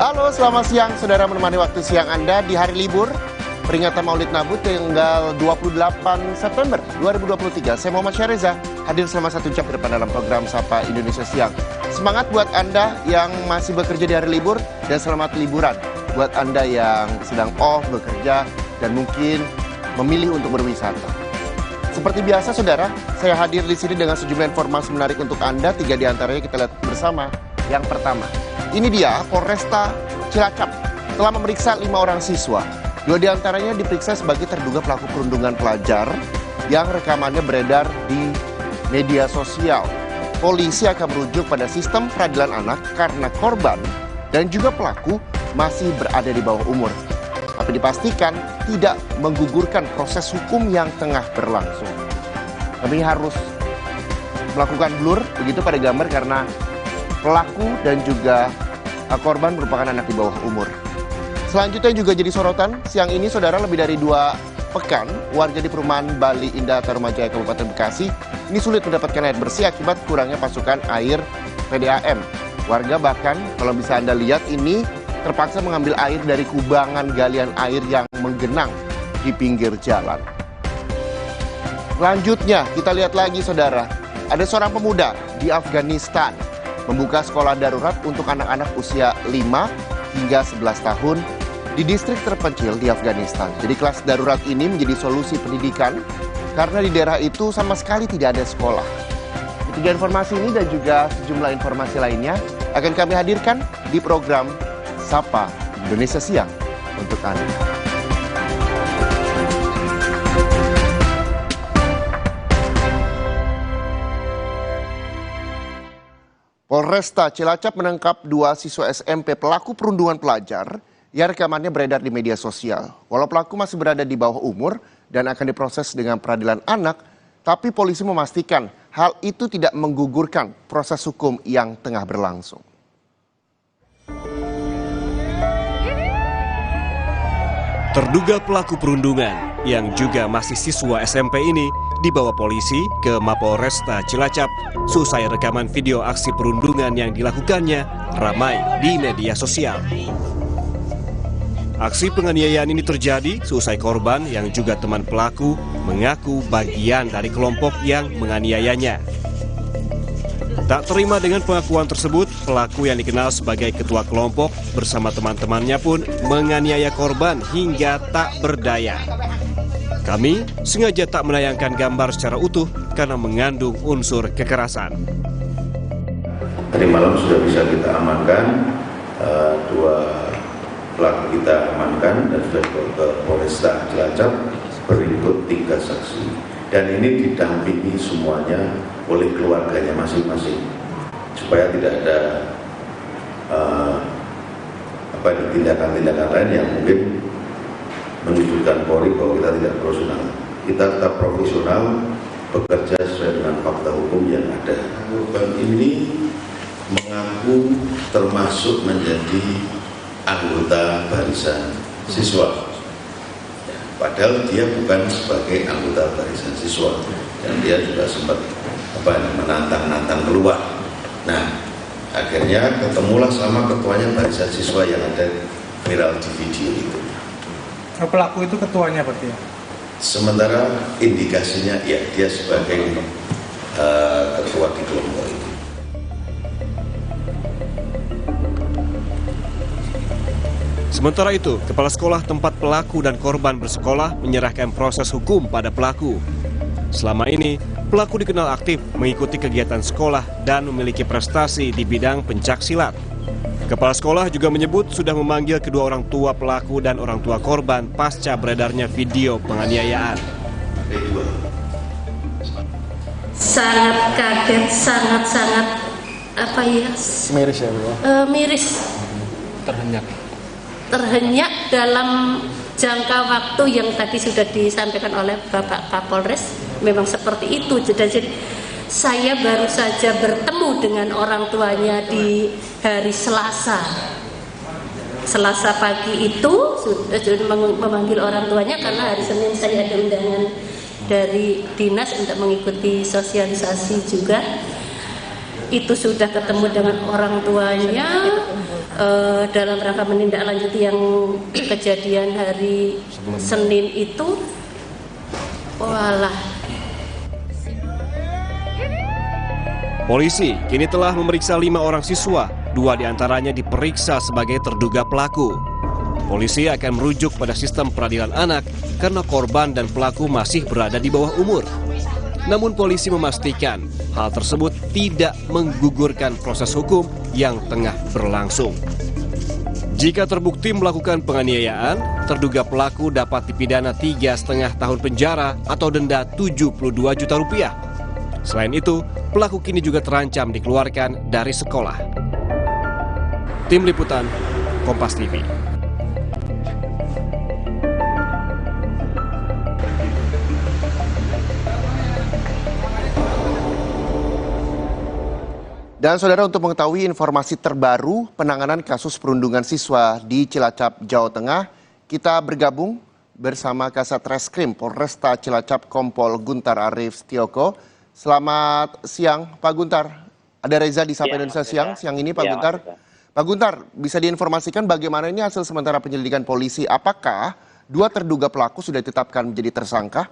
Halo, selamat siang saudara, menemani waktu siang Anda di hari libur peringatan Maulid Nabi tanggal 28 September 2023. Saya Muhammad Syareza, hadir selama 1 jam ke depan dalam program Sapa Indonesia Siang. Semangat buat Anda yang masih bekerja di hari libur dan selamat liburan buat Anda yang sedang off bekerja dan mungkin memilih untuk berwisata. Seperti biasa saudara, saya hadir di sini dengan sejumlah informasi menarik untuk Anda. 3 di antaranya kita lihat bersama. Yang pertama, ini dia, Polresta Cilacap telah memeriksa 5 orang siswa. 2 di antaranya diperiksa sebagai terduga pelaku perundungan pelajar yang rekamannya beredar di media sosial. Polisi akan merujuk pada sistem peradilan anak karena korban dan juga pelaku masih berada di bawah umur. Tapi dipastikan tidak menggugurkan proses hukum yang tengah berlangsung. Kami harus melakukan blur begitu pada gambar karena pelaku dan juga korban merupakan anak di bawah umur. Selanjutnya juga jadi sorotan, siang ini saudara, lebih dari 2 pekan warga di perumahan Bali Indah Tarumajaya Kabupaten Bekasi ini sulit mendapatkan air bersih akibat kurangnya pasokan air PDAM. Warga bahkan kalau bisa Anda lihat ini terpaksa mengambil air dari kubangan galian air yang menggenang di pinggir jalan. Selanjutnya kita lihat lagi saudara, ada seorang pemuda di Afghanistan membuka sekolah darurat untuk anak-anak usia 5 hingga 11 tahun di distrik terpencil di Afghanistan. Jadi kelas darurat ini menjadi solusi pendidikan karena di daerah itu sama sekali tidak ada sekolah. 3 informasi ini dan juga sejumlah informasi lainnya akan kami hadirkan di program Sapa Indonesia Siang untuk Anda. Polresta Cilacap menangkap 2 siswa SMP pelaku perundungan pelajar yang rekamannya beredar di media sosial. Walau pelaku masih berada di bawah umur dan akan diproses dengan peradilan anak, tapi polisi memastikan hal itu tidak menggugurkan proses hukum yang tengah berlangsung. Terduga pelaku perundungan yang juga masih siswa SMP ini dibawa polisi ke Mapolresta Cilacap seusai rekaman video aksi perundungan yang dilakukannya ramai di media sosial. Aksi penganiayaan ini terjadi seusai korban yang juga teman pelaku mengaku bagian dari kelompok yang menganiayanya. Tak terima dengan pengakuan tersebut, pelaku yang dikenal sebagai ketua kelompok bersama teman-temannya pun menganiaya korban hingga tak berdaya. Kami sengaja tak menayangkan gambar secara utuh karena mengandung unsur kekerasan. Tadi malam sudah bisa kita amankan, 2 pelaku kita amankan dan sudah ke Polresta Cilacap berikut 3 saksi. Dan ini didampingi semuanya oleh keluarganya masing-masing supaya tidak ada tindakan-tindakan lain yang mungkin menunjukkan Polri bahwa kita tidak profesional. Kita tetap profesional bekerja sesuai dengan fakta hukum yang ada. Korban ini mengaku termasuk menjadi anggota barisan siswa. Padahal dia bukan sebagai anggota barisan siswa, dan dia juga sempat menantang-nantang keluar. Nah, akhirnya ketemulah sama ketuanya barisan siswa yang ada viral di video itu. Pelaku itu ketuanya berarti ya? Sementara indikasinya ya dia sebagai ketua di kelompok itu. Sementara itu, kepala sekolah tempat pelaku dan korban bersekolah menyerahkan proses hukum pada pelaku. Selama ini, pelaku dikenal aktif mengikuti kegiatan sekolah dan memiliki prestasi di bidang pencaksilat. Kepala sekolah juga menyebut sudah memanggil kedua orang tua pelaku dan orang tua korban pasca beredarnya video penganiayaan. Sangat kaget, sangat miris ya Bu? Miris. Terhenyak dalam jangka waktu yang tadi sudah disampaikan oleh Bapak Kapolres, memang seperti itu. Jadi saya baru saja bertemu dengan orang tuanya di hari Selasa pagi itu, sudah memanggil orang tuanya karena hari Senin saya ada undangan dari dinas untuk mengikuti sosialisasi juga. Itu sudah ketemu dengan orang tuanya dalam rangka menindaklanjuti yang kejadian hari Senin itu. Walah. Polisi kini telah memeriksa 5 orang siswa, 2 diantaranya diperiksa sebagai terduga pelaku. Polisi akan merujuk pada sistem peradilan anak karena korban dan pelaku masih berada di bawah umur. Namun polisi memastikan hal tersebut tidak menggugurkan proses hukum yang tengah berlangsung. Jika terbukti melakukan penganiayaan, terduga pelaku dapat dipidana 3,5 tahun penjara atau denda 72 juta rupiah. Selain itu, pelaku kini juga terancam dikeluarkan dari sekolah. Tim Liputan, Kompas TV. Dan saudara, untuk mengetahui informasi terbaru penanganan kasus perundungan siswa di Cilacap, Jawa Tengah, kita bergabung bersama Kasat Reskrim Polresta Cilacap Kompol Guntar Arif Setioko. Selamat siang Pak Guntar. Ada Reza di Sapa Indonesia siang ini Pak Guntar. Pak Guntar, bisa diinformasikan bagaimana ini hasil sementara penyelidikan polisi? Apakah 2 terduga pelaku sudah ditetapkan menjadi tersangka?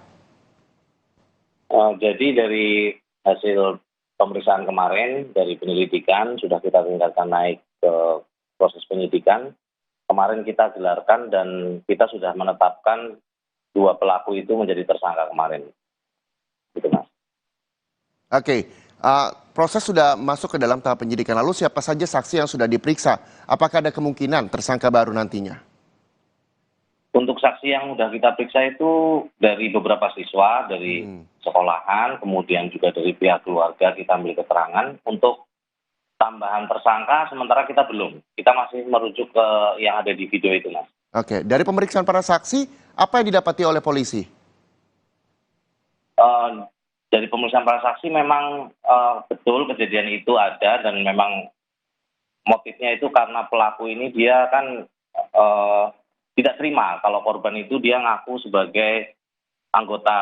Jadi dari hasil pemeriksaan kemarin dari penyelidikan sudah kita tingkatkan naik ke proses penyidikan. Kemarin kita gelarkan dan kita sudah menetapkan 2 pelaku itu menjadi tersangka kemarin. Gitu Mas. Oke, proses sudah masuk ke dalam tahap penyidikan. Lalu siapa saja saksi yang sudah diperiksa? Apakah ada kemungkinan tersangka baru nantinya? Untuk saksi yang sudah kita periksa itu dari beberapa siswa, dari sekolahan, kemudian juga dari pihak keluarga kita ambil keterangan. Untuk tambahan tersangka sementara kita belum. Kita masih merujuk ke yang ada di video itu Mas. Oke, dari pemeriksaan para saksi, apa yang didapati oleh polisi? Dari pemeriksaan para saksi memang betul kejadian itu ada dan memang motifnya itu karena pelaku ini dia kan tidak terima kalau korban itu dia ngaku sebagai anggota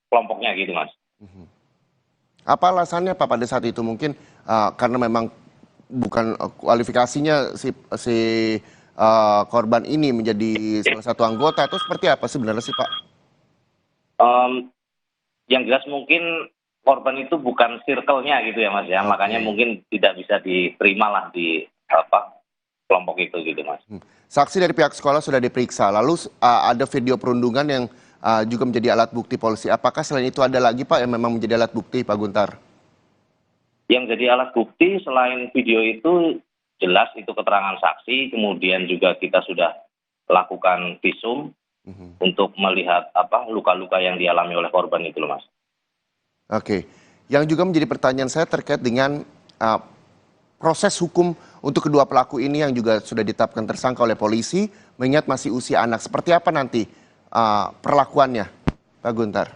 kelompoknya gitu Mas. Apa alasannya Pak pada saat itu? Mungkin karena memang bukan kualifikasinya si korban ini menjadi salah satu anggota, atau seperti apa sebenarnya sih Pak? Yang jelas mungkin korban itu bukan circle-nya gitu ya Mas ya, makanya mungkin tidak bisa diterima lah di kelompok itu gitu Mas. Saksi dari pihak sekolah sudah diperiksa, lalu ada video perundungan yang juga menjadi alat bukti polisi. Apakah selain itu ada lagi Pak yang memang menjadi alat bukti Pak Guntar? Yang jadi alat bukti selain video itu jelas itu keterangan saksi, kemudian juga kita sudah lakukan visum untuk melihat luka-luka yang dialami oleh korban itu loh Mas. Oke, yang juga menjadi pertanyaan saya terkait dengan proses hukum untuk kedua pelaku ini yang juga sudah ditetapkan tersangka oleh polisi, mengingat masih usia anak. Seperti apa nanti perlakuannya, Pak Guntar?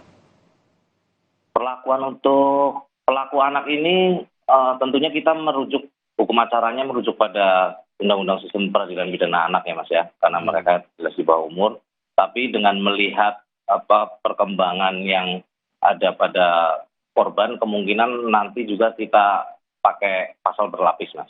perlakuan untuk pelaku anak ini tentunya kita merujuk hukum acaranya merujuk pada Undang-Undang Sistem Peradilan Pidana Anak ya Mas ya, karena mereka jelas di bawah umur. Tapi dengan melihat perkembangan yang ada pada korban, kemungkinan nanti juga kita pakai pasal berlapis Mas.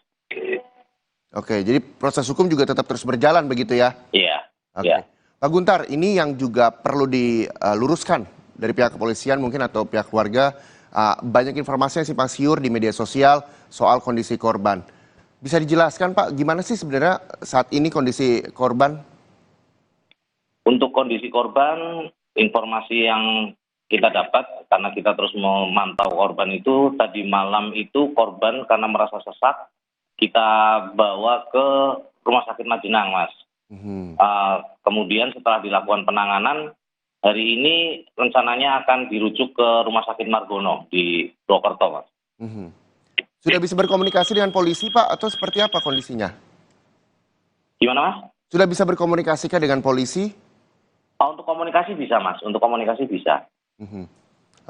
Oke, jadi proses hukum juga tetap terus berjalan begitu ya? Iya. Oke. Iya. Pak Guntar, ini yang juga perlu diluruskan dari pihak kepolisian mungkin atau pihak keluarga, banyak informasi yang simpang siur di media sosial soal kondisi korban. Bisa dijelaskan Pak, gimana sih sebenarnya saat ini kondisi korban? Untuk kondisi korban, informasi yang kita dapat, karena kita terus memantau korban itu, tadi malam itu korban karena merasa sesak, kita bawa ke Rumah Sakit Majenang Mas. Kemudian setelah dilakukan penanganan, hari ini rencananya akan dirujuk ke Rumah Sakit Margono di Purwokerto, Mas. Sudah bisa berkomunikasi dengan polisi, Pak, atau seperti apa kondisinya? Gimana, Mas? Sudah bisa berkomunikasikan dengan polisi? Untuk komunikasi bisa, Mas. Untuk komunikasi bisa.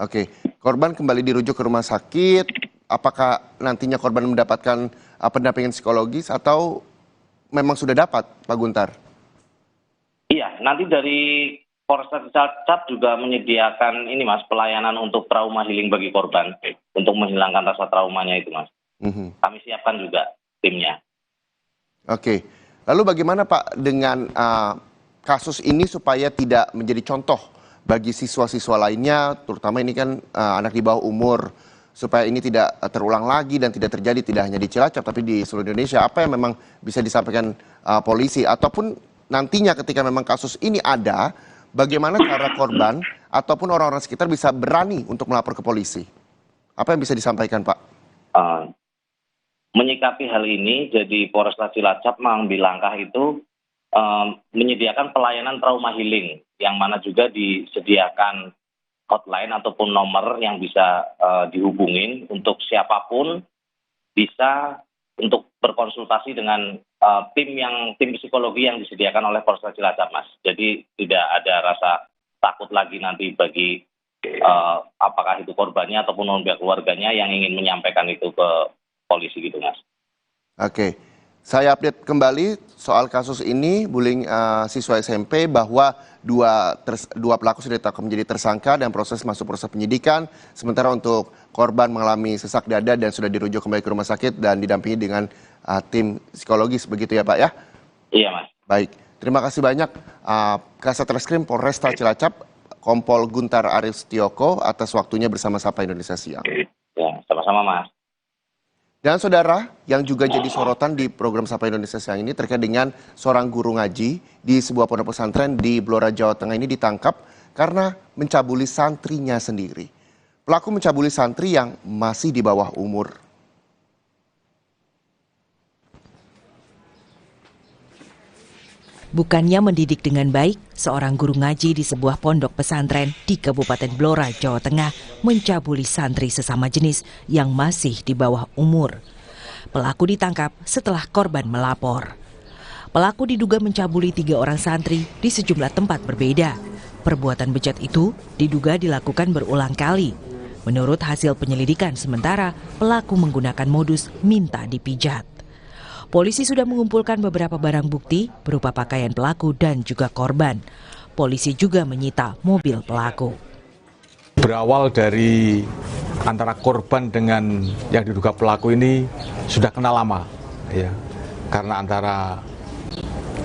Oke. Korban kembali dirujuk ke rumah sakit. Apakah nantinya korban mendapatkan pendampingan psikologis atau memang sudah dapat, Pak Guntar? Iya, nanti dari Polresta Cilacap juga menyediakan ini Mas, pelayanan untuk trauma healing bagi korban, untuk menghilangkan rasa traumanya itu Mas. Kami siapkan juga timnya. Oke, lalu bagaimana Pak dengan kasus ini supaya tidak menjadi contoh bagi siswa-siswa lainnya, terutama ini kan anak di bawah umur, supaya ini tidak terulang lagi dan tidak terjadi tidak hanya di Cilacap tapi di seluruh Indonesia. Apa yang memang bisa disampaikan polisi ataupun nantinya ketika memang kasus ini ada, bagaimana cara korban ataupun orang-orang sekitar bisa berani untuk melapor ke polisi? Apa yang bisa disampaikan Pak? Menyikapi hal ini, jadi Polresta Cilacap mengambil langkah itu menyediakan pelayanan trauma healing, yang mana juga disediakan hotline ataupun nomor yang bisa dihubungin untuk siapapun bisa untuk berkonsultasi dengan tim psikologi yang disediakan oleh Polresta Cilacap, Mas. Jadi tidak ada rasa takut lagi nanti bagi apakah itu korbannya ataupun pihak keluarganya yang ingin menyampaikan itu ke polisi gitu, Mas. Oke. Saya update kembali soal kasus ini, bullying siswa SMP, bahwa dua pelaku sudah ditetapkan menjadi tersangka dan proses penyidikan. Sementara untuk korban mengalami sesak dada dan sudah dirujuk kembali ke rumah sakit dan didampingi dengan tim psikologis, begitu ya Pak ya? Iya Mas. Baik, terima kasih banyak Kasat Reskrim Polresta Cilacap, Kompol Guntar Arif Setioko atas waktunya bersama Sapa Indonesia Siang. Ya, sama-sama Mas. Dan saudara, yang juga jadi sorotan di program Sapa Indonesia Siang ini terkait dengan seorang guru ngaji di sebuah pondok pesantren di Blora, Jawa Tengah ini ditangkap karena mencabuli santrinya sendiri. Pelaku mencabuli santri yang masih di bawah umur. Bukannya mendidik dengan baik, seorang guru ngaji di sebuah pondok pesantren di Kabupaten Blora, Jawa Tengah mencabuli santri sesama jenis yang masih di bawah umur. Pelaku ditangkap setelah korban melapor. Pelaku diduga mencabuli 3 orang santri di sejumlah tempat berbeda. Perbuatan bejat itu diduga dilakukan berulang kali. Menurut hasil penyelidikan sementara, pelaku menggunakan modus minta dipijat. Polisi sudah mengumpulkan beberapa barang bukti berupa pakaian pelaku dan juga korban. Polisi juga menyita mobil pelaku. Berawal dari antara korban dengan yang diduga pelaku ini sudah kenal lama, ya, karena antara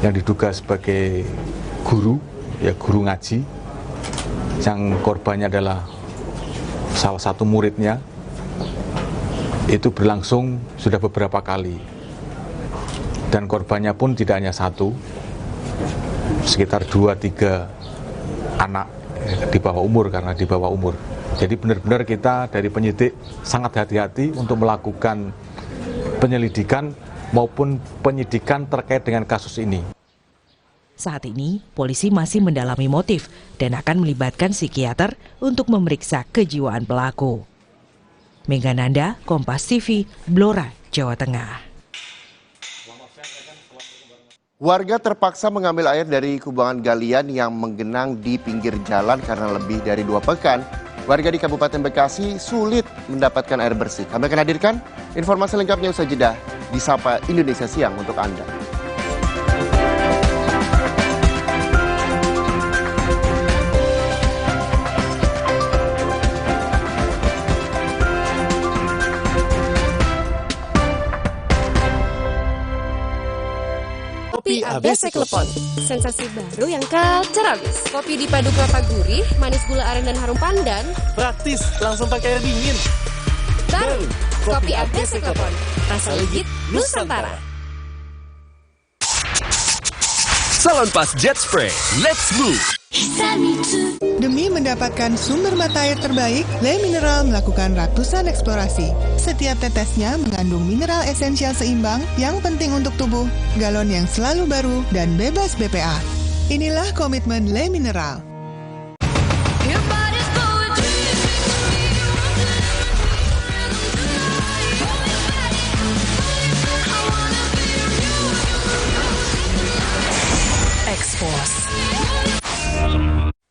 yang diduga sebagai guru, ya guru ngaji, yang korbannya adalah salah satu muridnya, itu berlangsung sudah beberapa kali. Dan korbannya pun tidak hanya satu, sekitar 2-3 anak di bawah umur, karena di bawah umur. Jadi benar-benar kita dari penyidik sangat hati-hati untuk melakukan penyelidikan maupun penyidikan terkait dengan kasus ini. Saat ini, polisi masih mendalami motif dan akan melibatkan psikiater untuk memeriksa kejiwaan pelaku. Mega Nanda, Kompas TV, Blora, Jawa Tengah. Warga terpaksa mengambil air dari kubangan galian yang menggenang di pinggir jalan karena lebih dari 2 pekan Warga di Kabupaten Bekasi sulit mendapatkan air bersih. Kami akan hadirkan informasi lengkapnya usai jeda di Sapa Indonesia Siang untuk Anda. Kopi ABC Klepon, sensasi baru yang kacau habis. Kopi dipadu kelapa gurih, manis gula aren dan harum pandan. Praktis, langsung pakai air dingin. Baru, Kopi ABC Klepon, rasa legit Nusantara. Salonpas Jet Spray, let's move! Demi mendapatkan sumber mata air terbaik, Le Mineral melakukan ratusan eksplorasi. Setiap tetesnya mengandung mineral esensial seimbang yang penting untuk tubuh, galon yang selalu baru, dan bebas BPA. Inilah komitmen Le Mineral.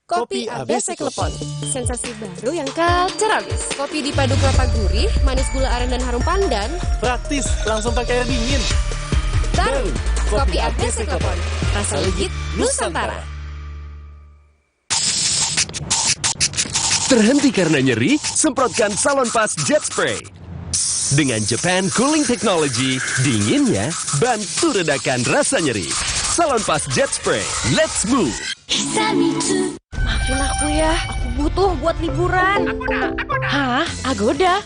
Kopi ABC Klepon, sensasi baru yang kacau habis. Kopi dipadu kelapa gurih, manis gula aren dan harum pandan. Praktis, langsung pakai air dingin. Baru, Kopi ABC Klepon, rasa legit Nusantara. Terhenti karena nyeri, semprotkan Salonpas Jet Spray. Dengan Japan Cooling Technology, dinginnya bantu redakan rasa nyeri. Salonpas Jet Spray, let's move! Maafin aku ya, aku butuh buat liburan. Hah? Agoda?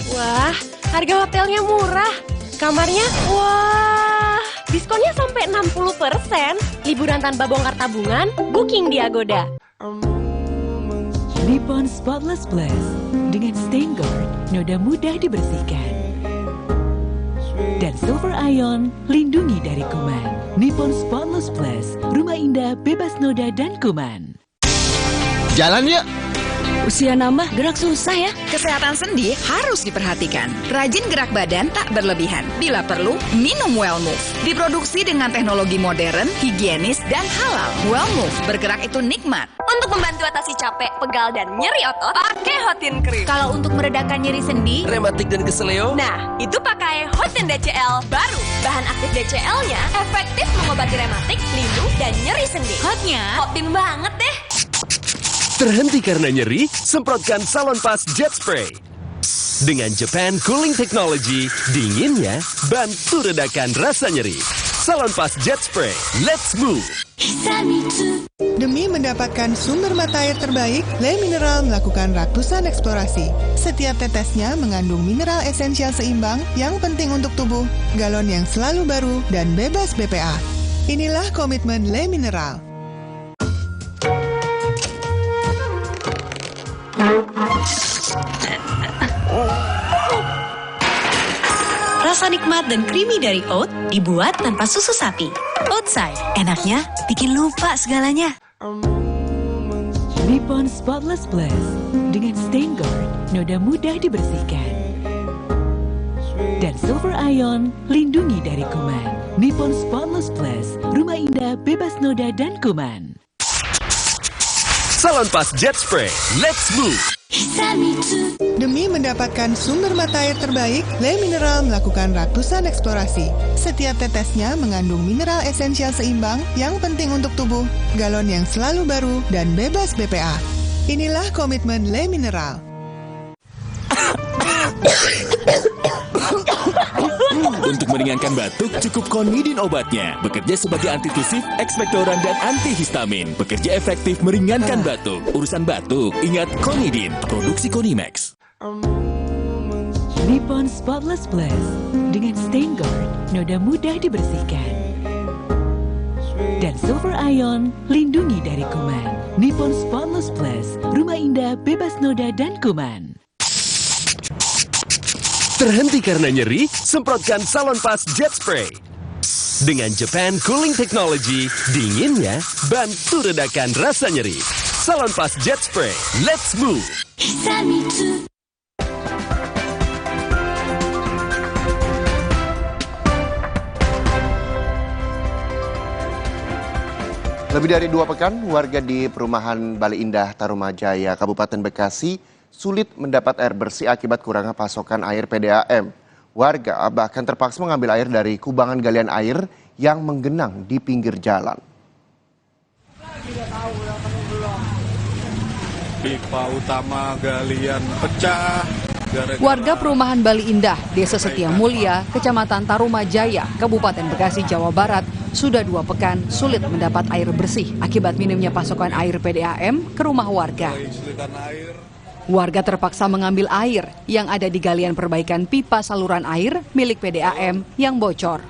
Wah, harga hotelnya murah. Kamarnya, wah, diskonnya sampai 60%. Liburan tanpa bongkar tabungan, booking di Agoda. Nippon Spotless Plus dengan Stain Guard, noda mudah dibersihkan. Dan Silver Ion, lindungi dari kuman. Nippon Spotless Plus, rumah indah bebas noda dan kuman. Jalan yuk! Usia nambah, gerak susah ya. Kesehatan sendi harus diperhatikan. Rajin gerak badan tak berlebihan. Bila perlu, minum Well Move. Diproduksi dengan teknologi modern, higienis, dan halal. Well Move, bergerak itu nikmat. Untuk membantu atasi capek, pegal, dan nyeri otot, pakai Hotin Cream. Kalau untuk meredakan nyeri sendi, Rematik dan keseleo. nah, itu pakai Hotin DCL baru. Bahan aktif DCL-nya efektif mengobati rematik, lindung, dan nyeri sendi. Hotnya, Hotin banget deh. Terhenti karena nyeri, semprotkan Salonpas Jet Spray. Dengan Japan Cooling Technology, dinginnya bantu redakan rasa nyeri. Salonpas Jet Spray, let's move! Demi mendapatkan sumber mata air terbaik, Le Mineral melakukan ratusan eksplorasi. Setiap tetesnya mengandung mineral esensial seimbang yang penting untuk tubuh, galon yang selalu baru, dan bebas BPA. Inilah komitmen Le Mineral. Rasa nikmat dan creamy dari oat dibuat tanpa susu sapi. Oatside, enaknya bikin lupa segalanya. Nippon Spotless Plus dengan Stain Guard, noda mudah dibersihkan. Dan Silver Ion, lindungi dari kuman. Nippon Spotless Plus, rumah indah bebas noda dan kuman. Salonpas Jet Spray, let's move! Demi mendapatkan sumber mata air terbaik, Le Mineral melakukan ratusan eksplorasi. Setiap tetesnya mengandung mineral esensial seimbang yang penting untuk tubuh, galon yang selalu baru, dan bebas BPA. Inilah komitmen Le Mineral. Untuk meringankan batuk, cukup Konidin obatnya. Bekerja sebagai antitusif, ekspektoran, dan antihistamin. Bekerja efektif meringankan batuk. Urusan batuk, ingat Konidin. Produksi Konimax. Nippon Spotless Plus dengan Stain Guard, noda mudah dibersihkan. Dan Silver Ion, lindungi dari kuman. Nippon Spotless Plus, rumah indah bebas noda dan kuman. Terhenti karena nyeri, semprotkan Salonpas Jet Spray. Dengan Japan Cooling Technology, dinginnya bantu redakan rasa nyeri. Salonpas Jet Spray, let's move! Lebih dari 2 pekan, warga di perumahan Bali Indah, Tarumajaya, Kabupaten Bekasi sulit mendapat air bersih akibat kurangnya pasokan air PDAM. Warga bahkan terpaksa mengambil air dari kubangan galian air yang menggenang di pinggir jalan. Pipa utama galian pecah. Warga perumahan Bali Indah, Desa Setia Mulia, Kecamatan Tarumajaya, Kabupaten Bekasi, Jawa Barat, sudah 2 pekan sulit mendapat air bersih akibat minimnya pasokan air PDAM ke rumah warga. Warga terpaksa mengambil air yang ada di galian perbaikan pipa saluran air milik PDAM yang bocor.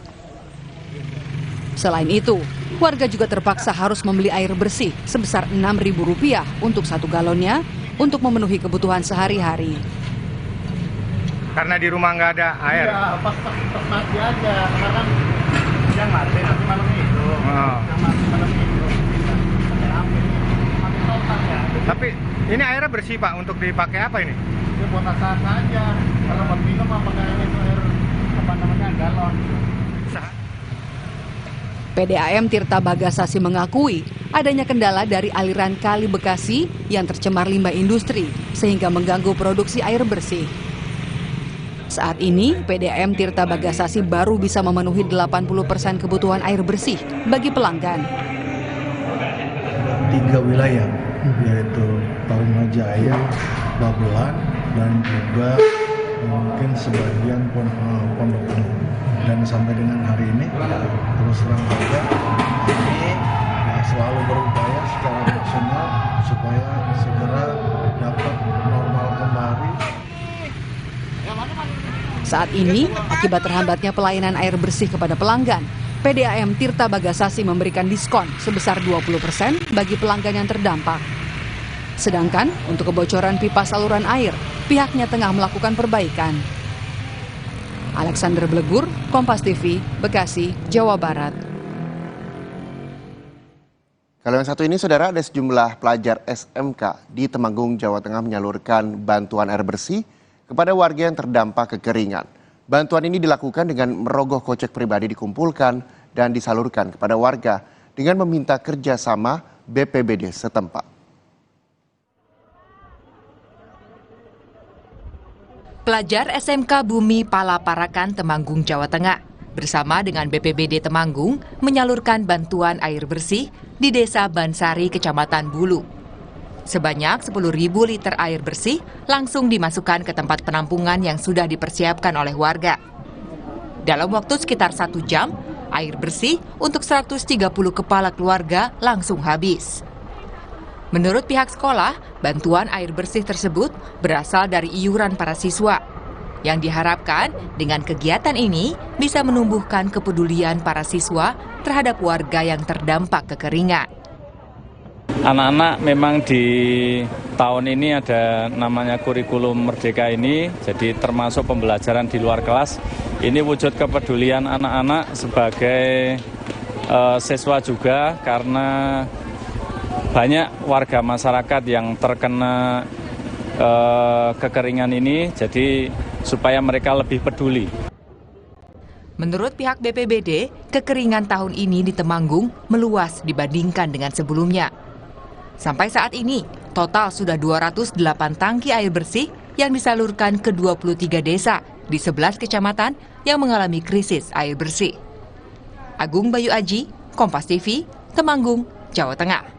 Selain itu, warga juga terpaksa harus membeli air bersih sebesar Rp6.000 untuk 1 galonnya untuk memenuhi kebutuhan sehari-hari. Karena di rumah nggak ada air. Iya, pas mati aja, karena kan siang mati, nanti malam itu. Malam itu. Mati total ya. Tapi ini airnya bersih Pak, untuk dipakai apa ini? Ya buat asahan aja. Kalau buat minum apa kayak itu air galon. PDAM Tirta Bagasasi mengakui adanya kendala dari aliran Kali Bekasi yang tercemar limbah industri sehingga mengganggu produksi air bersih. Saat ini, PDAM Tirta Bagasasi baru bisa memenuhi 80% kebutuhan air bersih bagi pelanggan. 3 wilayah, yaitu Tarumajaya, Babelan, dan juga mungkin sebagian Pondok Gede. Dan sampai dengan hari ini, terus terang saja, kami selalu berupaya secara maksimal supaya segera dapat normal kembali. Saat ini, akibat terhambatnya pelayanan air bersih kepada pelanggan, PDAM Tirta Bagasasi memberikan diskon sebesar 20% bagi pelanggan yang terdampak. Sedangkan untuk kebocoran pipa saluran air, pihaknya tengah melakukan perbaikan. Alexander Blegur, Kompas TV, Bekasi, Jawa Barat. Kalau yang satu ini, saudara, ada sejumlah pelajar SMK di Temanggung, Jawa Tengah menyalurkan bantuan air bersih kepada warga yang terdampak kekeringan. Bantuan ini dilakukan dengan merogoh kocek pribadi dikumpulkan dan disalurkan kepada warga dengan meminta kerjasama BPBD setempat. Pelajar SMK Bumi Palaparakan, Temanggung, Jawa Tengah, bersama dengan BPBD Temanggung menyalurkan bantuan air bersih di Desa Bansari, Kecamatan Bulu. Sebanyak 10.000 liter air bersih langsung dimasukkan ke tempat penampungan yang sudah dipersiapkan oleh warga. Dalam waktu sekitar 1 jam, air bersih untuk 130 kepala keluarga langsung habis. Menurut pihak sekolah, bantuan air bersih tersebut berasal dari iuran para siswa. Yang diharapkan dengan kegiatan ini bisa menumbuhkan kepedulian para siswa terhadap warga yang terdampak kekeringan. Anak-anak memang di tahun ini ada namanya kurikulum Merdeka ini, jadi termasuk pembelajaran di luar kelas. Ini wujud kepedulian anak-anak sebagai siswa juga, karena banyak warga masyarakat yang terkena kekeringan ini, jadi supaya mereka lebih peduli. Menurut pihak BPBD, kekeringan tahun ini di Temanggung meluas dibandingkan dengan sebelumnya. Sampai saat ini, total sudah 208 tangki air bersih yang disalurkan ke 23 desa di 11 kecamatan yang mengalami krisis air bersih. Agung Bayu Aji, Kompas TV, Temanggung, Jawa Tengah.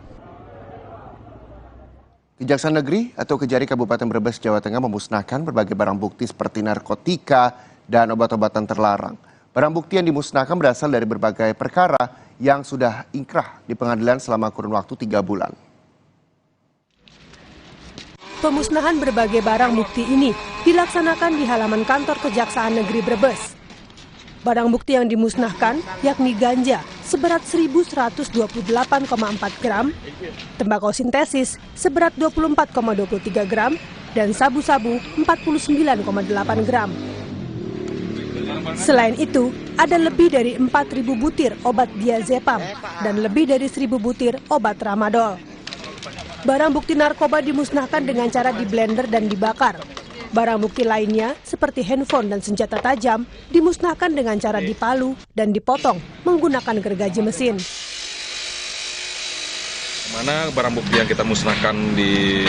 Kejaksaan Negeri atau Kejari Kabupaten Brebes, Jawa Tengah memusnahkan berbagai barang bukti seperti narkotika dan obat-obatan terlarang. Barang bukti yang dimusnahkan berasal dari berbagai perkara yang sudah ingkrah di pengadilan selama kurun waktu 3 bulan. Pemusnahan berbagai barang bukti ini dilaksanakan di halaman kantor Kejaksaan Negeri Brebes. Barang bukti yang dimusnahkan yakni ganja seberat 1.128,4 gram, tembakau sintesis seberat 24,23 gram, dan sabu-sabu 49,8 gram. Selain itu, ada lebih dari 4.000 butir obat diazepam dan lebih dari 1.000 butir obat tramadol. Barang bukti narkoba dimusnahkan dengan cara diblender dan dibakar. Barang bukti lainnya seperti handphone dan senjata tajam dimusnahkan dengan cara dipalu dan dipotong menggunakan gergaji mesin. Mana barang bukti yang kita musnahkan di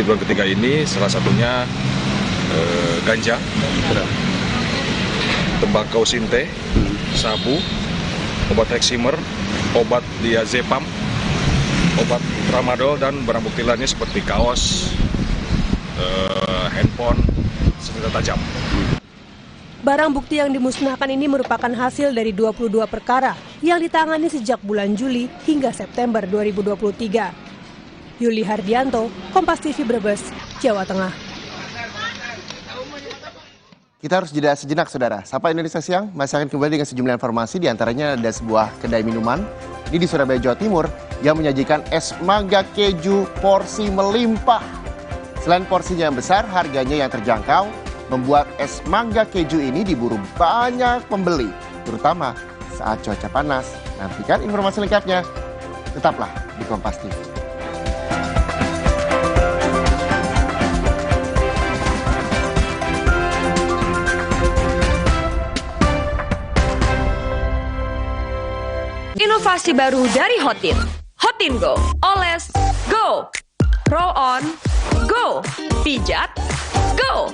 bulan ketiga ini salah satunya ganja, tembakau sinte, sabu, obat heximer, obat diazepam, obat tramadol, dan barang bukti lainnya seperti kaos, handphone, senjata tajam. Barang bukti yang dimusnahkan ini merupakan hasil dari 22 perkara yang ditangani sejak bulan Juli hingga September 2023. Yuli Hardianto, Kompas TV Brebes, Jawa Tengah. Kita harus jeda sejenak, saudara. Sapa Indonesia Siang masih akan kembali dengan sejumlah informasi. Di antaranya ada sebuah kedai minuman ini di Surabaya, Jawa Timur yang menyajikan es mangga keju porsi melimpah. Selain porsinya yang besar, harganya yang terjangkau membuat es mangga keju ini diburu banyak pembeli, terutama saat cuaca panas. Nantikan informasi lengkapnya. Tetaplah di Kompas TV. Inovasi baru dari Hotin. Hotin Go. Oles, go. Roll on, go. Pijat, go.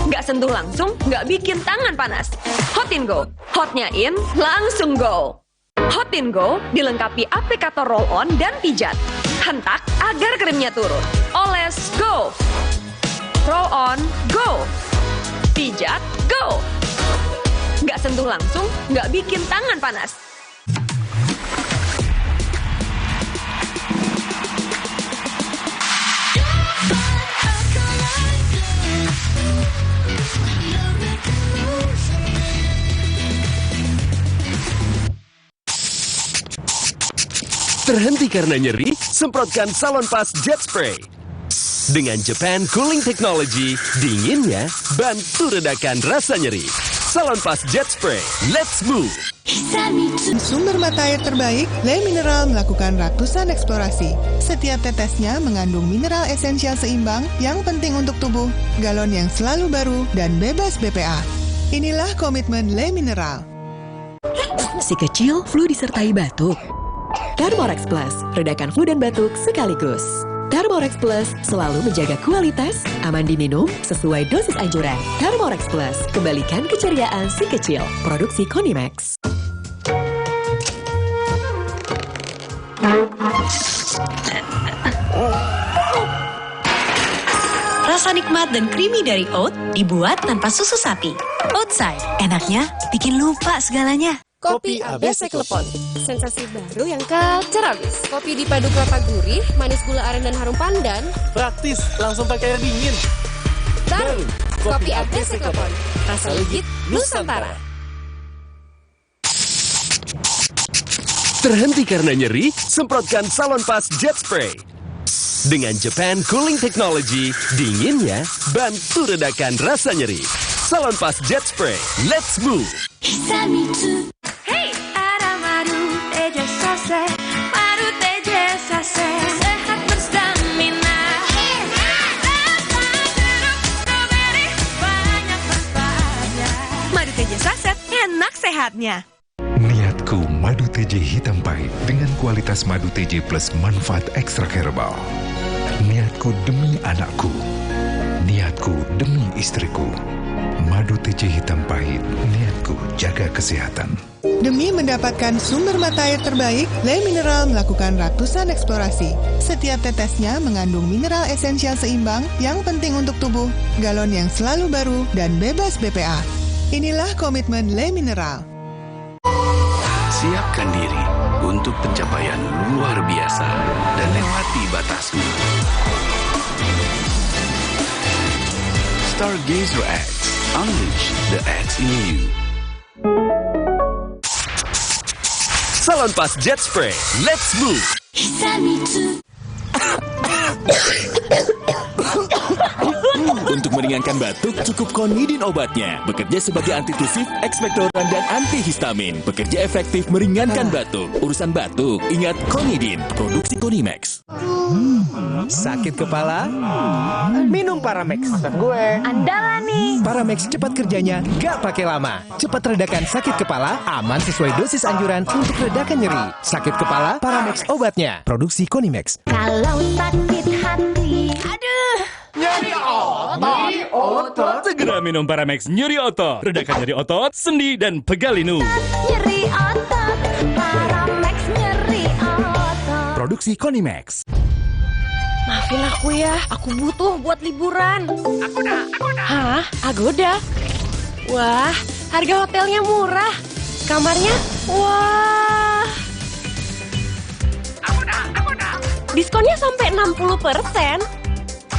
Nggak sentuh langsung, nggak bikin tangan panas. Hotin Go. Hotnya in, langsung go. Hotin Go dilengkapi aplikator roll on dan pijat. Hentak agar krimnya turun. Oles, go. Roll on, go. Pijat, go. Nggak sentuh langsung, nggak bikin tangan panas. Terhenti karena nyeri? Semprotkan Salonpas Jet Spray. Dengan Japan Cooling Technology, dinginnya bantu redakan rasa nyeri. Salonpas Jet Spray, let's move! Sumber mata air terbaik, Le Mineral melakukan ratusan eksplorasi. Setiap tetesnya mengandung mineral esensial seimbang yang penting untuk tubuh, galon yang selalu baru, dan bebas BPA. Inilah komitmen Le Mineral. Si kecil flu disertai batuk. Thermorex Plus, redakan flu dan batuk sekaligus. Thermorex Plus selalu menjaga kualitas, aman diminum, sesuai dosis anjuran. Thermorex Plus, kembalikan keceriaan si kecil. Produksi Konimax. Rasa nikmat dan creamy dari oat dibuat tanpa susu sapi. Oatside, enaknya bikin lupa segalanya. Kopi ABC Klepon, sensasi baru yang kacau habis. Kopi dipadu kelapa gurih, manis gula aren dan harum pandan. Praktis, langsung pakai air dingin. Baru, Kopi ABC Klepon, rasa legit Nusantara. Terhenti karena nyeri? Semprotkan Salonpas Jet Spray. Dengan Japan Cooling Technology, dinginnya bantu redakan rasa nyeri. Salonpas Jet Spray, let's move! Hey, ada madu teja sase, madu teja sase, sehat berstamina. Banyak manfaatnya. Madu teja saset, enak sehatnya. Niatku madu TJ hitam pahit dengan kualitas madu TJ plus manfaat ekstrak herbal. Niatku demi anakku. Niatku demi istriku. Madu TJ hitam pahit, niatku jaga kesehatan. Demi mendapatkan sumber mata air terbaik, Le Mineral melakukan ratusan eksplorasi. Setiap tetesnya mengandung mineral esensial seimbang yang penting untuk tubuh, galon yang selalu baru, dan bebas BPA. Inilah komitmen Le Mineral. Siapkan diri untuk pencapaian luar biasa dan lewati batasmu. Stargazer X, unleash the X in you. Salonpas Jet Spray, let's move! Untuk meringankan batuk, cukup Konidin obatnya. Bekerja sebagai antitusif, ekspektoran, dan antihistamin. Bekerja efektif meringankan batuk. Urusan batuk, ingat Konidin. Produksi Konimax. Sakit kepala? Minum Paramex. Gue. Andalan nih. Paramex cepat kerjanya, gak pakai lama. Cepat redakan sakit kepala, aman sesuai dosis anjuran untuk redakan nyeri. Sakit kepala, Paramex obatnya. Produksi Konimax. Kalau sakit hati, aduh. Nyeri otot. Segera minum Paramex nyeri otot. Redakan nyeri otot, sendi, dan pegal linu. Nyeri otot, Paramex nyeri otot. Produksi Konimax. Maafin aku ya, aku butuh buat liburan. Hah? Agoda? Wah, harga hotelnya murah. Kamarnya? Wah. Diskonnya sampai 60%.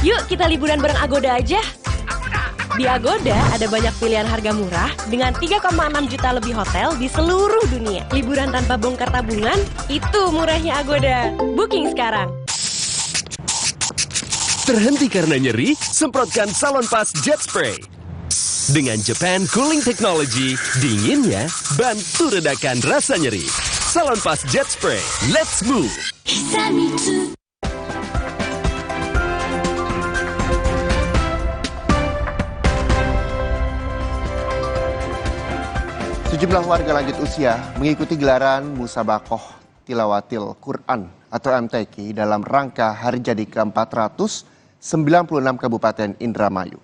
Yuk kita liburan bareng Agoda aja. Di Agoda ada banyak pilihan harga murah dengan 3,6 juta lebih hotel di seluruh dunia. Liburan tanpa bongkar tabungan, itu murahnya Agoda. Booking sekarang. Terhenti karena nyeri? Semprotkan Salonpas Jet Spray. Dengan Japan Cooling Technology, dinginnya bantu redakan rasa nyeri. Salonpas Jet Spray, let's move! Sejumlah warga lanjut usia mengikuti gelaran Musabakoh Tilawatil Quran atau MTQ dalam rangka hari jadi ke-496 Kabupaten Indramayu.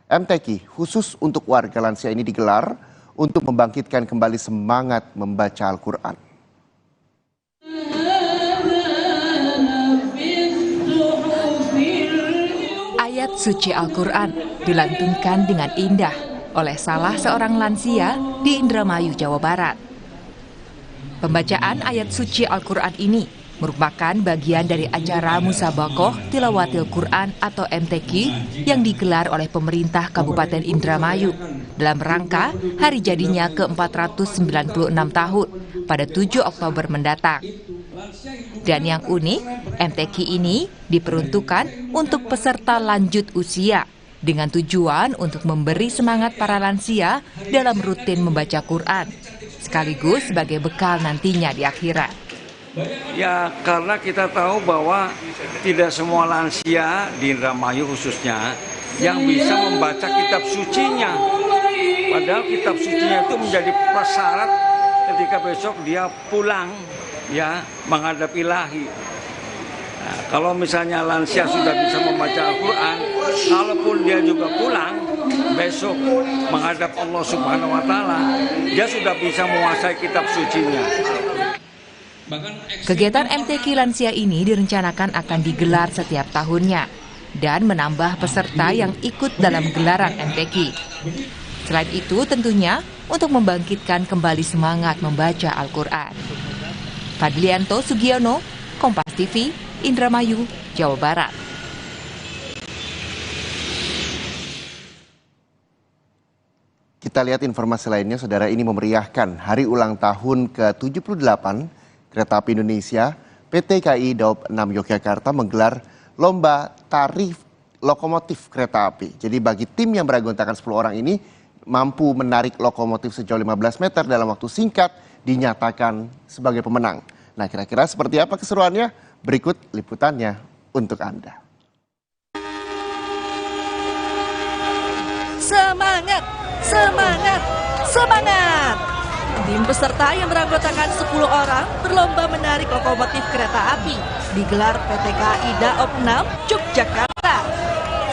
MTQ khusus untuk warga lansia ini digelar untuk membangkitkan kembali semangat membaca Al-Quran. Ayat suci Al-Quran dilantunkan dengan indah oleh salah seorang lansia di Indramayu, Jawa Barat. Pembacaan ayat suci Al-Quran ini merupakan bagian dari acara Musabakoh Tilawatil Quran atau MTQ yang digelar oleh pemerintah Kabupaten Indramayu dalam rangka hari jadinya ke-496 tahun pada 7 Oktober mendatang. Dan yang unik, MTQ ini diperuntukkan untuk peserta lanjut usia dengan tujuan untuk memberi semangat para lansia dalam rutin membaca Quran, sekaligus sebagai bekal nantinya di akhirat. Ya, karena kita tahu bahwa tidak semua lansia di Indramayu khususnya yang bisa membaca kitab sucinya. Padahal kitab sucinya itu menjadi prasyarat ketika besok dia pulang ya menghadap Ilahi. Nah, kalau misalnya lansia sudah bisa membaca Al-Quran, kalaupun dia juga pulang besok menghadap Allah Subhanahu wa Ta'ala, dia sudah bisa menguasai kitab sucinya. Kegiatan MTQ lansia ini direncanakan akan digelar setiap tahunnya dan menambah peserta yang ikut dalam gelaran MTQ. Selain itu tentunya untuk membangkitkan kembali semangat membaca Al-Quran. Fadlianto Sugiono, Kompas TV, Indramayu, Jawa Barat. Kita lihat informasi lainnya, saudara. Ini memeriahkan hari ulang tahun ke-78 Kereta Api Indonesia. PT KAI Daob 6 Yogyakarta menggelar lomba tarif lokomotif kereta api. Jadi bagi tim yang beragontakan 10 orang ini mampu menarik lokomotif sejauh 15 meter dalam waktu singkat dinyatakan sebagai pemenang. Nah, kira-kira seperti apa keseruannya? Berikut liputannya untuk Anda. Semangat, semangat, semangat! Tim peserta yang beranggotakan 10 orang berlomba menarik lokomotif kereta api digelar PT KAI Daob 6 Yogyakarta.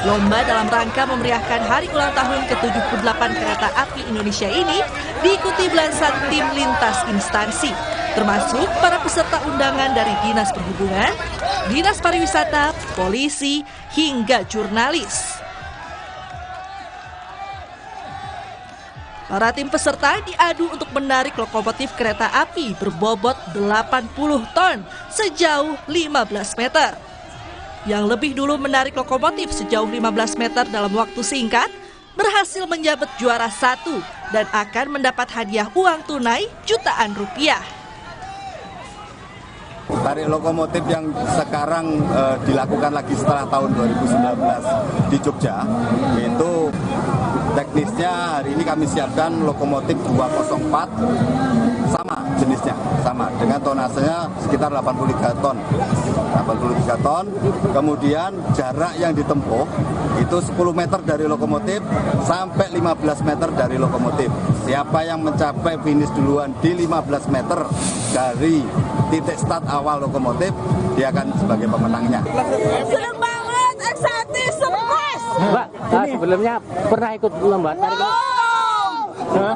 Lomba dalam rangka memeriahkan hari ulang tahun ke-78 Kereta Api Indonesia ini diikuti belasan tim lintas instansi, termasuk para peserta undangan dari Dinas Perhubungan, Dinas Pariwisata, polisi, hingga jurnalis. Para tim peserta diadu untuk menarik lokomotif kereta api berbobot 80 ton sejauh 15 meter. Yang lebih dulu menarik lokomotif sejauh 15 meter dalam waktu singkat berhasil menjabat juara 1 dan akan mendapat hadiah uang tunai jutaan rupiah. tarik lokomotif yang sekarang dilakukan lagi setelah tahun 2019 di Jogja, itu teknisnya hari ini kami siapkan lokomotif 204 sama jenisnya, sama dengan tonasenya sekitar 83 ton. Kemudian jarak yang ditempuh itu 10 meter dari lokomotif sampai 15 meter dari lokomotif. Siapa yang mencapai finish duluan di 15 meter dari titik start awal lokomotif, dia akan sebagai pemenangnya. Senang banget, excited, surprise. Mbak, sebelumnya pernah ikut lomba tarik? Pernah,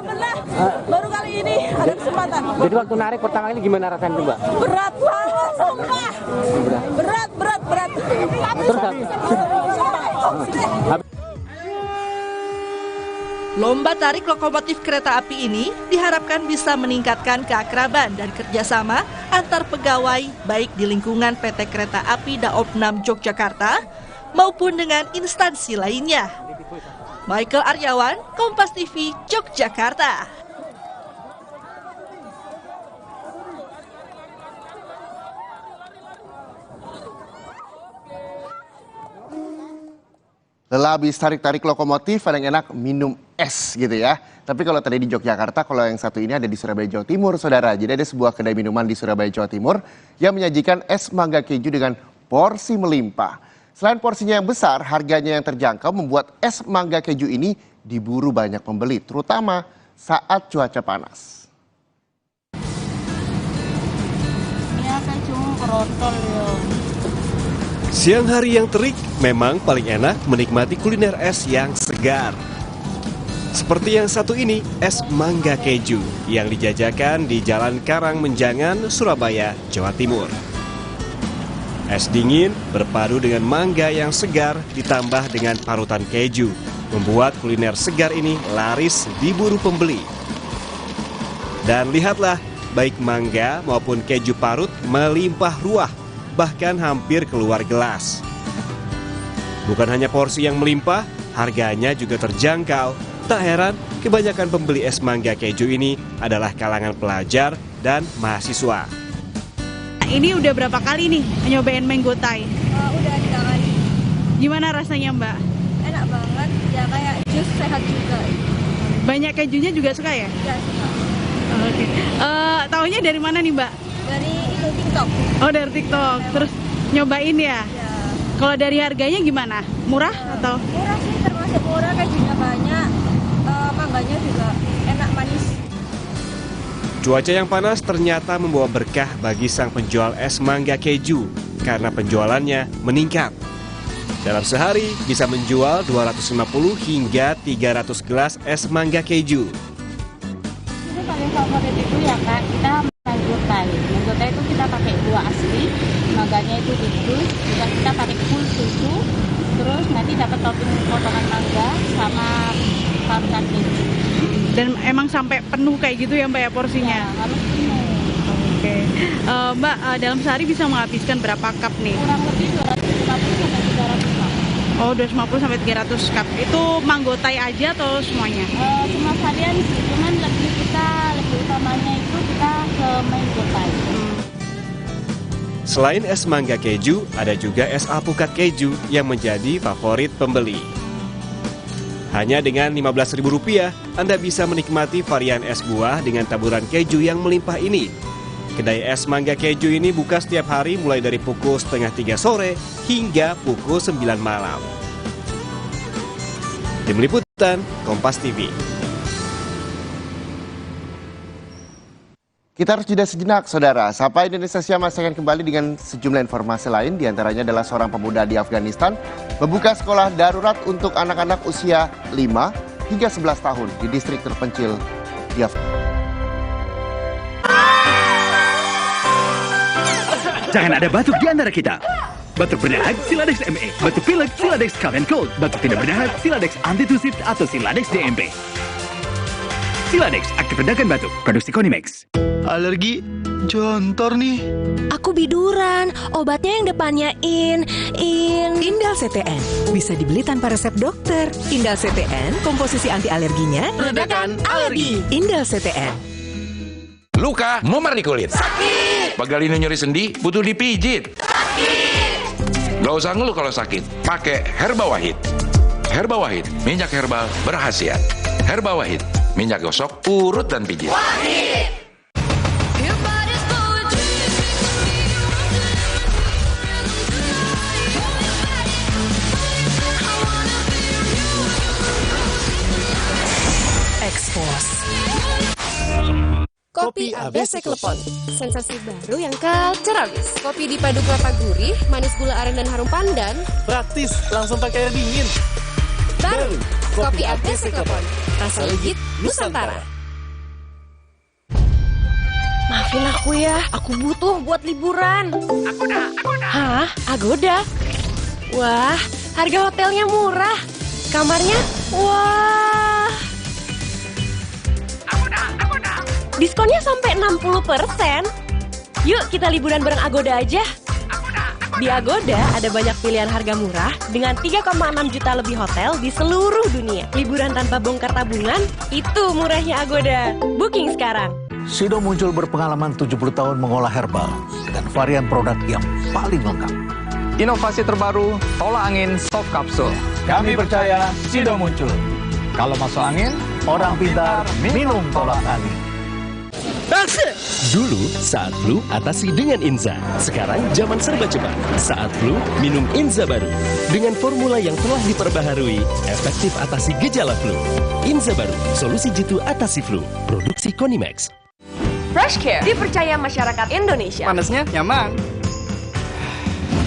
baru kali ini ada kesempatan. Jadi waktu narik pertama kali gimana rasanya Mbak? Berat banget, sumpah. Berat. Lomba tarik lokomotif kereta api ini diharapkan bisa meningkatkan keakraban dan kerjasama antar pegawai baik di lingkungan PT Kereta Api Daop 6 Yogyakarta maupun dengan instansi lainnya. Michael Aryawan, Kompas TV, Yogyakarta. Lelah habis tarik-tarik lokomotif, paling enak minum es gitu ya. Tapi kalau tadi di Yogyakarta, kalau yang satu ini ada di Surabaya, Jawa Timur, saudara. Jadi ada sebuah kedai minuman di Surabaya, Jawa Timur yang menyajikan es mangga keju dengan porsi melimpah. Selain porsinya yang besar, harganya yang terjangkau membuat es mangga keju ini diburu banyak pembeli, terutama saat cuaca panas. Iya, keju kerotol ya. Siang hari yang terik memang paling enak menikmati kuliner es yang segar. Seperti yang satu ini, es mangga keju yang dijajakan di Jalan Karang Menjangan, Surabaya, Jawa Timur. Es dingin berpadu dengan mangga yang segar ditambah dengan parutan keju, membuat kuliner segar ini laris diburu pembeli. Dan lihatlah, baik mangga maupun keju parut melimpah ruah, bahkan hampir keluar gelas. Bukan hanya porsi yang melimpah, harganya juga terjangkau. Tak heran, kebanyakan pembeli es mangga keju ini adalah kalangan pelajar dan mahasiswa. Ini udah berapa kali nih nyobain mango thai? Udah 3 kali. Gimana rasanya Mbak? Enak banget, ya kayak jus sehat juga. Banyak kejunya juga suka ya? Iya, suka. Oke. Taunya dari mana nih Mbak? Dari TikTok. Oh, dari TikTok. Terus nyobain ya? Iya. Kalau dari harganya gimana? Murah atau? Murah sih, termasuk murah, kejunya banyak. Mangganya juga enak, manis. Cuaca yang panas ternyata membawa berkah bagi sang penjual es mangga keju karena penjualannya meningkat. Dalam sehari bisa menjual 250 hingga 300 gelas es mangga keju. Itu paling favorit itu ya Kak, kita mango thai. Mango thai itu kita pakai buah asli, mangganya itu dibus, juga kita pakai full susu, terus nanti dapat topping potongan mangga sama parutan keju. Dan emang sampai penuh kayak gitu ya Mbak ya porsinya? Ya, harus penuh. Oke. Mbak, dalam sehari bisa menghabiskan berapa cup nih? Kurang lebih 250 sampai 300 cup. Oh, 250 sampai 300 cup. Itu mango thai aja atau semuanya? Semua varian sih, cuman lebih utamanya itu kita ke mango thai. Selain es mangga keju, ada juga es alpukat keju yang menjadi favorit pembeli. Hanya dengan Rp15.000, Anda bisa menikmati varian es buah dengan taburan keju yang melimpah ini. Kedai es mangga keju ini buka setiap hari mulai dari pukul 2:30 sore hingga pukul 9 malam. Tim Liputan, Kompas TV. Kita harus jeda sejenak, saudara. Sapa Indonesia Siang masih akan kembali dengan sejumlah informasi lain. Di antaranya adalah seorang pemuda di Afghanistan membuka sekolah darurat untuk anak-anak usia 5 hingga 11 tahun di distrik terpencil di Afghanistan. Jangan ada batuk di antara kita. Batuk berdahak, Siladex ME. Batuk pilek, Siladex Cough and Cold. Batuk tidak berdahak, Siladex Antitusif atau Siladex DMP. Siladex, aktif redakan batuk. Produksi Konimex. Alergi jontor nih. Aku biduran, obatnya yang depannya Indal CTN. Bisa dibeli tanpa resep dokter. Indal CTN, komposisi anti alerginya redakan alergi. Indal CTN. Luka, memar di kulit. Sakit. Pegal ini nyeri sendi, butuh dipijit. Sakit. Gak usah ngeluh kalau sakit. Pakai Herba Wahid. Herba Wahid, minyak herbal berkhasiat. Herba Wahid, minyak gosok, urut dan pijit. Wahid. Kopi ABC Klepon, sensasi baru yang culture abis. Kopi dipadu kelapa gurih, manis gula aren dan harum pandan. Praktis, langsung pakai air dingin. Baru, kopi ABC Klepon, rasa legit Nusantara. Maafin aku ya, aku butuh buat liburan. Agoda. Hah? Agoda? Wah, harga hotelnya murah. Kamarnya, wah. Diskonnya sampai 60%. Yuk kita liburan bareng Agoda aja. Di Agoda ada banyak pilihan harga murah dengan 3,6 juta lebih hotel di seluruh dunia. Liburan tanpa bongkar tabungan, itu murahnya Agoda. Booking sekarang. Sido Muncul berpengalaman 70 tahun mengolah herbal dengan varian produk yang paling lengkap. Inovasi terbaru, tolak angin soft capsule. Kami percaya Sido Muncul. Kalau masuk angin, orang pintar minum tolak angin. Dulu, saat flu, atasi dengan Inza. Sekarang, zaman serba cepat. Saat flu, minum Inza baru. Dengan formula yang telah diperbaharui, efektif atasi gejala flu. Inza baru, solusi jitu atasi flu. Produksi Konimax. Fresh Care dipercaya masyarakat Indonesia. Panasnya nyaman.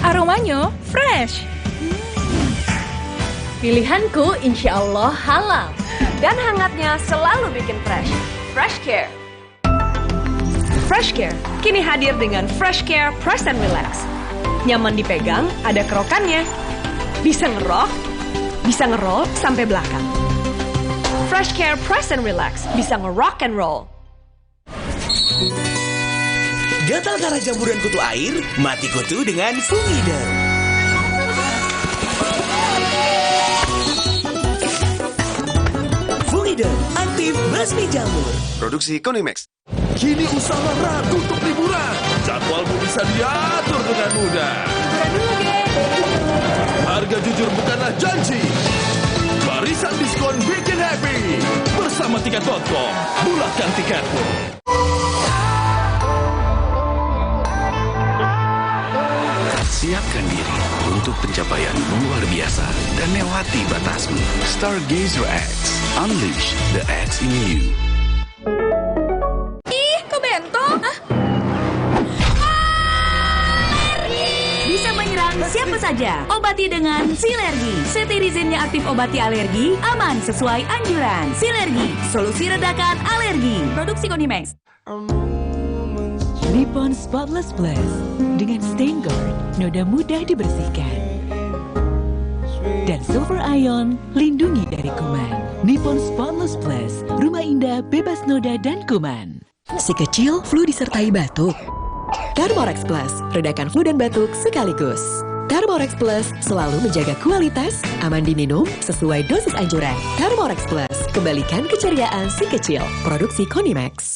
Aromanya fresh. Pilihanku insya Allah halal. Dan hangatnya selalu bikin fresh. Fresh Care. Fresh Care kini hadir dengan Fresh Care Press and Relax. Nyaman dipegang, ada kerokannya. Bisa ngerok, bisa ngeroll sampai belakang. Fresh Care Press and Relax bisa ngerock and roll. Gatal karena jamburan kutu air? Mati kutu dengan Fungiderm. Fungiderm, aktif basmi jamur. Produksi Konimax. Kini usaha Ratu untuk liburan. Jadwalmu bisa diatur dengan mudah. Liburan dulu, geng. Harga jujur bukanlah janji. Barisan diskon bikin happy. Bersama Tiket.com, bulatkan tiketmu. Siapkan diri untuk pencapaian luar biasa dan lewati batasmu. Stargazer X, unleash the X in you. Ih, kok bento? Bisa menyerang siapa saja. Obati dengan Silergi. Cetirizine-nya aktif obati alergi, aman sesuai anjuran. Silergi, solusi redakan alergi. Produksi Konimax. Nippon Spotless Plus dengan stain guard, noda mudah dibersihkan. Dan Silver Ion, lindungi dari kuman. Nippon Spotless Plus, rumah indah bebas noda dan kuman. Si kecil flu disertai batuk. Thermorex Plus, redakan flu dan batuk sekaligus. Thermorex Plus selalu menjaga kualitas, aman diminum, sesuai dosis anjuran. Thermorex Plus, kembalikan keceriaan si kecil. Produksi Konimax.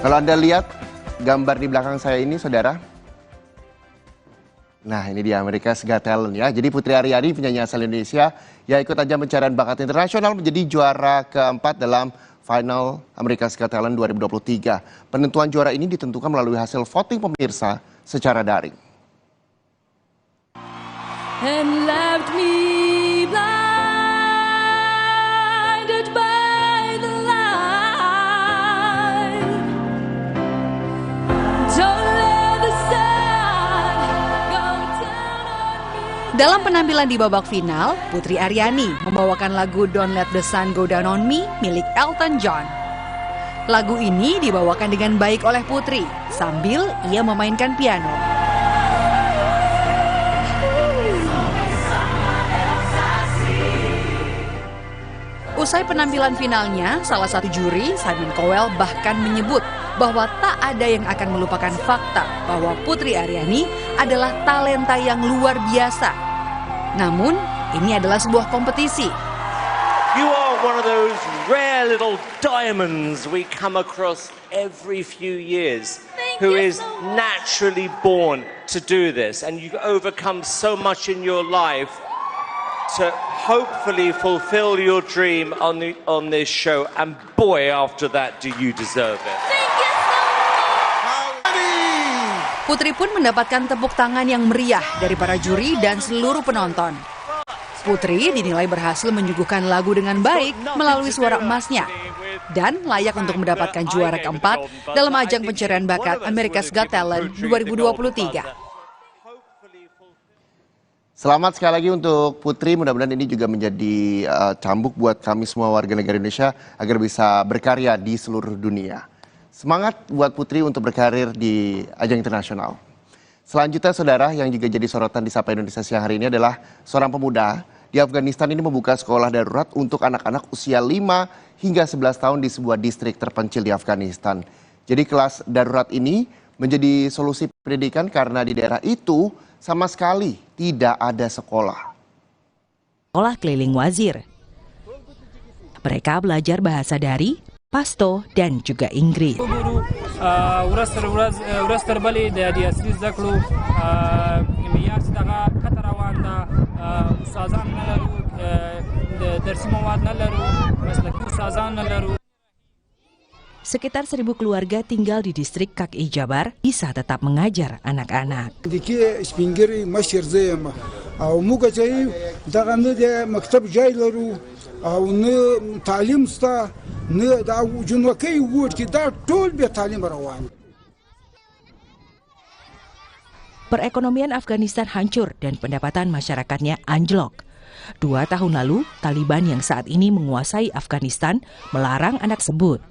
Kalau Anda lihat gambar di belakang saya ini, saudara. Nah, ini dia America's Got Talent ya. Jadi Putri Aryani, penyanyi asal Indonesia, yang ikut ajang pencarian bakat internasional menjadi juara keempat dalam final America's Got Talent 2023. Penentuan juara ini ditentukan melalui hasil voting pemirsa secara daring. And left me blinded by the light. Don't let the sun go down on me. Dalam penampilan di babak final, Putri Aryani membawakan lagu Don't Let the Sun Go Down on Me milik Elton John. Lagu ini dibawakan dengan baik oleh Putri sambil ia memainkan piano. Usai penampilan finalnya, salah satu juri, Simon Cowell, bahkan menyebut bahwa tak ada yang akan melupakan fakta bahwa Putri Aryani adalah talenta yang luar biasa. Namun, ini adalah sebuah kompetisi. You are one of those rare little diamonds we come across every few years who is naturally born to do this, and you overcome so much in your life to hopefully fulfill your dream on this show, and boy, after that do you deserve it. Putri pun mendapatkan tepuk tangan yang meriah dari para juri dan seluruh penonton. Putri dinilai berhasil menyuguhkan lagu dengan baik melalui suara emasnya dan layak untuk mendapatkan juara keempat dalam ajang pencarian bakat America's Got Talent 2023. Selamat sekali lagi untuk Putri, mudah-mudahan ini juga menjadi cambuk buat kami semua warga negara Indonesia agar bisa berkarya di seluruh dunia. Semangat buat Putri untuk berkarir di ajang internasional. Selanjutnya saudara, yang juga jadi sorotan di Sapa Indonesia siang hari ini adalah seorang pemuda di Afghanistan ini membuka sekolah darurat untuk anak-anak usia 5 hingga 11 tahun di sebuah distrik terpencil di Afghanistan. Jadi kelas darurat ini menjadi solusi pendidikan karena di daerah itu sama sekali tidak ada sekolah. Sekolah keliling Wazir. Mereka belajar bahasa dari Pashto dan juga Inggris. Sekitar 1.000 keluarga tinggal di distrik Kaki Jabar bisa tetap mengajar anak-anak. Perekonomian Afghanistan hancur dan pendapatan masyarakatnya anjlok. 2 tahun lalu, Taliban yang saat ini menguasai Afghanistan melarang anak tersebut.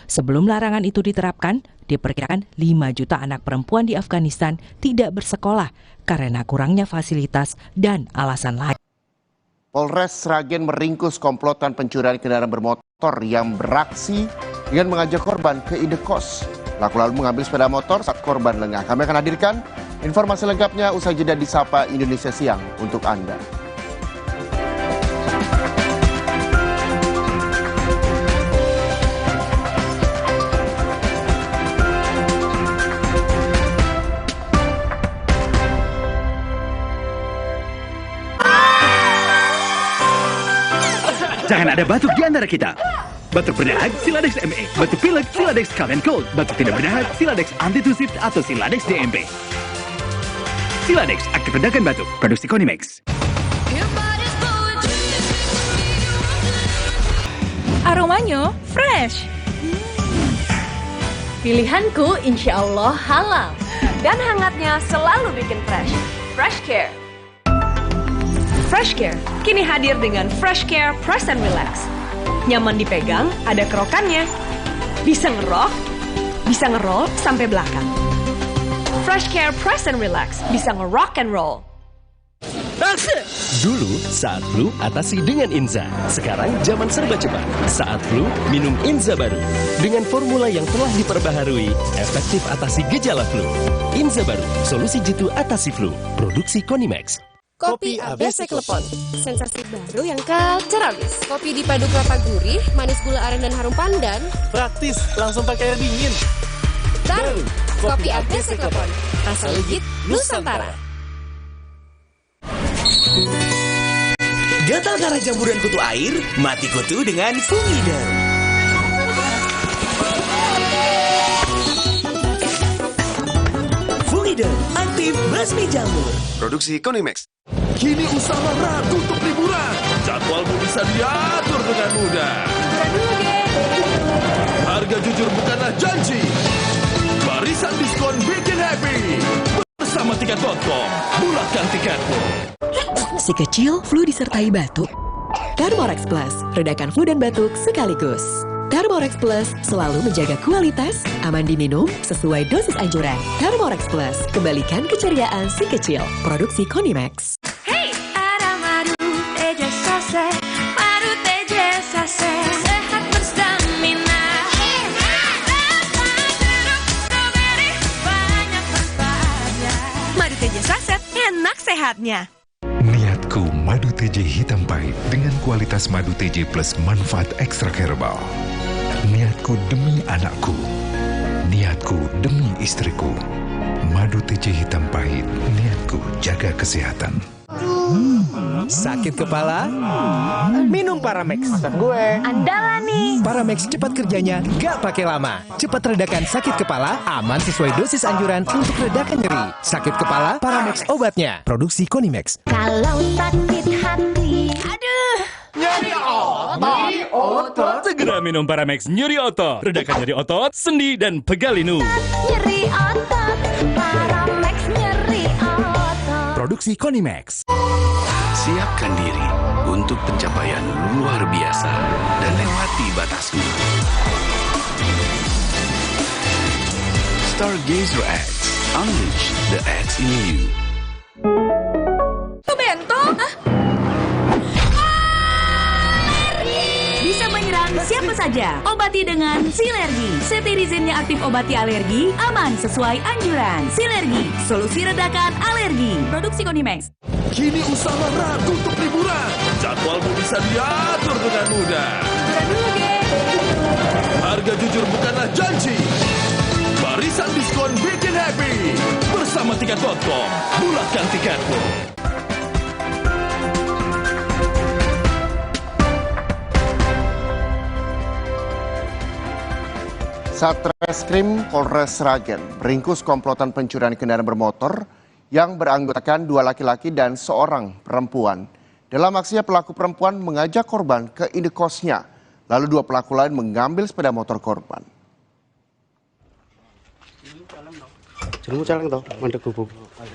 Sebelum larangan itu diterapkan, diperkirakan 5 juta anak perempuan di Afghanistan tidak bersekolah karena kurangnya fasilitas dan alasan lain. Polres Sragen meringkus komplotan pencurian kendaraan bermotor yang beraksi dengan mengajak korban ke indekos. Pelaku lalu mengambil sepeda motor saat korban lengah. Kami akan hadirkan informasi lengkapnya usai jeda di Sapa Indonesia Siang untuk Anda. Jangan ada batuk di antara kita. Batuk berdahak, Siladex ME. Batuk pilek, Siladex Cough and Cold. Batuk tidak berdahak, Siladex Antitusif atau Siladex DMP. Siladex, aktif redakan batuk. Produksi Konimax. Aromanya fresh. Pilihanku insya Allah halal. Dan hangatnya selalu bikin fresh. Fresh Care. Fresh Care kini hadir dengan Fresh Care Press and Relax. Nyaman dipegang, ada kerokannya. Bisa ngerok, bisa ngeroll sampai belakang. Fresh Care Press and Relax bisa ngerock and roll. Dulu saat flu atasi dengan Inza. Sekarang zaman serba cepat. Saat flu minum Inza baru. Dengan formula yang telah diperbaharui, efektif atasi gejala flu. Inza baru, solusi jitu atasi flu. Produksi Konimax. Kopi ABC Klepon, sensasi baru yang kacau habis. Kopi dipadu kelapa gurih, manis gula aren dan harum pandan. Praktis, langsung pakai air dingin. Baru, kopi ABC Klepon, rasa legit Nusantara. Gatal karena jamburan kutu air? Mati kutu dengan Fungiderm. Fungiderm, aktif basmi jamur. Produksi Konimax. Kini usaha ratu untuk liburan. Jadwalmu bisa diatur dengan mudah. Harga jujur bukanlah janji. Barisan diskon bikin happy. Bersama tiket.com, bulatkan tiketmu. Si kecil flu disertai batuk. Thermorex Plus, redakan flu dan batuk sekaligus. Thermorex Plus selalu menjaga kualitas, aman diminum, sesuai dosis anjuran. Thermorex Plus, kembalikan keceriaan si kecil. Produksi Konimax. Hey, ada madu teja sase, madu teja sase, sehat berstamina. saset, enak sehatnya. Niatku madu TJ hitam pahit dengan kualitas madu TJ plus manfaat ekstrak herbal. Niatku demi anakku. Niatku demi istriku. Madu TJ hitam pahit, niatku jaga kesehatan. Sakit kepala? Minum Paramex. Maksud gue. Andalan nih. Paramex cepat kerjanya, gak pakai lama. Cepat redakan sakit kepala, aman sesuai dosis anjuran untuk redakan nyeri. Sakit kepala, Paramex obatnya. Produksi Konimex. Kalau sakit hati, aduh, nyeri otot. Segera minum Paramex nyeri otot. Redakan nyeri otot, sendi, dan pegal linu. nyeri otot, Paramex nyeri otot. Produksi Konimex. Siapkan diri untuk pencapaian luar biasa dan lewati batasmu. Stargazer X, unleash the X in you. Bento? Bisa menyerang siapa saja. Obati dengan Silergi. Cetirizine-nya aktif obati alergi, aman sesuai anjuran. Silergi, solusi redakan alergi. Produksi Konimex. Kini usaha ragu untuk liburan. Jadwalmu bisa diatur dengan mudah. Harga jujur bukanlah janji. Barisan diskon bikin happy. Bersama tiket.com, bulatkan tiketmu. Satreskrim Polres Sragen meringkus komplotan pencurian kendaraan bermotor yang beranggotakan 2 laki-laki dan seorang perempuan. Dalam aksinya pelaku perempuan mengajak korban ke indekosnya, lalu 2 pelaku lain mengambil sepeda motor korban.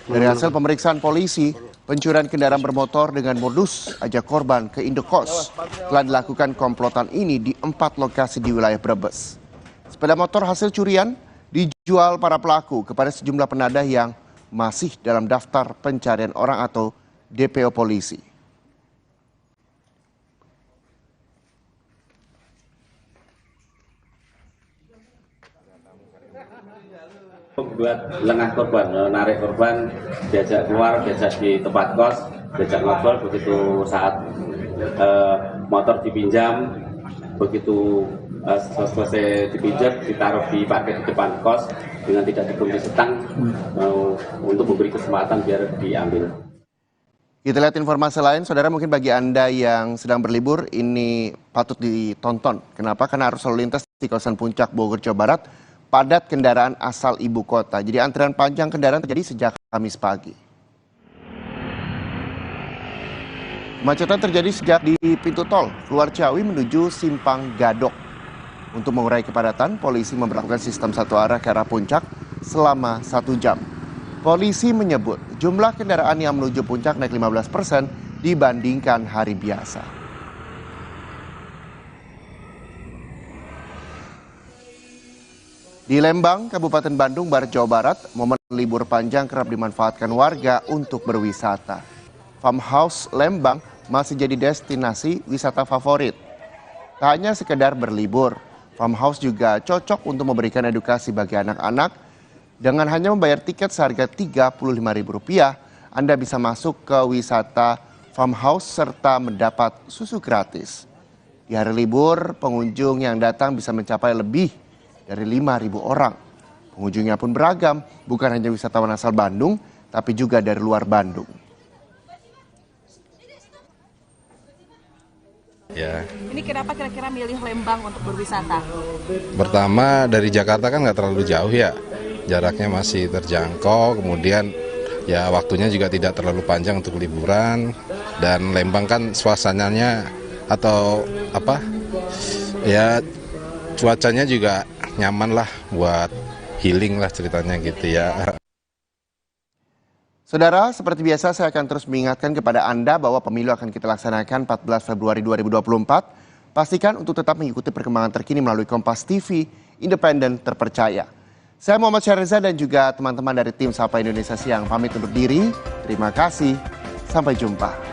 Dari hasil pemeriksaan polisi, pencurian kendaraan bermotor dengan modus ajak korban ke indekos telah dilakukan komplotan ini di 4 lokasi di wilayah Brebes. Sepeda motor hasil curian dijual para pelaku kepada sejumlah penadah yang masih dalam daftar pencarian orang atau DPO polisi. Buat lengah korban, menarik korban, diajak keluar, diajak di tempat kos, diajak ngobrol. Begitu saat motor dipinjam, begitu selesai dipinjam, ditaruh di parkir di depan kos dengan tidak dikunci setang untuk memberi kesempatan biar diambil. Kita lihat informasi lain, saudara, mungkin bagi Anda yang sedang berlibur ini patut ditonton. Kenapa? Karena arus lalu lintas di kawasan Puncak Bogor, Jawa Barat padat kendaraan asal ibu kota. Jadi antrian panjang kendaraan terjadi sejak Kamis pagi. Kemacetan terjadi sejak di pintu tol keluar Ciawi menuju Simpang Gadok. Untuk mengurai kepadatan, polisi memberlakukan sistem satu arah ke arah puncak selama 1 jam. Polisi menyebut jumlah kendaraan yang menuju puncak naik 15% dibandingkan hari biasa. Di Lembang, Kabupaten Bandung Barat, Jawa Barat, momen libur panjang kerap dimanfaatkan warga untuk berwisata. Farmhouse Lembang masih jadi destinasi wisata favorit. Tak hanya sekedar berlibur, Farmhouse juga cocok untuk memberikan edukasi bagi anak-anak. Dengan hanya membayar tiket seharga Rp35.000, Anda bisa masuk ke wisata Farmhouse serta mendapat susu gratis. Di hari libur, pengunjung yang datang bisa mencapai lebih dari 5.000 orang. Pengunjungnya pun beragam, bukan hanya wisatawan asal Bandung, tapi juga dari luar Bandung. Ya. Ini kenapa kira-kira milih Lembang untuk berwisata? Pertama dari Jakarta kan nggak terlalu jauh ya, jaraknya masih terjangkau, kemudian ya waktunya juga tidak terlalu panjang untuk liburan, dan Lembang kan suasananya atau apa ya cuacanya juga nyaman lah buat healing lah ceritanya gitu ya. Saudara, seperti biasa saya akan terus mengingatkan kepada Anda bahwa pemilu akan kita laksanakan 14 Februari 2024. Pastikan untuk tetap mengikuti perkembangan terkini melalui Kompas TV, independen, terpercaya. Saya Muhammad Syahriza dan juga teman-teman dari tim Sapa Indonesia Siang pamit undur diri. Terima kasih, sampai jumpa.